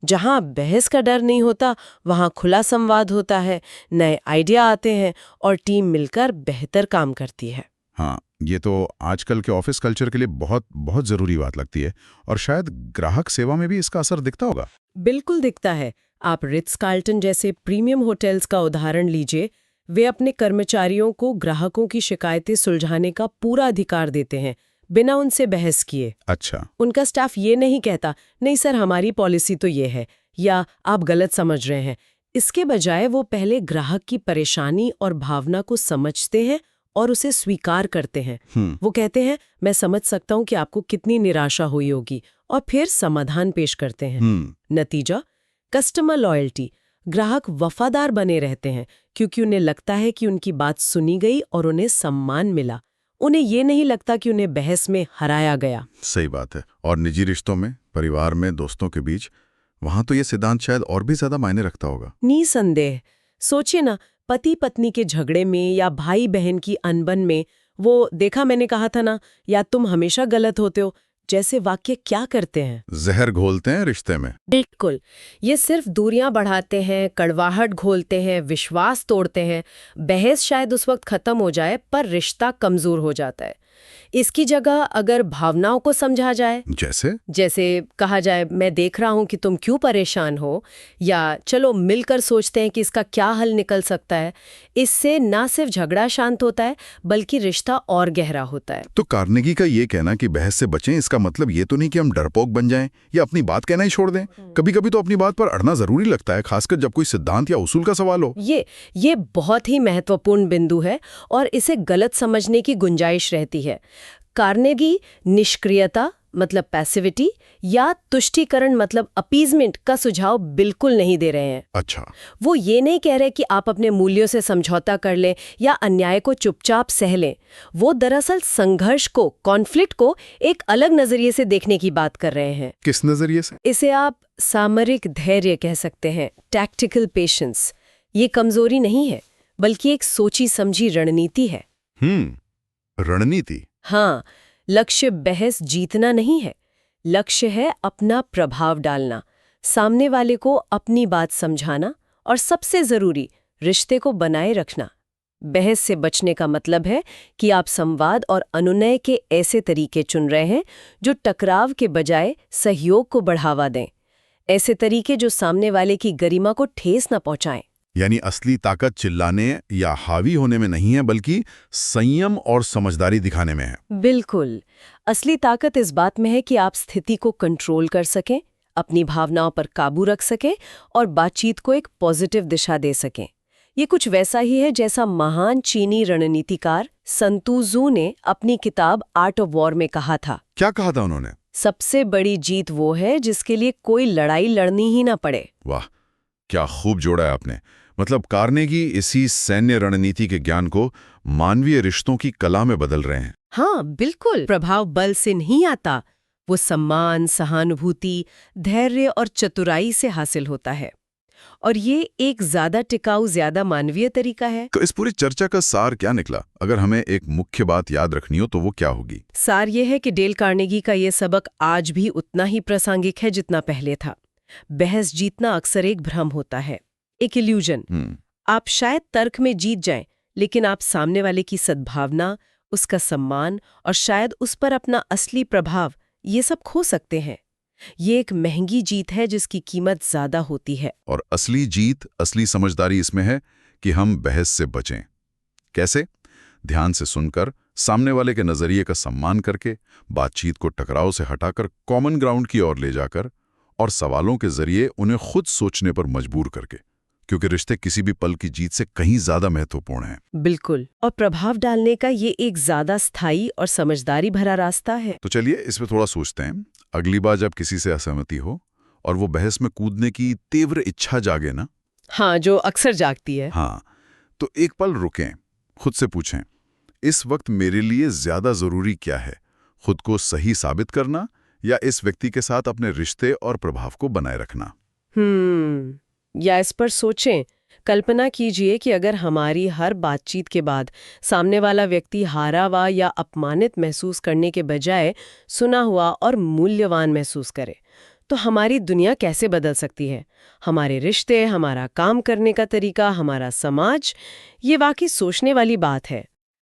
जहां बहस का डर नहीं होता, वहां खुला संवाद होता है, नए आइडिया आते हैं और टीम मिलकर बेहतर काम करती है। हाँ, ये तो आजकल के ऑफिस कल्चर के लिए बहुत बहुत जरूरी बात लगती है, और शायद ग्राहक सेवा में भी इसका असर दिखता होगा। बिल्कुल दिखता है। आप रिट्स कार्ल्टन जैसे प्रीमियम होटल्स का उदाहरण लीजिए। वे अपने कर्मचारियों को ग्राहकों की शिकायतें सुलझाने का पूरा अधिकार देते हैं, बिना उनसे बहस किए। अच्छा। उनका स्टाफ ये नहीं कहता, नहीं सर हमारी पॉलिसी तो ये है, या आप गलत समझ रहे हैं। इसके बजाय वो पहले ग्राहक की परेशानी और भावना को समझते हैं और उसे स्वीकार करते हैं। वो कहते हैं, मैं समझ सकता हूं कि आपको कितनी निराशा हुई होगी, और फिर समाधान पेश करते हैं। नतीजा, कस्टमर लॉयल्टी। ग्राहक वफादार बने रहते हैं क्योंकि उन्हें लगता है कि उनकी बात सुनी गई और उन्हें सम्मान मिला। उन्हें ये नहीं लगता कि उन्हें बहस में हराया गया। सही बात है। और निजी रिश्तों में, परिवार में, दोस्तों के बीच, वहां तो ये सिद्धांत शायद और भी ज्यादा मायने रखता होगा। निसंदेह। सोचिए ना, पति पत्नी के झगड़े में या भाई बहन की अनबन में वो देखा मैंने कहा था ना, या तुम हमेशा गलत होते हो जैसे वाक्य क्या करते हैं? जहर घोलते हैं रिश्ते में। बिल्कुल। ये सिर्फ दूरियां बढ़ाते हैं, कड़वाहट घोलते हैं, विश्वास तोड़ते हैं। बहस शायद उस वक्त खत्म हो जाए, पर रिश्ता कमजोर हो जाता है। इसकी जगह अगर भावनाओं को समझा जाए, जैसे कहा जाए, मैं देख रहा हूं कि तुम क्यों परेशान हो, या चलो मिलकर सोचते हैं कि इसका क्या हल निकल सकता है, इससे ना सिर्फ झगड़ा शांत होता है बल्कि रिश्ता और गहरा होता है। तो कार्नेगी का ये कहना कि बहस से बचें, इसका मतलब ये तो नहीं कि हम डरपोक बन जाएं या अपनी बात कहना ही छोड़ दें। कभी कभी तो अपनी बात पर अड़ना जरूरी लगता है, खासकर जब कोई सिद्धांत या उसूल का सवाल हो। ये बहुत ही महत्वपूर्ण बिंदु है और इसे गलत समझने की गुंजाइश रहती है। कार्नेगी निष्क्रियता मतलब पैसिविटी या तुष्टीकरण मतलब अपीजमेंट का सुझाव बिल्कुल नहीं दे रहे हैं। अच्छा। वो ये नहीं कह रहे कि आप अपने मूल्यों से समझौता कर लें या अन्याय को चुपचाप सह लें। वो दरअसल संघर्ष को, कॉन्फ्लिक्ट को एक अलग नजरिए से देखने की बात कर रहे हैं। किस नजरिए से? इसे आप सामरिक धैर्य कह सकते हैं, टैक्टिकल पेशेंस। ये कमजोरी नहीं है, बल्कि एक सोची समझी रणनीति है। रणनीति? हाँ, लक्ष्य बहस जीतना नहीं है, लक्ष्य है अपना प्रभाव डालना, सामने वाले को अपनी बात समझाना और सबसे जरूरी, रिश्ते को बनाए रखना। बहस से बचने का मतलब है कि आप संवाद और अनुनय के ऐसे तरीके चुन रहे हैं जो टकराव के बजाय सहयोग को बढ़ावा दें, ऐसे तरीके जो सामने वाले की गरिमा को ठेस न पहुंचाएं। यानी असली ताकत चिल्लाने या हावी होने में नहीं है, बल्कि संयम और समझदारी दिखाने में है। बिल्कुल। असली ताकत इस बात में है कि आप स्थिति को कंट्रोल कर सकें, अपनी भावनाओं पर काबू रख सकें और बातचीत को एक पॉजिटिव दिशा दे सकें। ये कुछ वैसा ही है जैसा महान चीनी रणनीतिकार sun tzu ने अपनी किताब आर्ट ऑफ वॉर में कहा था। क्या कहा था उन्होंने? सबसे बड़ी जीत वो है जिसके लिए कोई लड़ाई लड़नी ही ना पड़े। वाह, क्या खूब जोड़ा है आपने। मतलब कार्नेगी इसी सैन्य रणनीति के ज्ञान को मानवीय रिश्तों की कला में बदल रहे हैं। हाँ बिल्कुल। प्रभाव बल से नहीं आता, वो सम्मान, सहानुभूति, धैर्य और चतुराई से हासिल होता है। और ये एक ज्यादा टिकाऊ, ज्यादा मानवीय तरीका है। तो इस पूरी चर्चा का सार क्या निकला? अगर हमें एक मुख्य बात याद रखनी हो तो वो क्या होगी? सार ये है कि डेल कार्नेगी का ये सबक आज भी उतना ही प्रासंगिक है जितना पहले था। बहस जीतना अक्सर एक भ्रम होता है, एक इल्यूजन। आप शायद तर्क में जीत जाएं, लेकिन आप सामने वाले की सद्भावना, उसका सम्मान और शायद उस पर अपना असली प्रभाव, ये सब खो सकते हैं। ये एक महंगी जीत है जिसकी कीमत ज्यादा होती है। और असली जीत, असली समझदारी इसमें है कि हम बहस से बचें। कैसे? ध्यान से सुनकर, सामने वाले के नजरिए का सम्मान करके, बातचीत को टकराव से हटाकर कॉमन ग्राउंड की ओर ले जाकर, और सवालों के जरिए उन्हें खुद सोचने पर मजबूर करके, क्योंकि रिश्ते किसी भी पल की जीत से कहीं ज्यादा महत्वपूर्ण हैं। बिल्कुल, और प्रभाव डालने का ये एक ज्यादा स्थायी और समझदारी भरा रास्ता है। तो चलिए इस पे थोड़ा सोचते हैं। अगली बार जब किसी से असहमति हो और वो बहस में कूदने की तीव्र इच्छा जागे ना, हाँ, जो अक्सर जागती है। हाँ, तो एक पल रुकें, खुद से पूछें, इस वक्त मेरे लिए ज्यादा जरूरी क्या है? खुद को सही साबित करना या इस व्यक्ति के साथ अपने रिश्ते और प्रभाव को बनाए रखना? या इस पर सोचें, कल्पना कीजिए कि अगर हमारी हर बातचीत के बाद सामने वाला व्यक्ति हारा हुआ या अपमानित महसूस करने के बजाय सुना हुआ और मूल्यवान महसूस करे, तो हमारी दुनिया कैसे बदल सकती है? हमारे रिश्ते, हमारा काम करने का तरीका, हमारा समाज, ये वाकई सोचने वाली बात है।